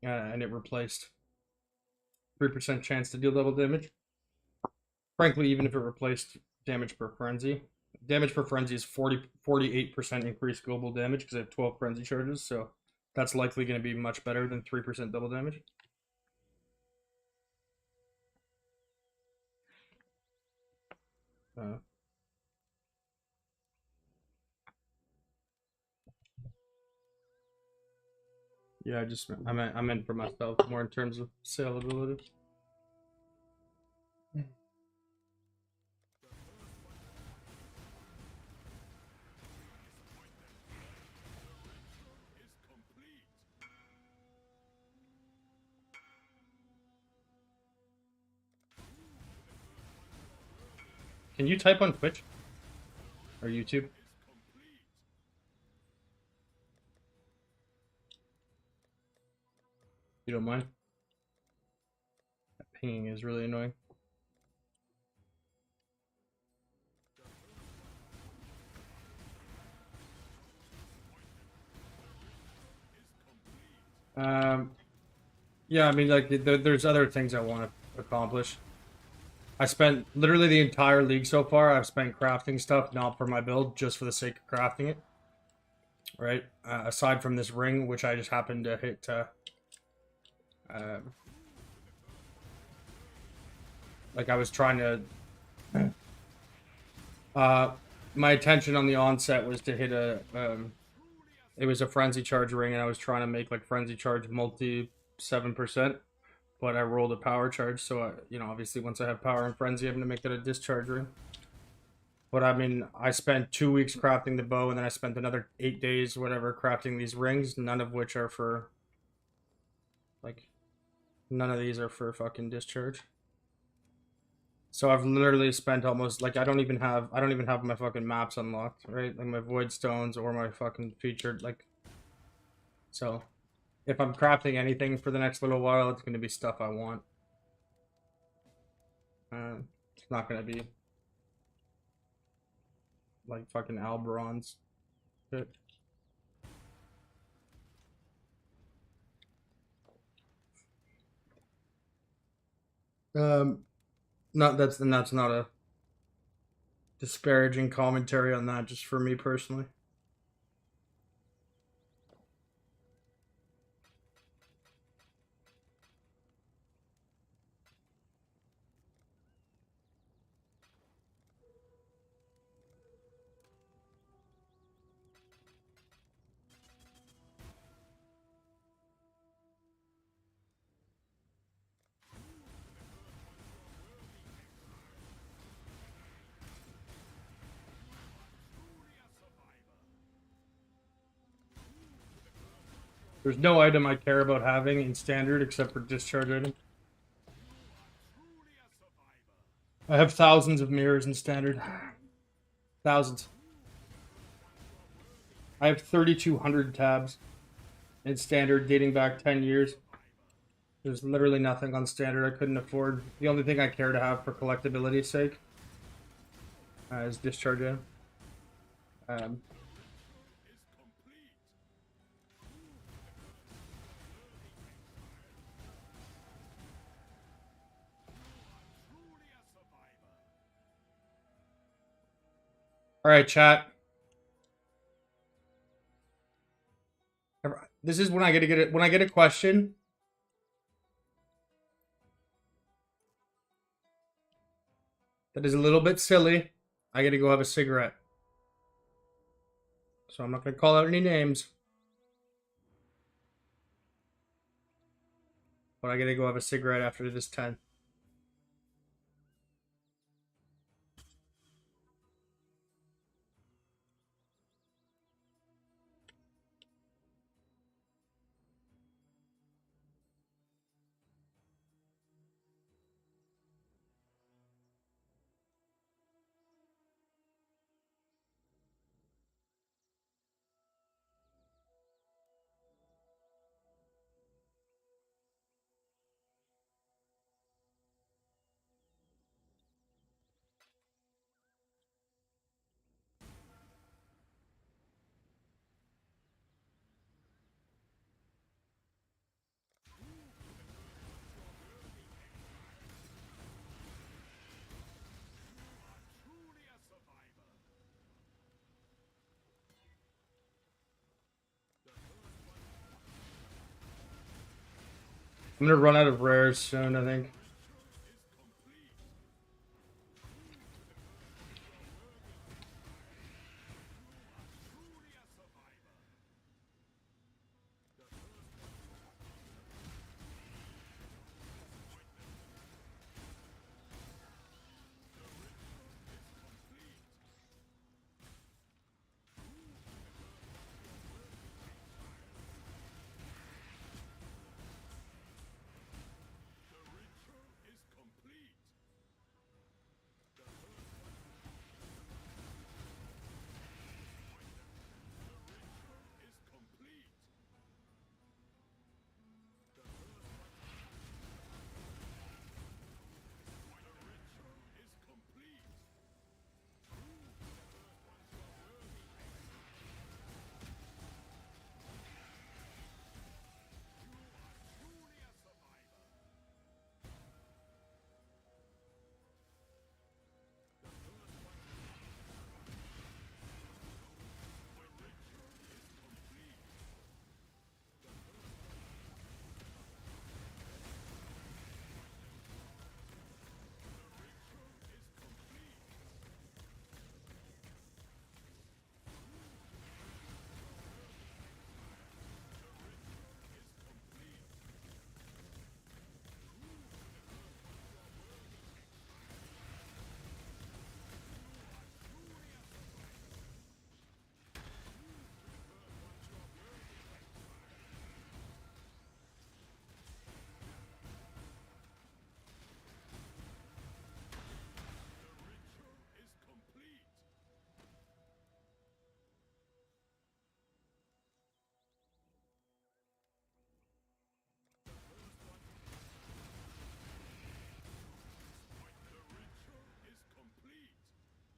and it replaced 3% chance to deal double damage. Frankly, even if it replaced damage per frenzy, damage per frenzy is 48% increased global damage because I have 12 frenzy charges, so that's likely going to be much better than 3% double damage. Yeah, I meant for myself more in terms of saleability. Can you type on Twitch or YouTube? You don't mind? That pinging is really annoying. Yeah, I mean, like, there's other things I want to accomplish. I spent literally the entire league so far. I've spent crafting stuff not for my build, just for the sake of crafting it. Right. Aside from this ring, which I just happened to hit. Like I was trying to. My intention on the onset was to hit a. It was a frenzy charge ring, and I was trying to make like frenzy charge multi 7%. But I rolled a power charge, so obviously once I have power and frenzy, I'm gonna make that a discharge ring. But I mean, I spent 2 weeks crafting the bow, and then I spent another 8 days, whatever, crafting these rings. None of which are for, like, none of these are for fucking discharge. So I've literally spent almost I don't even have my fucking maps unlocked, right? Like my void stones or my fucking featured So if I'm crafting anything for the next little while, it's gonna be stuff I want. It's not gonna be like fucking Alberons. Shit. Um, that's not a disparaging commentary on that, just for me personally. There's no item I care about having in standard except for discharge item. I have thousands of mirrors in standard. Thousands. I have 3,200 tabs in standard dating back 10 years. There's literally nothing on standard I couldn't afford. The only thing I care to have for collectability's sake is discharge item. All right, chat. This is when I get it. When I get a question, that is a little bit silly, I get to go have a cigarette. So I'm not going to call out any names, but I get to go have a cigarette after this 10. I'm gonna run out of rares soon, I think.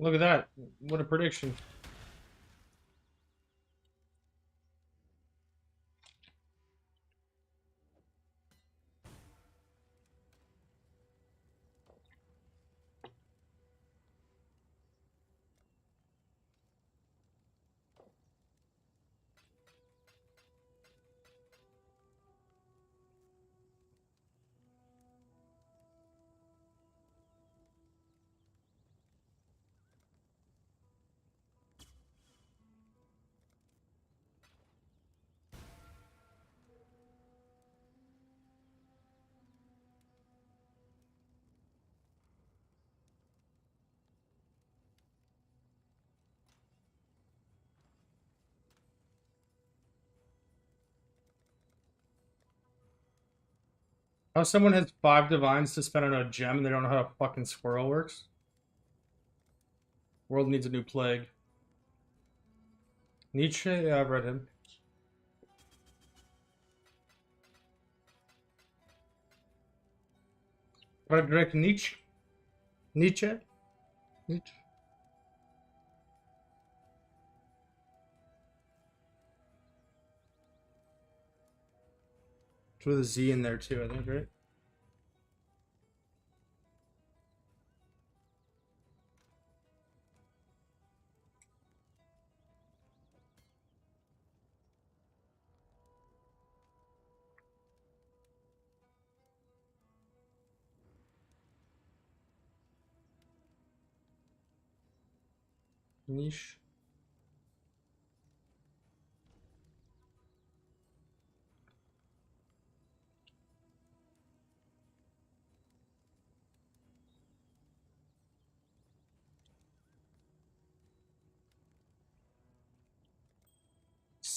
Look at that. What a prediction. How someone has 5 divines to spend on a gem and they don't know how a fucking squirrel works? World needs a new plague. Nietzsche? Yeah, I've read him. Friedrich Nietzsche? Nietzsche? Nietzsche? With a Z in there too, I think, right? Niche.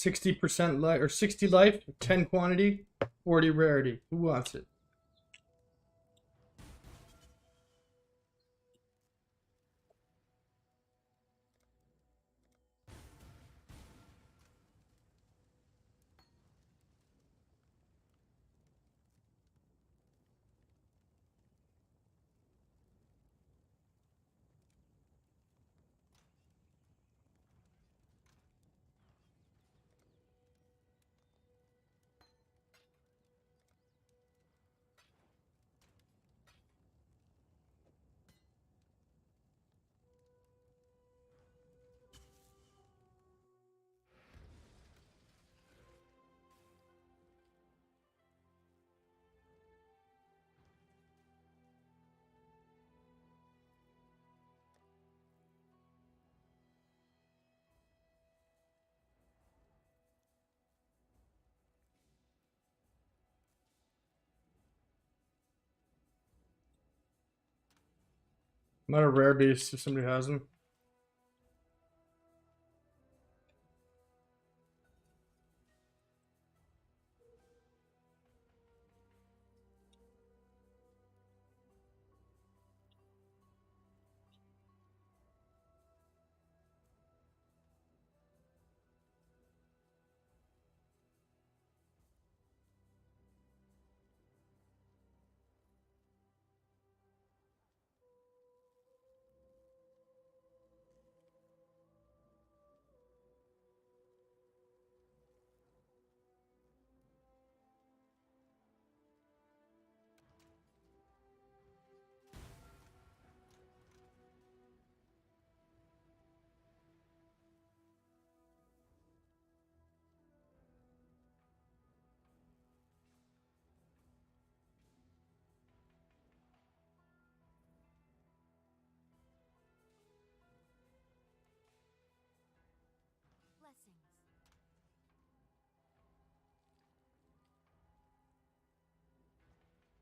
%60 life or 60 life, 10 quantity, 40 rarity. Who wants it? Not a rare beast if somebody has them.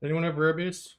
Anyone have rare beasts?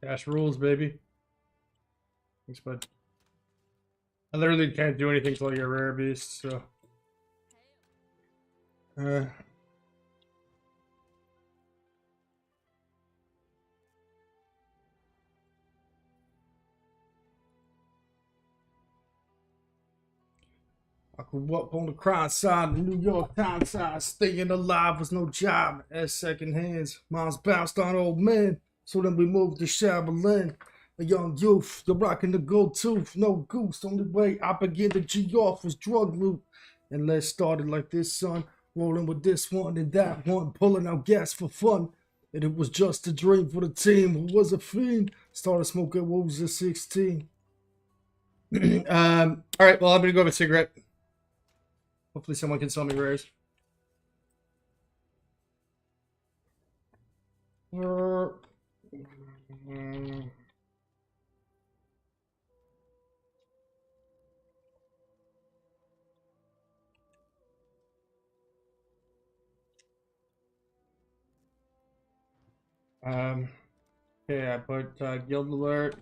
Cash rules, baby. Thanks, bud. I literally can't do anything till I get rare beasts, so. I could walk on the crime side, the New York Times side. Staying alive was no job. As second hands, moms bounced on old men. So then we moved to Shaolin. A young youth, you're rocking the gold tooth, no goose. Only way I began to G off was drug loot. And let's start it like this, son. Rolling with this one and that one, pulling out gas for fun. And it was just a dream for the team who was a fiend. Started smoking woozy at 16. All right, well, I'm gonna go have a cigarette. Hopefully someone can sell me rares. Okay, I put guild alert.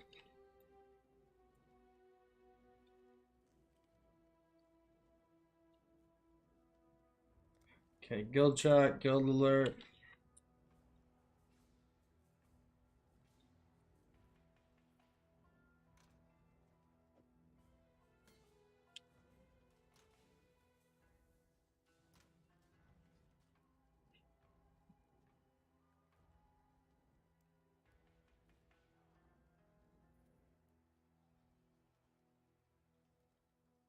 Okay, guild chat, guild alert.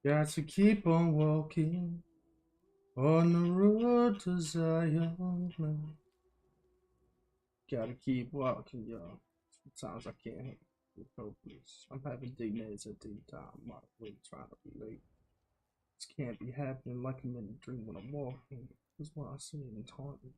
Got to keep on walking on the road to Zion. Gotta keep walking, y'all. Sometimes I can't be hopeless. I'm having day-nights at the time. I'm really trying to be late. This can't be happening like I'm in a dream when I'm walking. This is what I see and taunt me.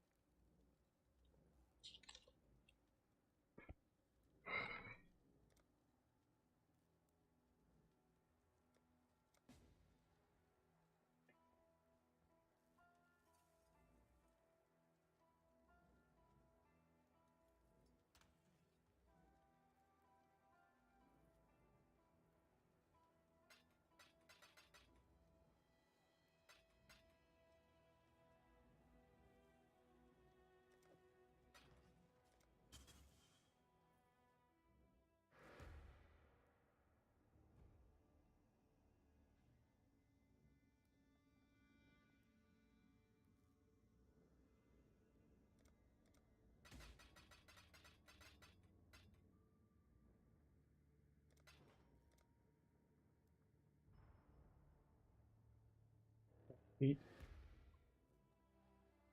8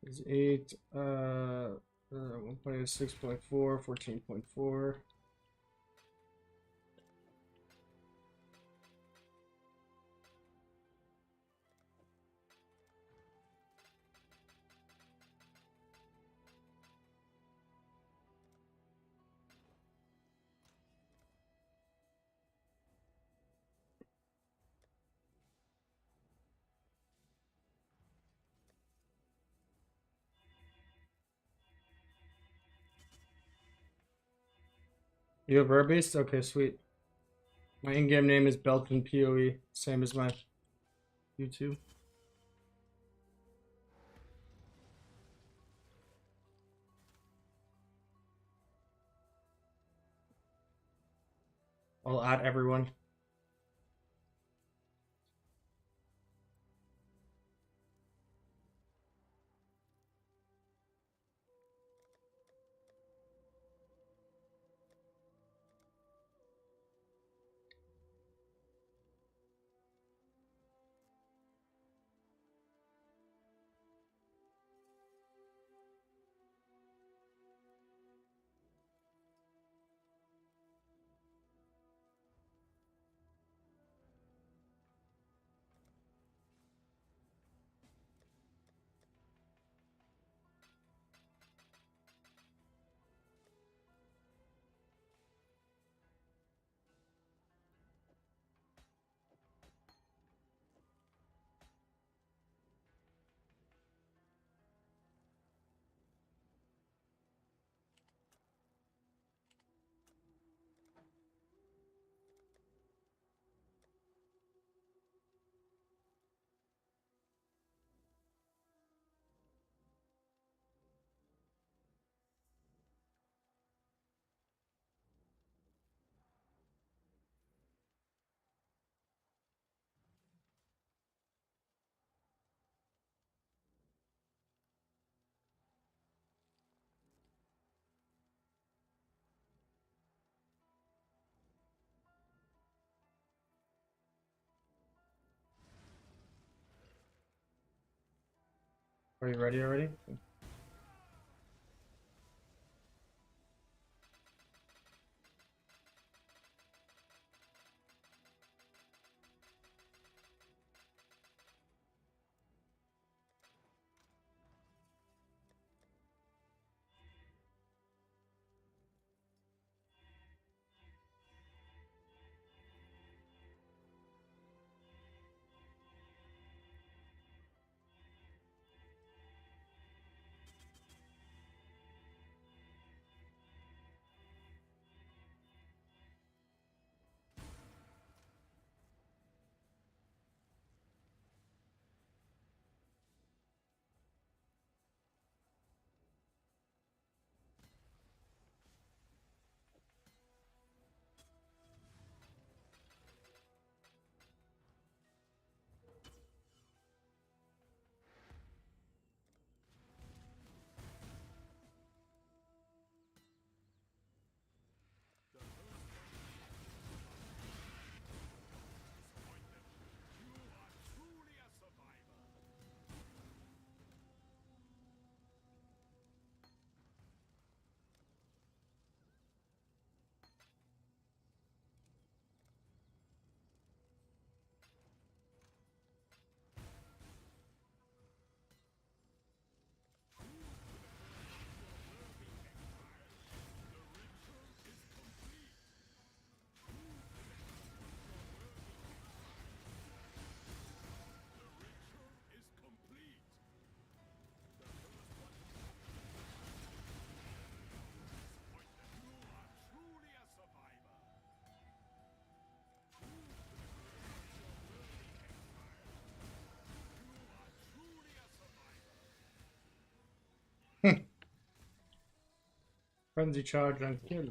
is 8. 1 is 6.4, 14.4. You have rare-based? Okay, sweet. My in-game name is Belton PoE, same as my YouTube. I'll add everyone. Are you ready already? Frenzy charge and kill.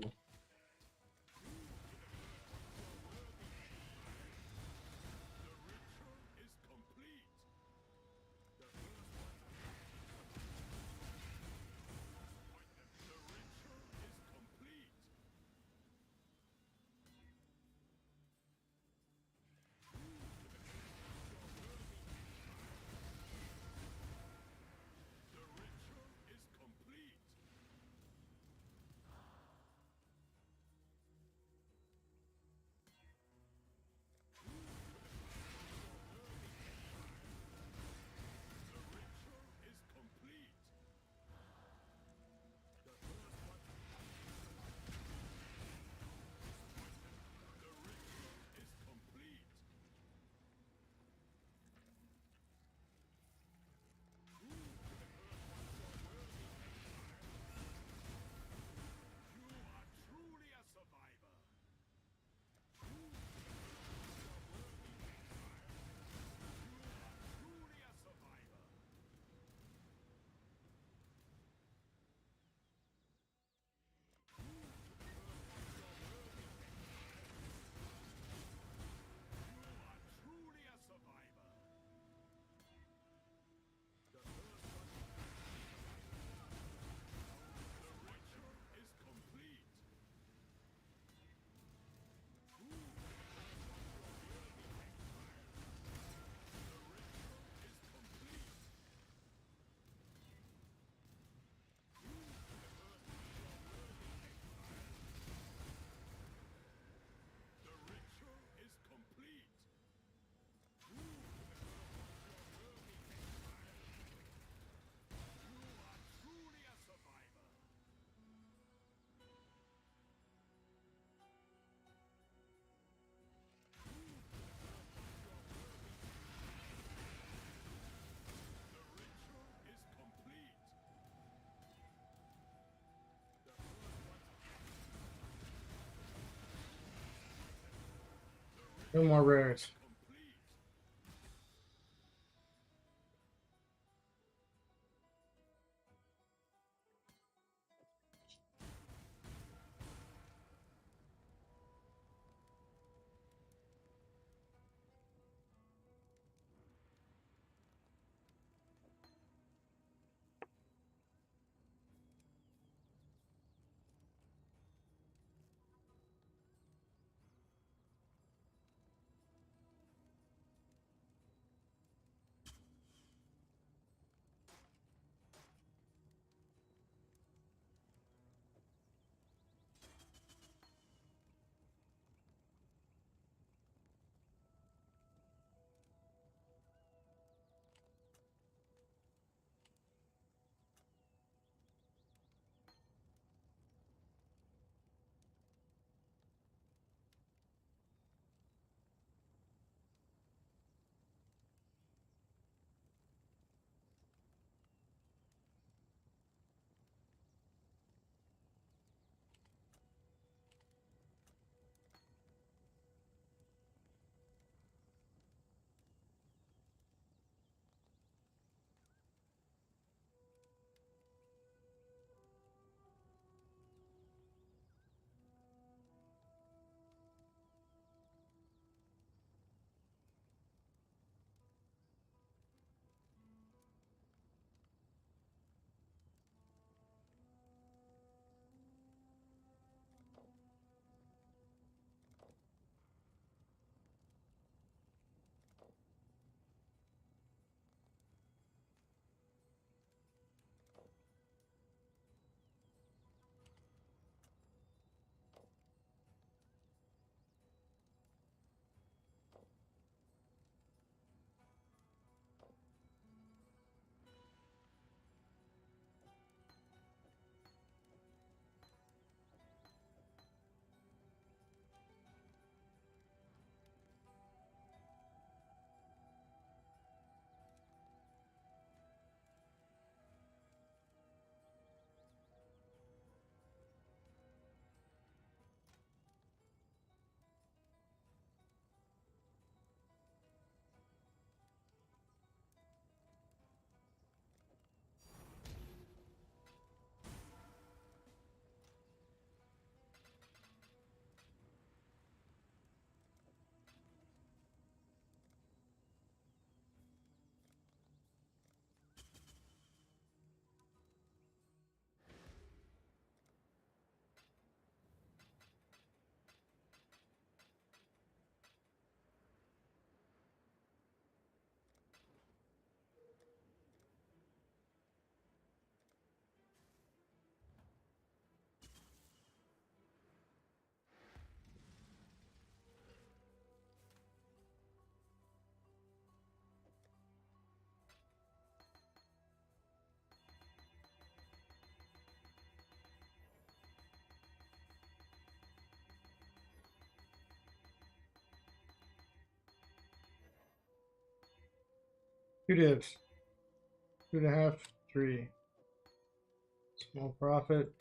No more rares. Two divs. 2.5, 3. Small profit.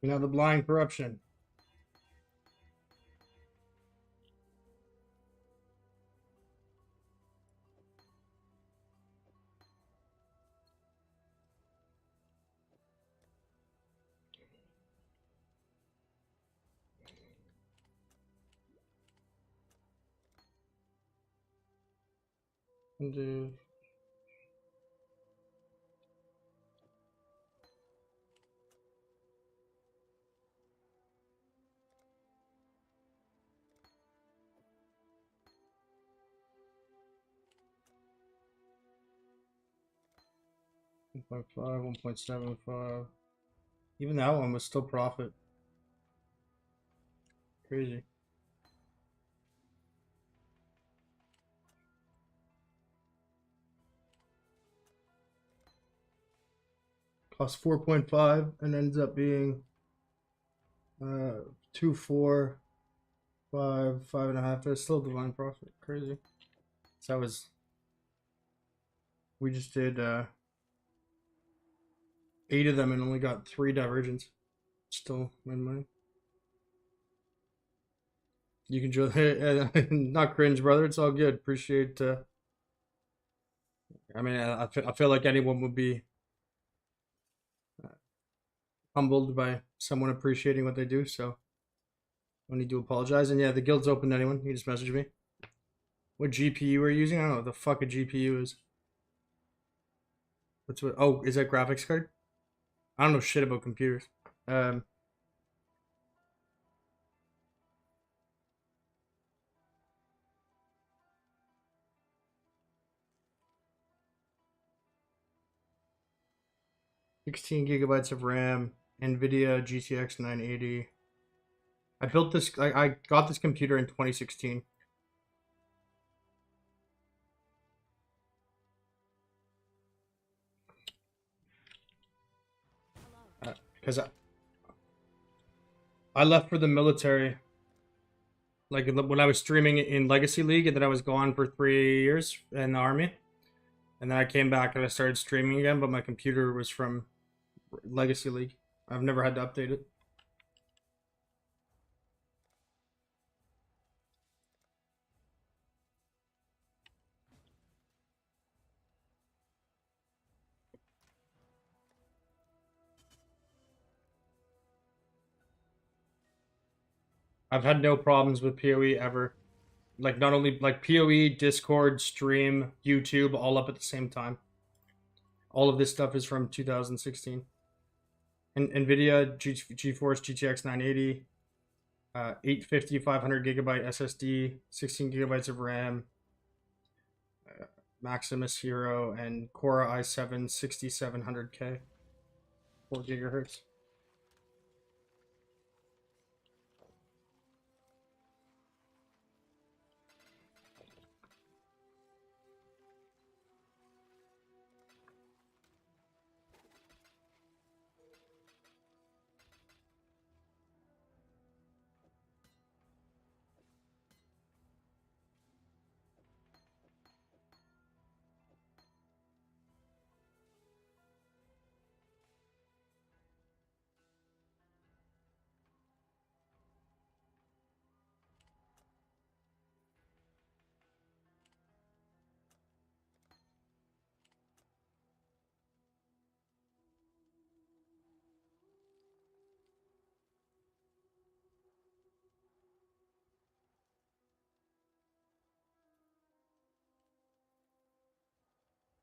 Now the blind corruption. Undo. .5, 1.75. Even that one was still profit. Crazy. Cost 4.5 and ends up being 2, 4, 5, 5.5. That's still divine profit. Crazy. So that was. We just did 8 of them and only got 3 divergence. Still made money. You can just not cringe, brother. It's all good. Appreciate. I mean, I feel like anyone would be humbled by someone appreciating what they do. So I need to apologize. And yeah, the guild's open to anyone. You just message me. What GPU are you using? I don't know what the fuck a GPU is. What's what? Oh, is that graphics card? I don't know shit about computers. 16 gigabytes of RAM, NVIDIA GTX 980. I built this. I got this computer in 2016. Because I left for the military. Like when I was streaming in Legacy League, and then I was gone for 3 years in the army, and then I came back and I started streaming again. But my computer was from Legacy League. I've never had to update it. I've had no problems with PoE ever. Like not only like PoE, Discord, stream, YouTube, all up at the same time. All of this stuff is from 2016. And NVIDIA GeForce GTX 980, 850 500 gigabyte SSD, 16 gigabytes of RAM, Maximus Hero, and Core i7 6700K, 4 gigahertz.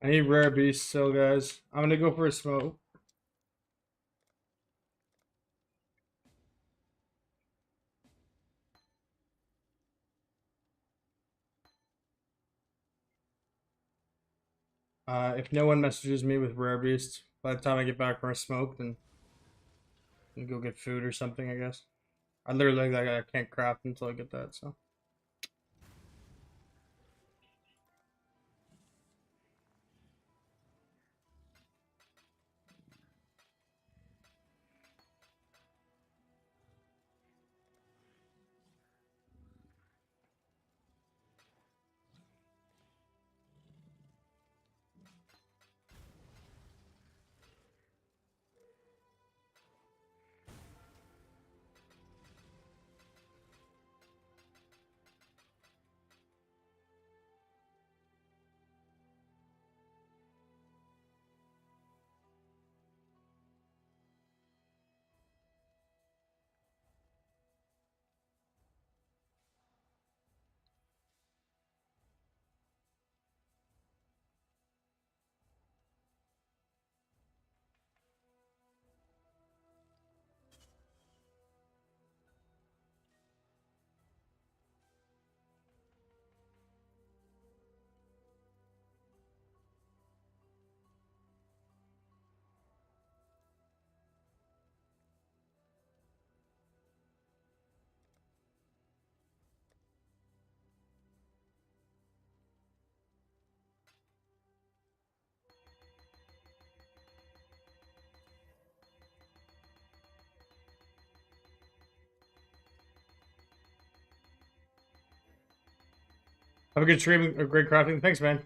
I need rare beasts still, guys. I'm gonna go for a smoke. If no one messages me with rare beasts by the time I get back from a smoke, then I'll go get food or something, I guess. I literally like I can't craft until I get that, so. Have a good stream or great crafting. Thanks, man.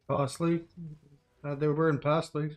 Costly. They were in past leagues.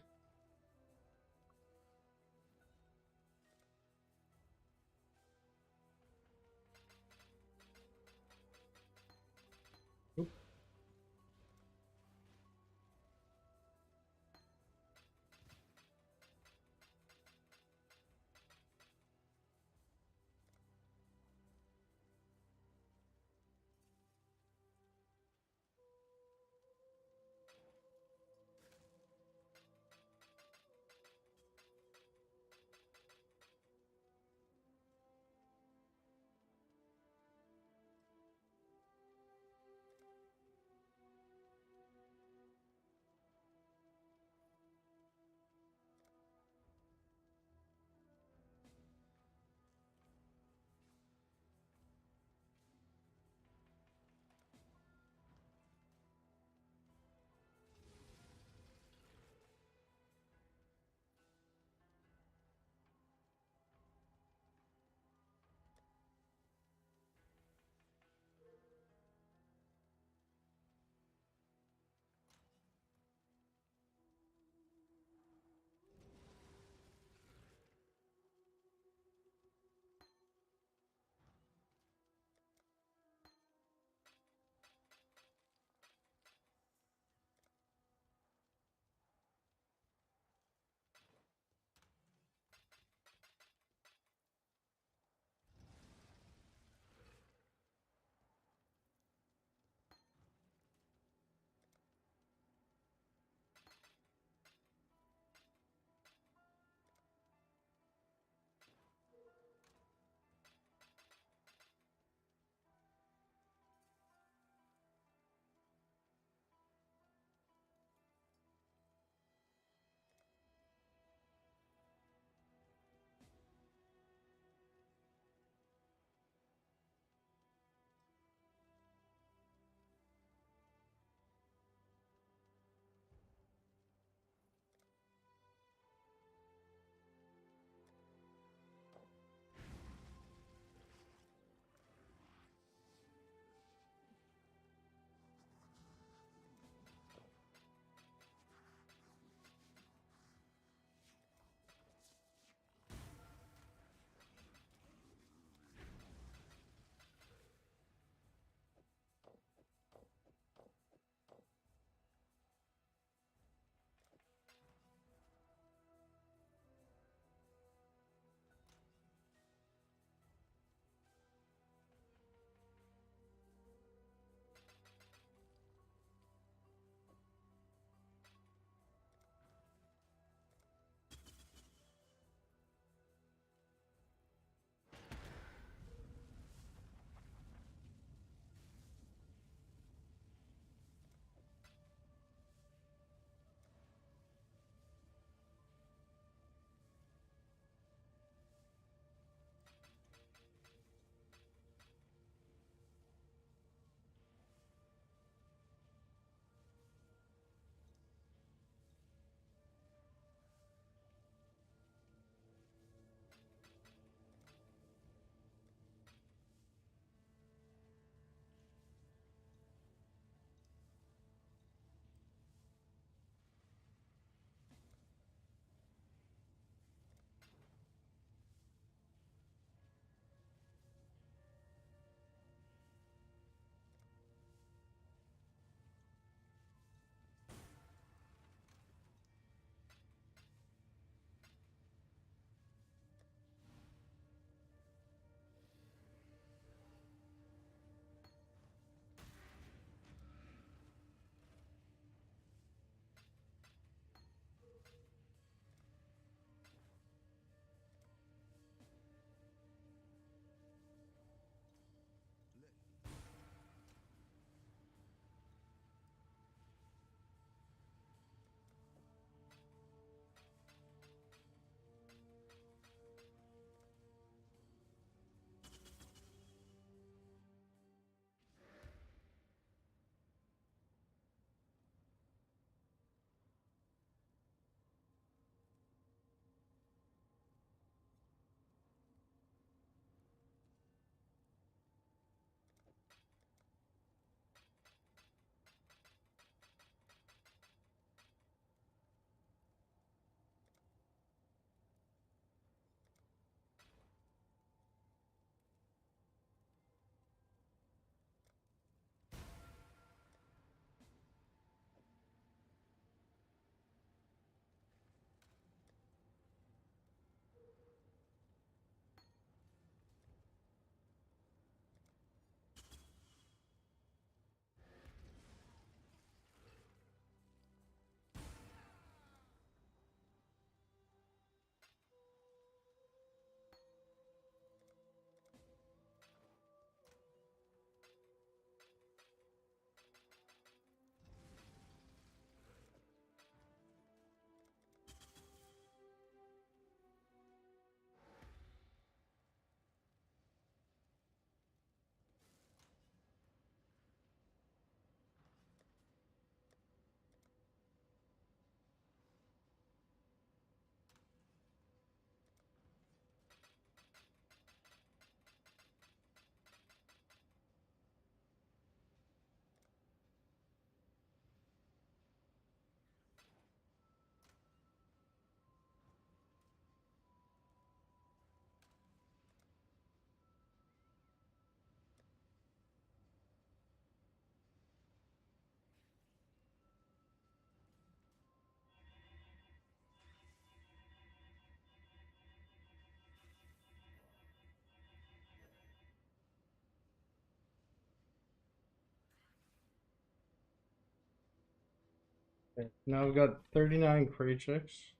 Okay. Now we've got 39 crate checks.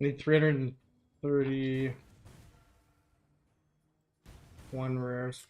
Need 331 rares.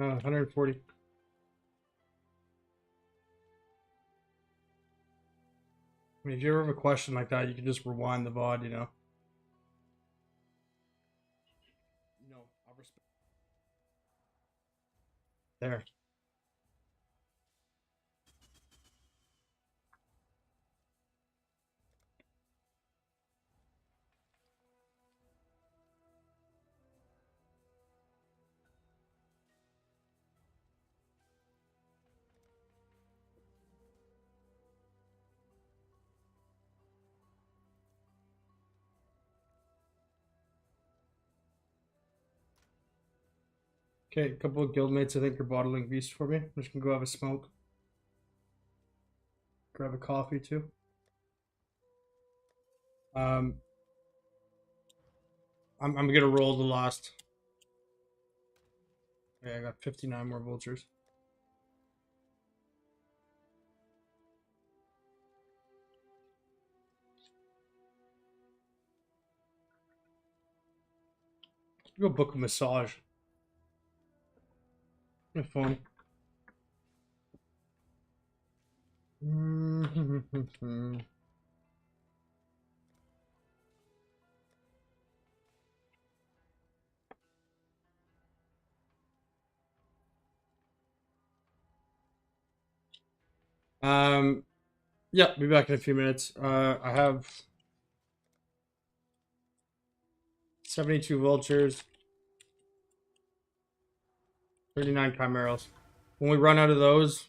140. I mean, if you ever have a question like that, you can just rewind the VOD, you know. No, I'll respect. There. Okay, a couple of guildmates I think are bottling beast for me. I'm just gonna go have a smoke. Grab a coffee too. I'm gonna roll the last. Yeah, I got 59 more vultures. Go book a massage. My phone. Yeah, be back in a few minutes. I have 72 vultures, 39 chimeras. When we run out of those,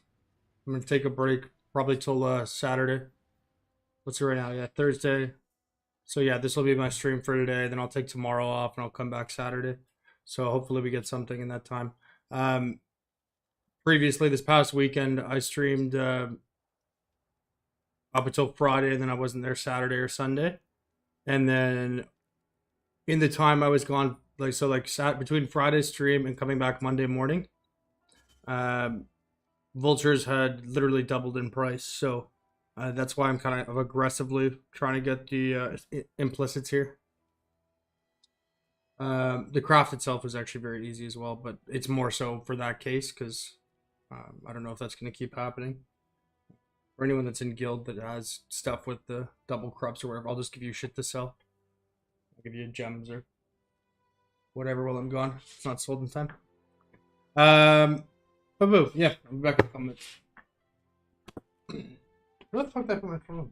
I'm gonna take a break, probably till Saturday. What's it right now? Yeah, Thursday. So yeah, this will be my stream for today. Then I'll take tomorrow off, and I'll come back Saturday. So hopefully we get something in that time. Previously, this past weekend, I streamed up until Friday, and then I wasn't there Saturday or Sunday. And then in the time I was gone, between Friday's stream and coming back Monday morning, um, vultures had literally doubled in price. So that's why I'm kind of aggressively trying to get the implicits here. The craft itself is actually very easy as well, but it's more so for that case because I don't know if that's going to keep happening. For anyone that's in guild that has stuff with the double corrupts or whatever, I'll just give you shit to sell. I'll give you gems or whatever while I'm gone. It's not sold in time. But boo, yeah, I'm back in comments. Where the fuck did I put my phone?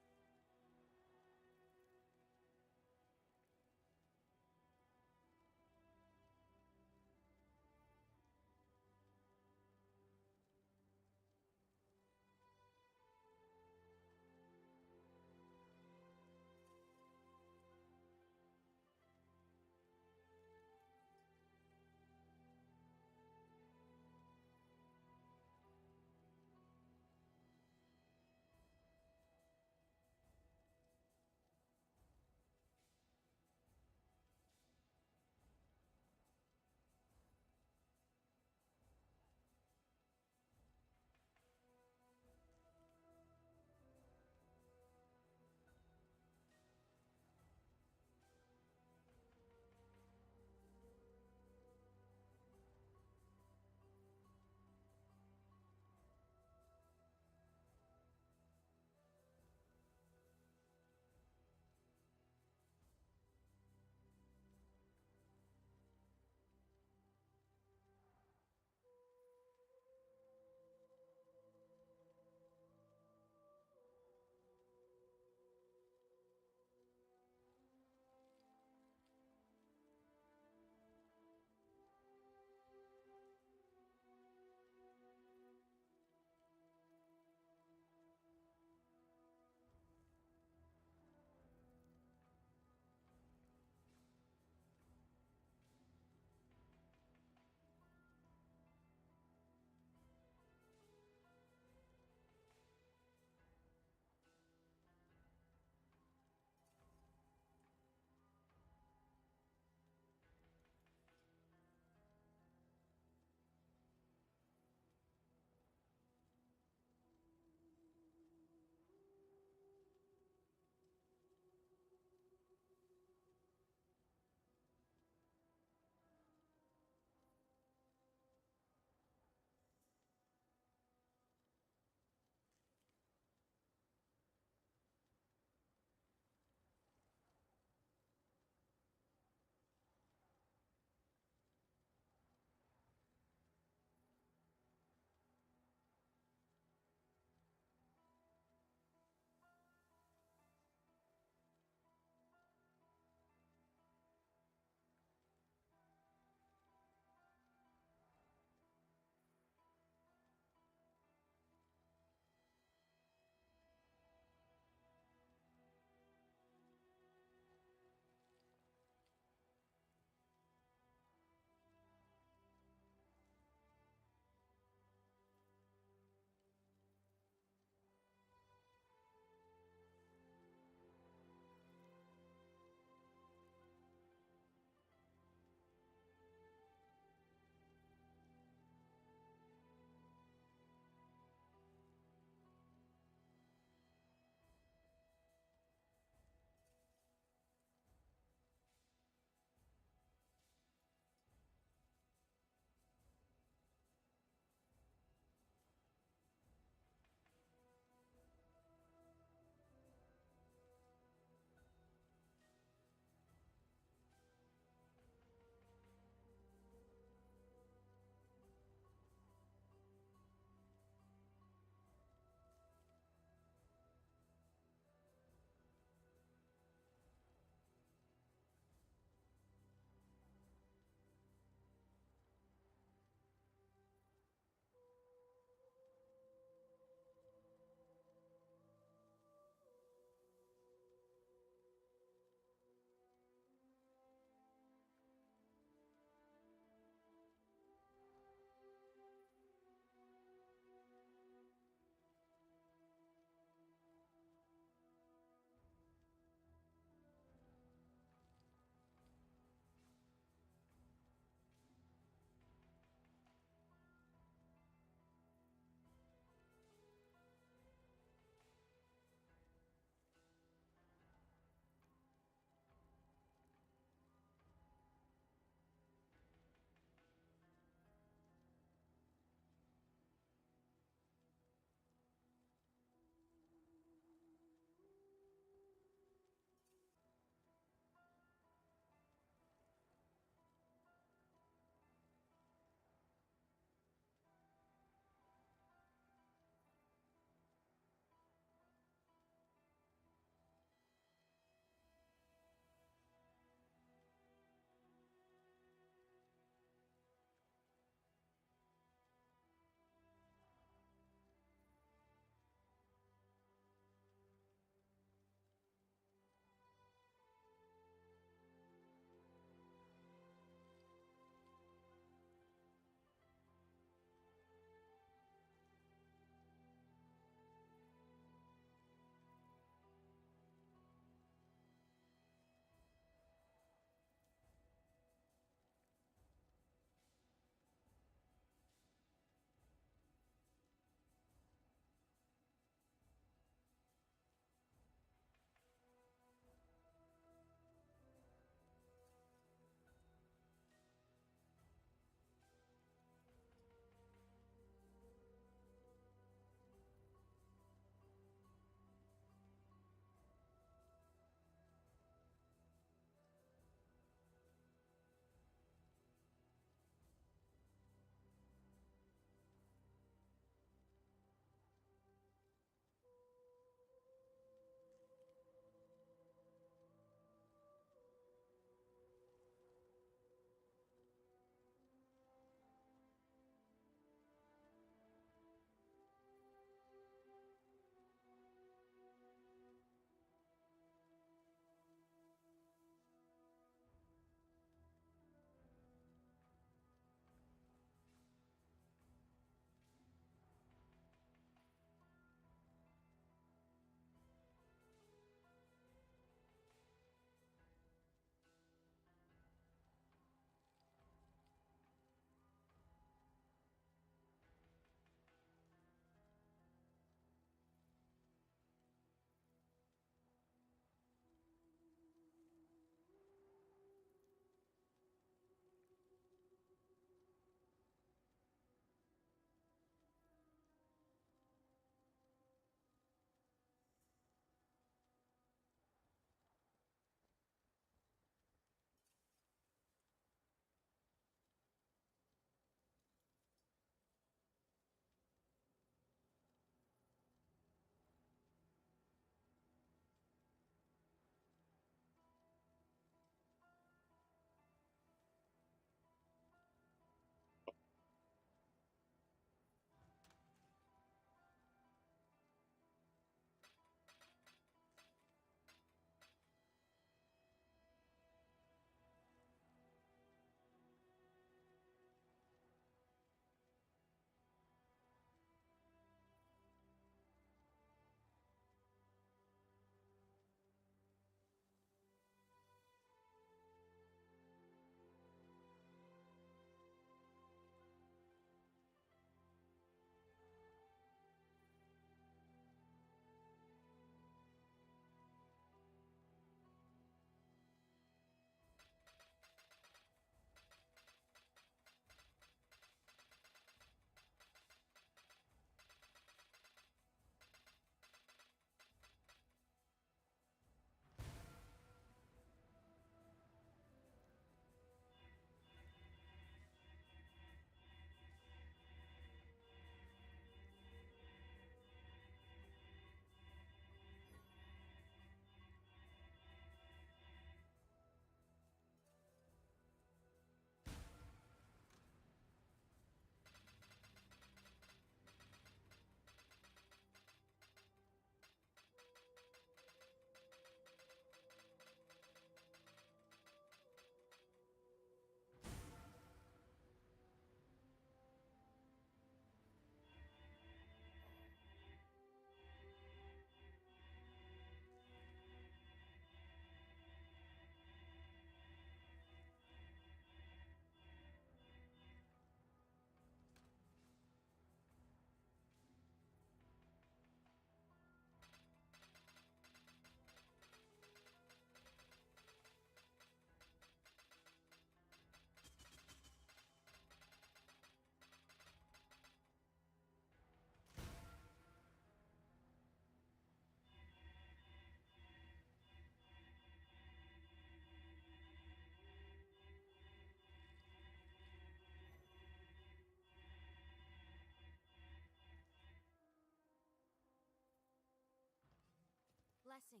Blessing.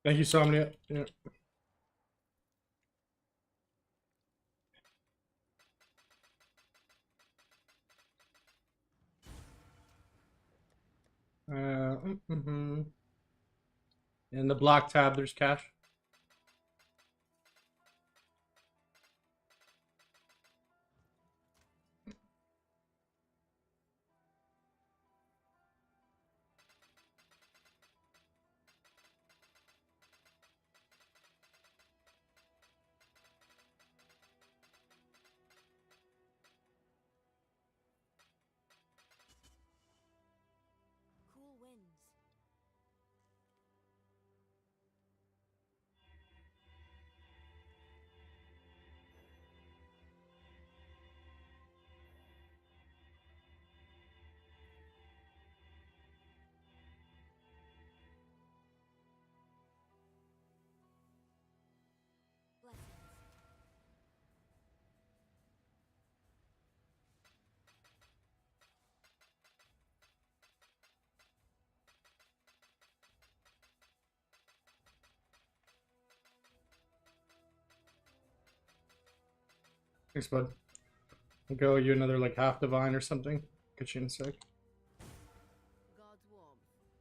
Thank you, Somnia. Yeah. In the block tab, there's cash.
Cool winds. Blessings.
Thanks, bud. I'll go you another like half divine or something. Get you in a sec.
God's warmth. Farewell.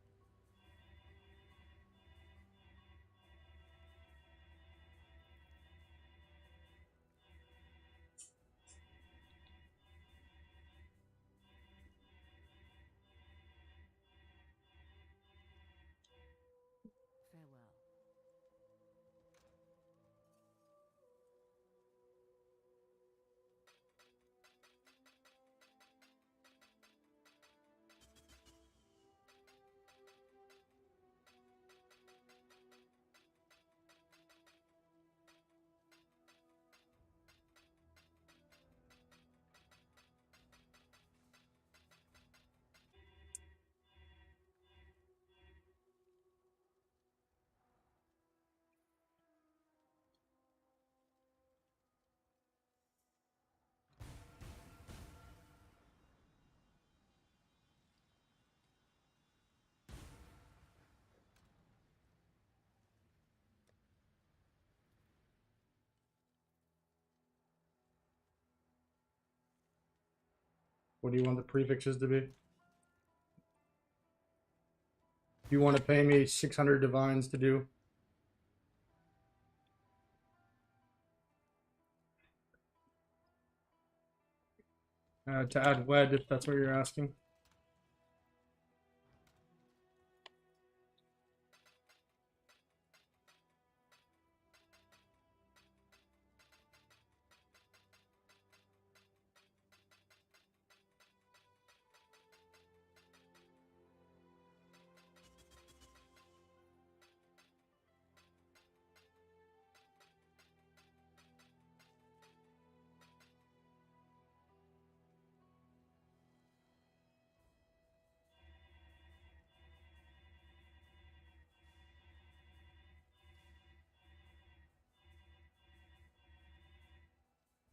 What do you want the prefixes to be? If you want to pay me 600 divines to do. To add wed, if that's what you're asking.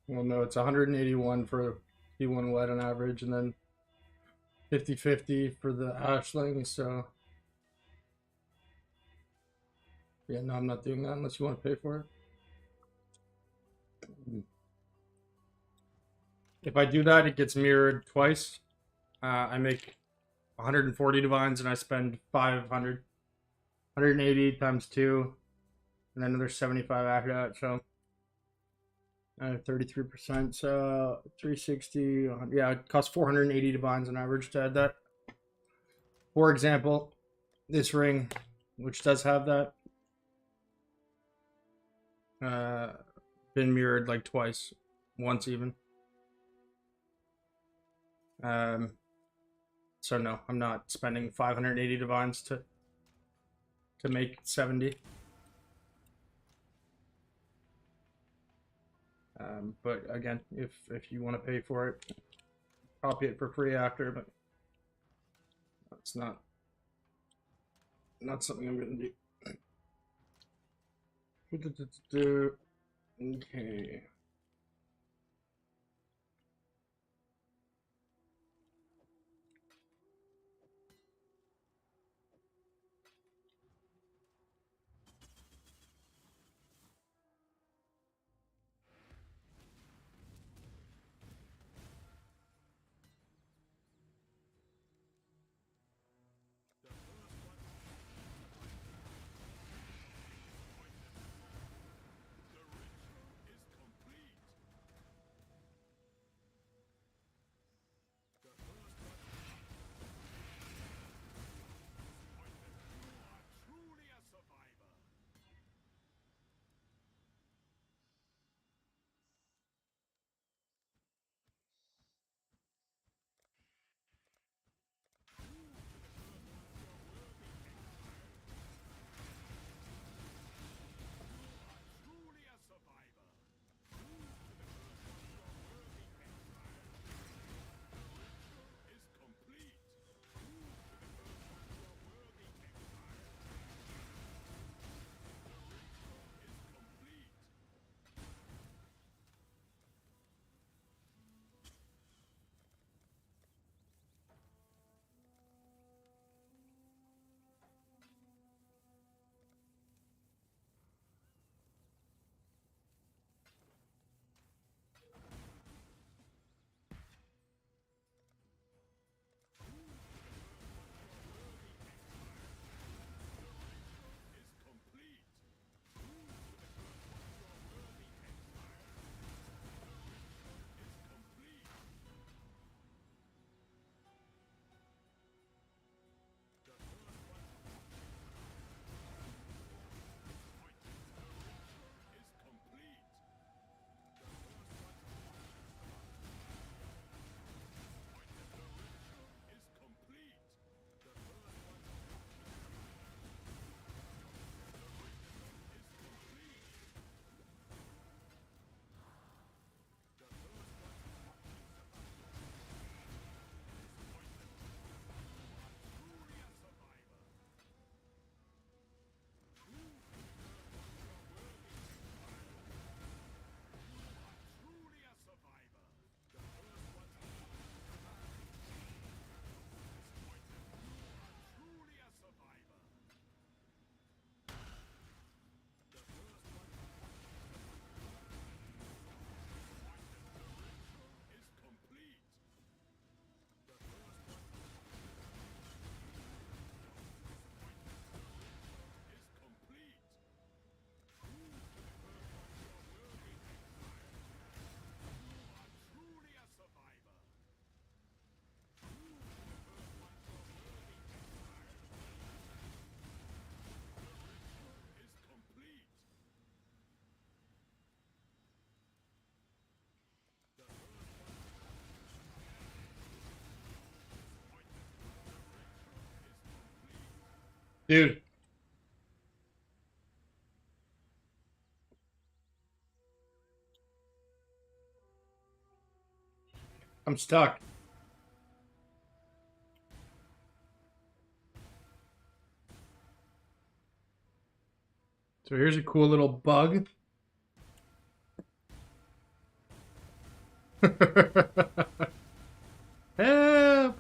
Well, no, it's 181 for P1 wed on average, and then 50-50 for the Ashling, so yeah, no, I'm not doing that unless you want to pay for it. If I do that, it gets mirrored twice. I make 140 divines and I spend 500. 180 times 2, and then another 75 after that, so 33%, so 360, yeah, it costs 480 divines on average to add that. For example, this ring, which does have that, been mirrored like twice, once even. So no, I'm not spending 580 divines to make 70. But again, if you want to pay for it, copy it for free after, but that's not something I'm gonna do. Okay. Dude. I'm stuck. So here's a cool little bug. Help!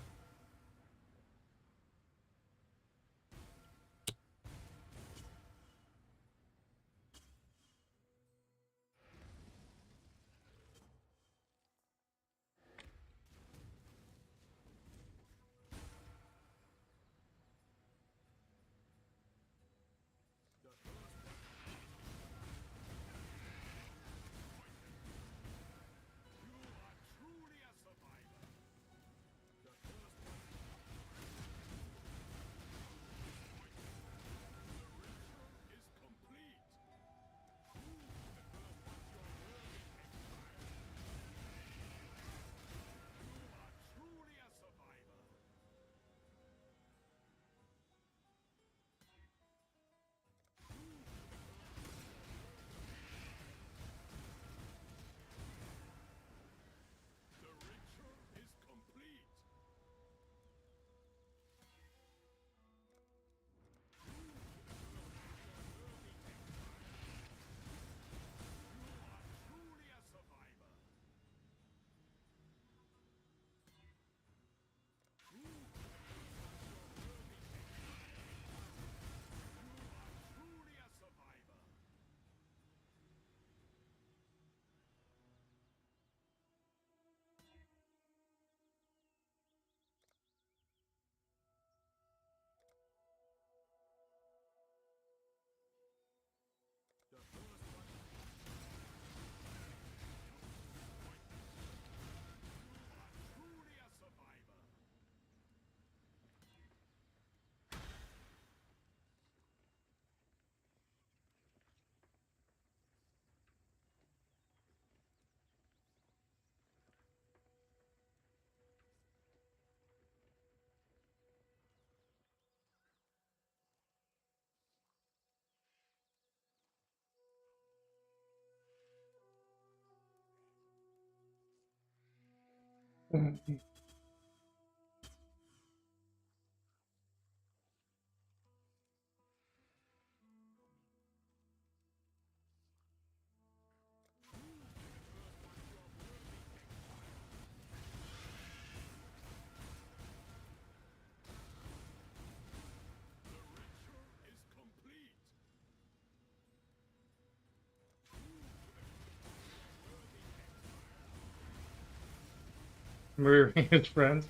Murdering his friends.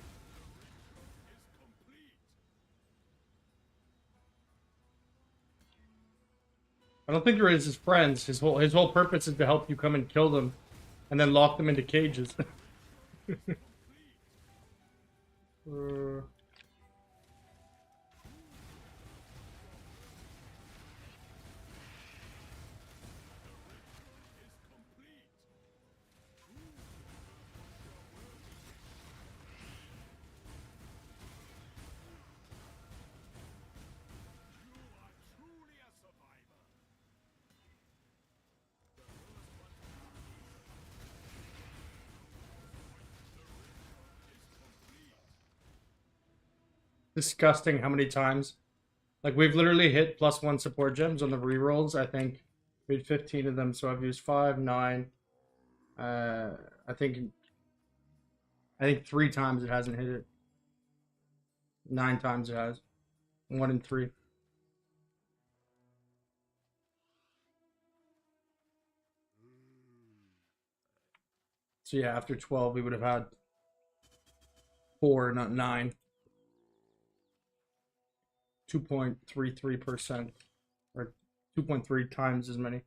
I don't think there is his friends. His whole purpose is to help you come and kill them, and then lock them into cages. uh, disgusting how many times. Like, we've literally hit +1 support gems on the rerolls. I think we had 15 of them, so I've used 5, 9. Uh, I think I think 3 times it hasn't hit it. 9 times it has. 1 in 3. So yeah, after 12 we would have had 4, not 9. 2.33%, or 2.3 times as many.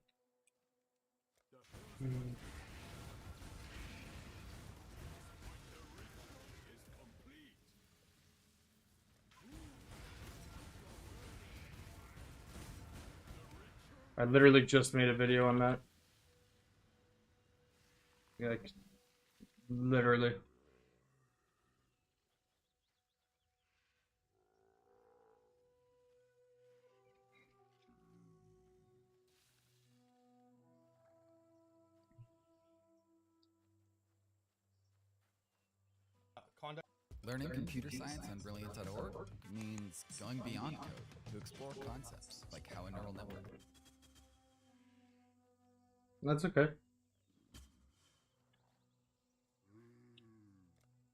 I literally just made a video on that. Like, literally. conduct.
Learning computer science on Brilliant.org means going beyond code to explore concepts like how a neural network.
That's okay.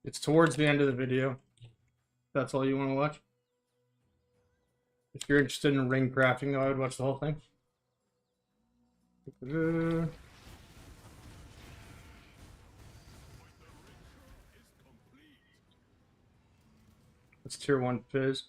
It's towards the end of the video. That's all you want to watch. If you're interested in ring crafting, though, I would watch the whole thing. It's tier 1 fizz.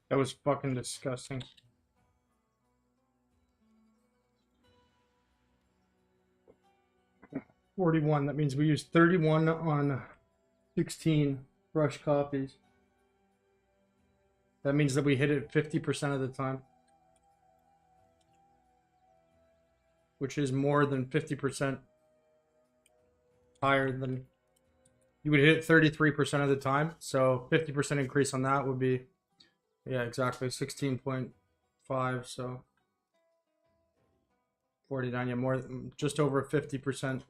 That was fucking disgusting. $41. That means we used 31 on 16 rush copies. That means that we hit it 50% of the time. Which is more than 50% higher than... You would hit it 33% of the time. So 50% increase on that would be... Yeah, exactly. 16.5, so... 49, yeah, more, just over 50%.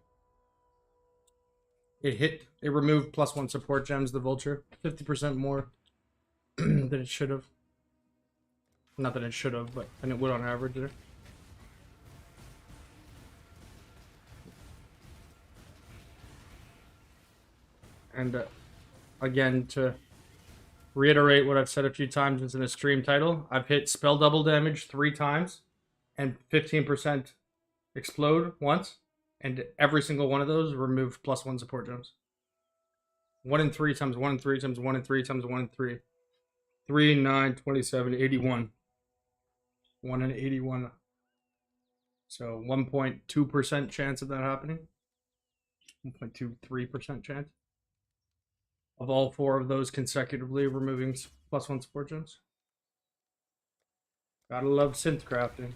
It removed +1 support gems, the Vulture. 50% more than it should have. Not that it should have, but and it would on average there. And again, to reiterate what I've said a few times, it's in a stream title. I've hit spell double damage 3 times and 15% explode once. And every single one of those removed +1 support gems. 1 in 3 times 1 in 3 times 1 in 3 times 1 in 3. 3, 9, 27, 81. 1 in 81. So 1.2% chance of that happening. 1.23% chance. Of all 4 of those consecutively removing +1 support gems. Gotta love synth crafting.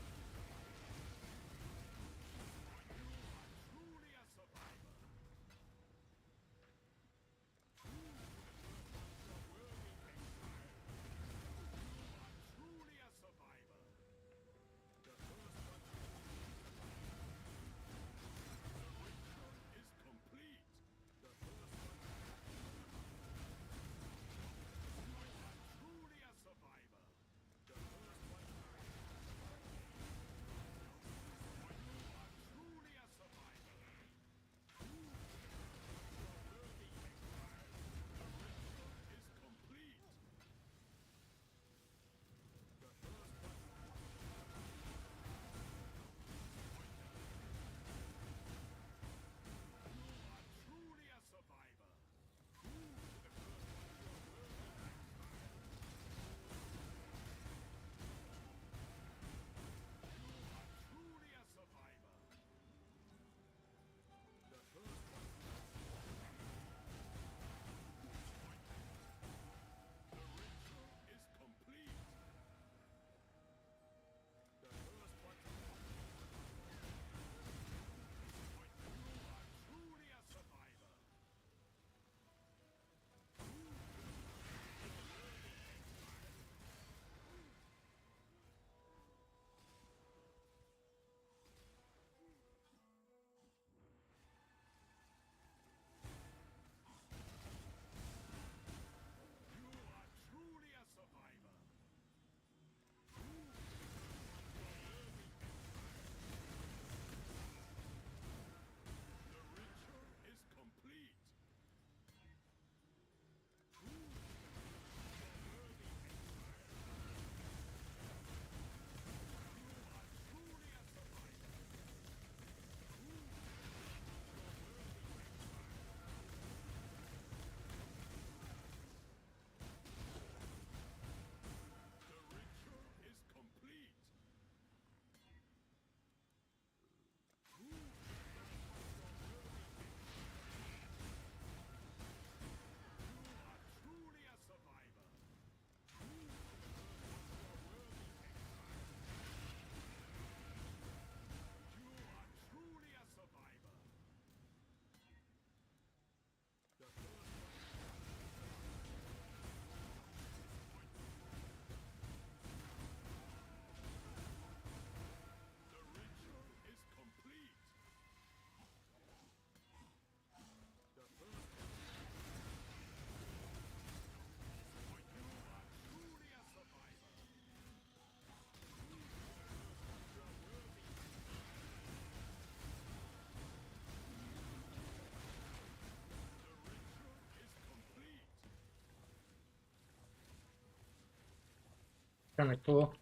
Kind of cool.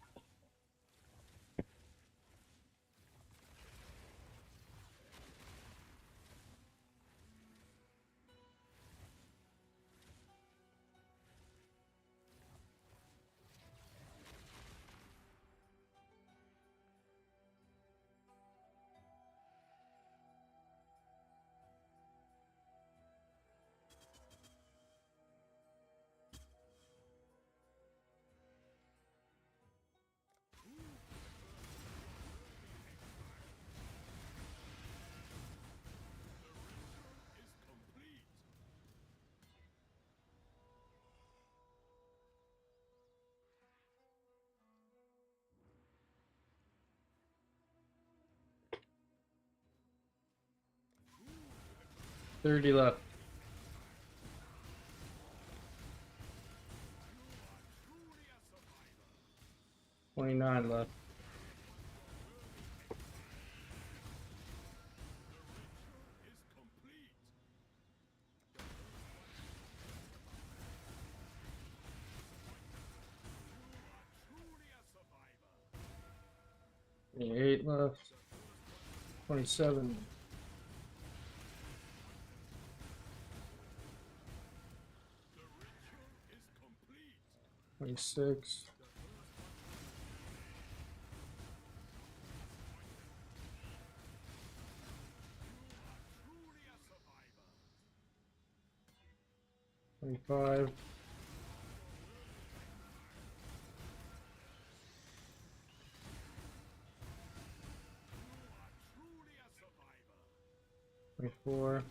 $30 left. 29 left. Eight left. 27. 26. 25. 24.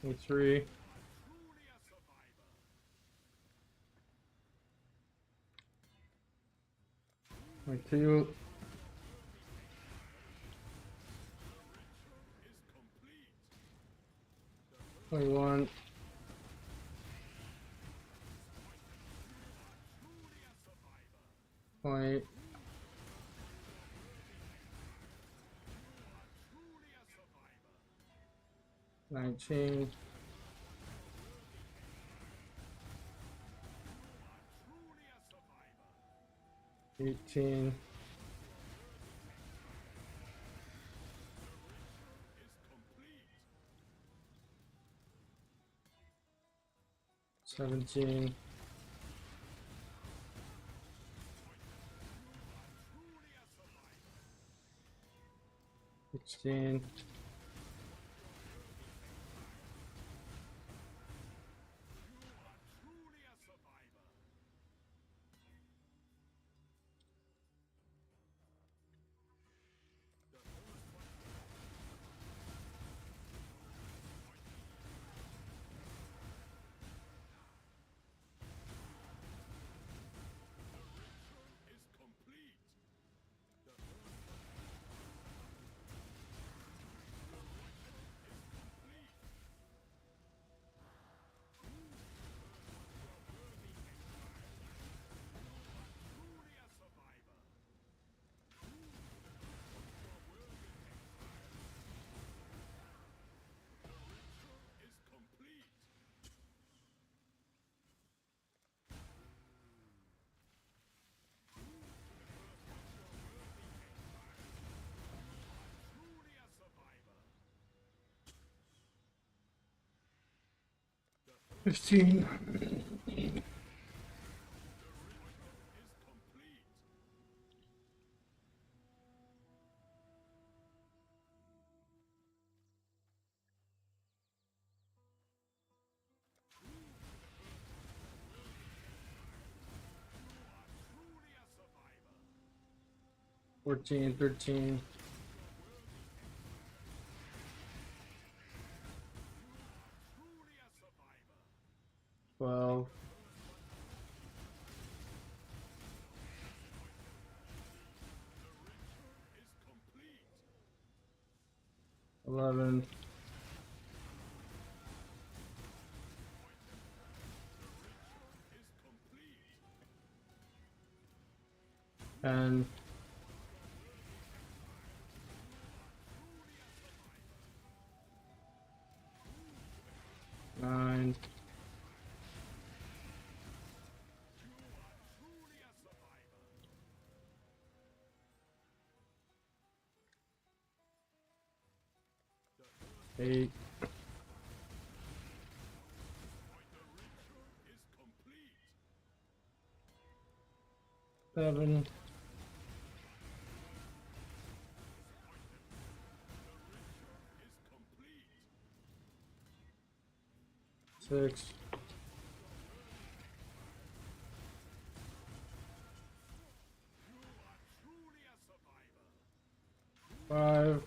23. 22. 21. 20. 19. 18. 17. 16. 15. 14. 13. 12. 11. 10. 10. 9. 8. 7. 6. 5.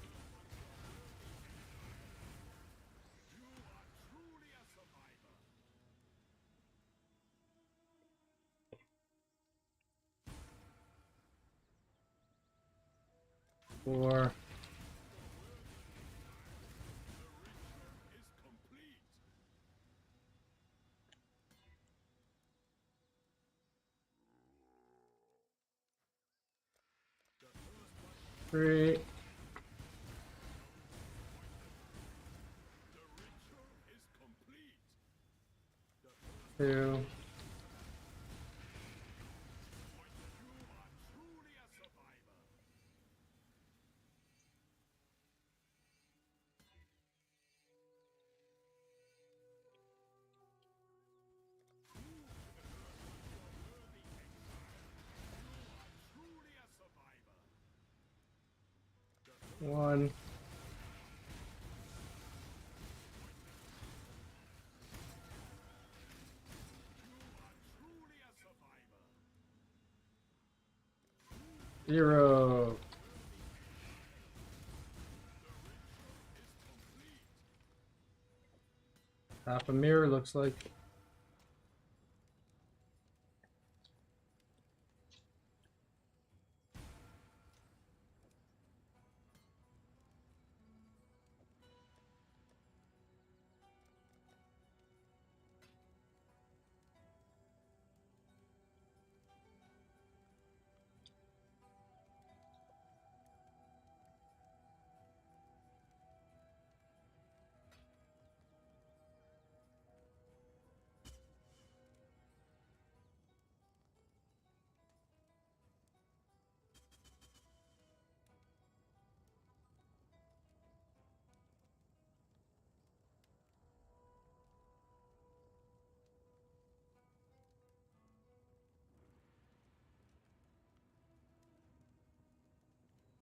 4. 3. 2. 1. 0. Half a mirror looks like.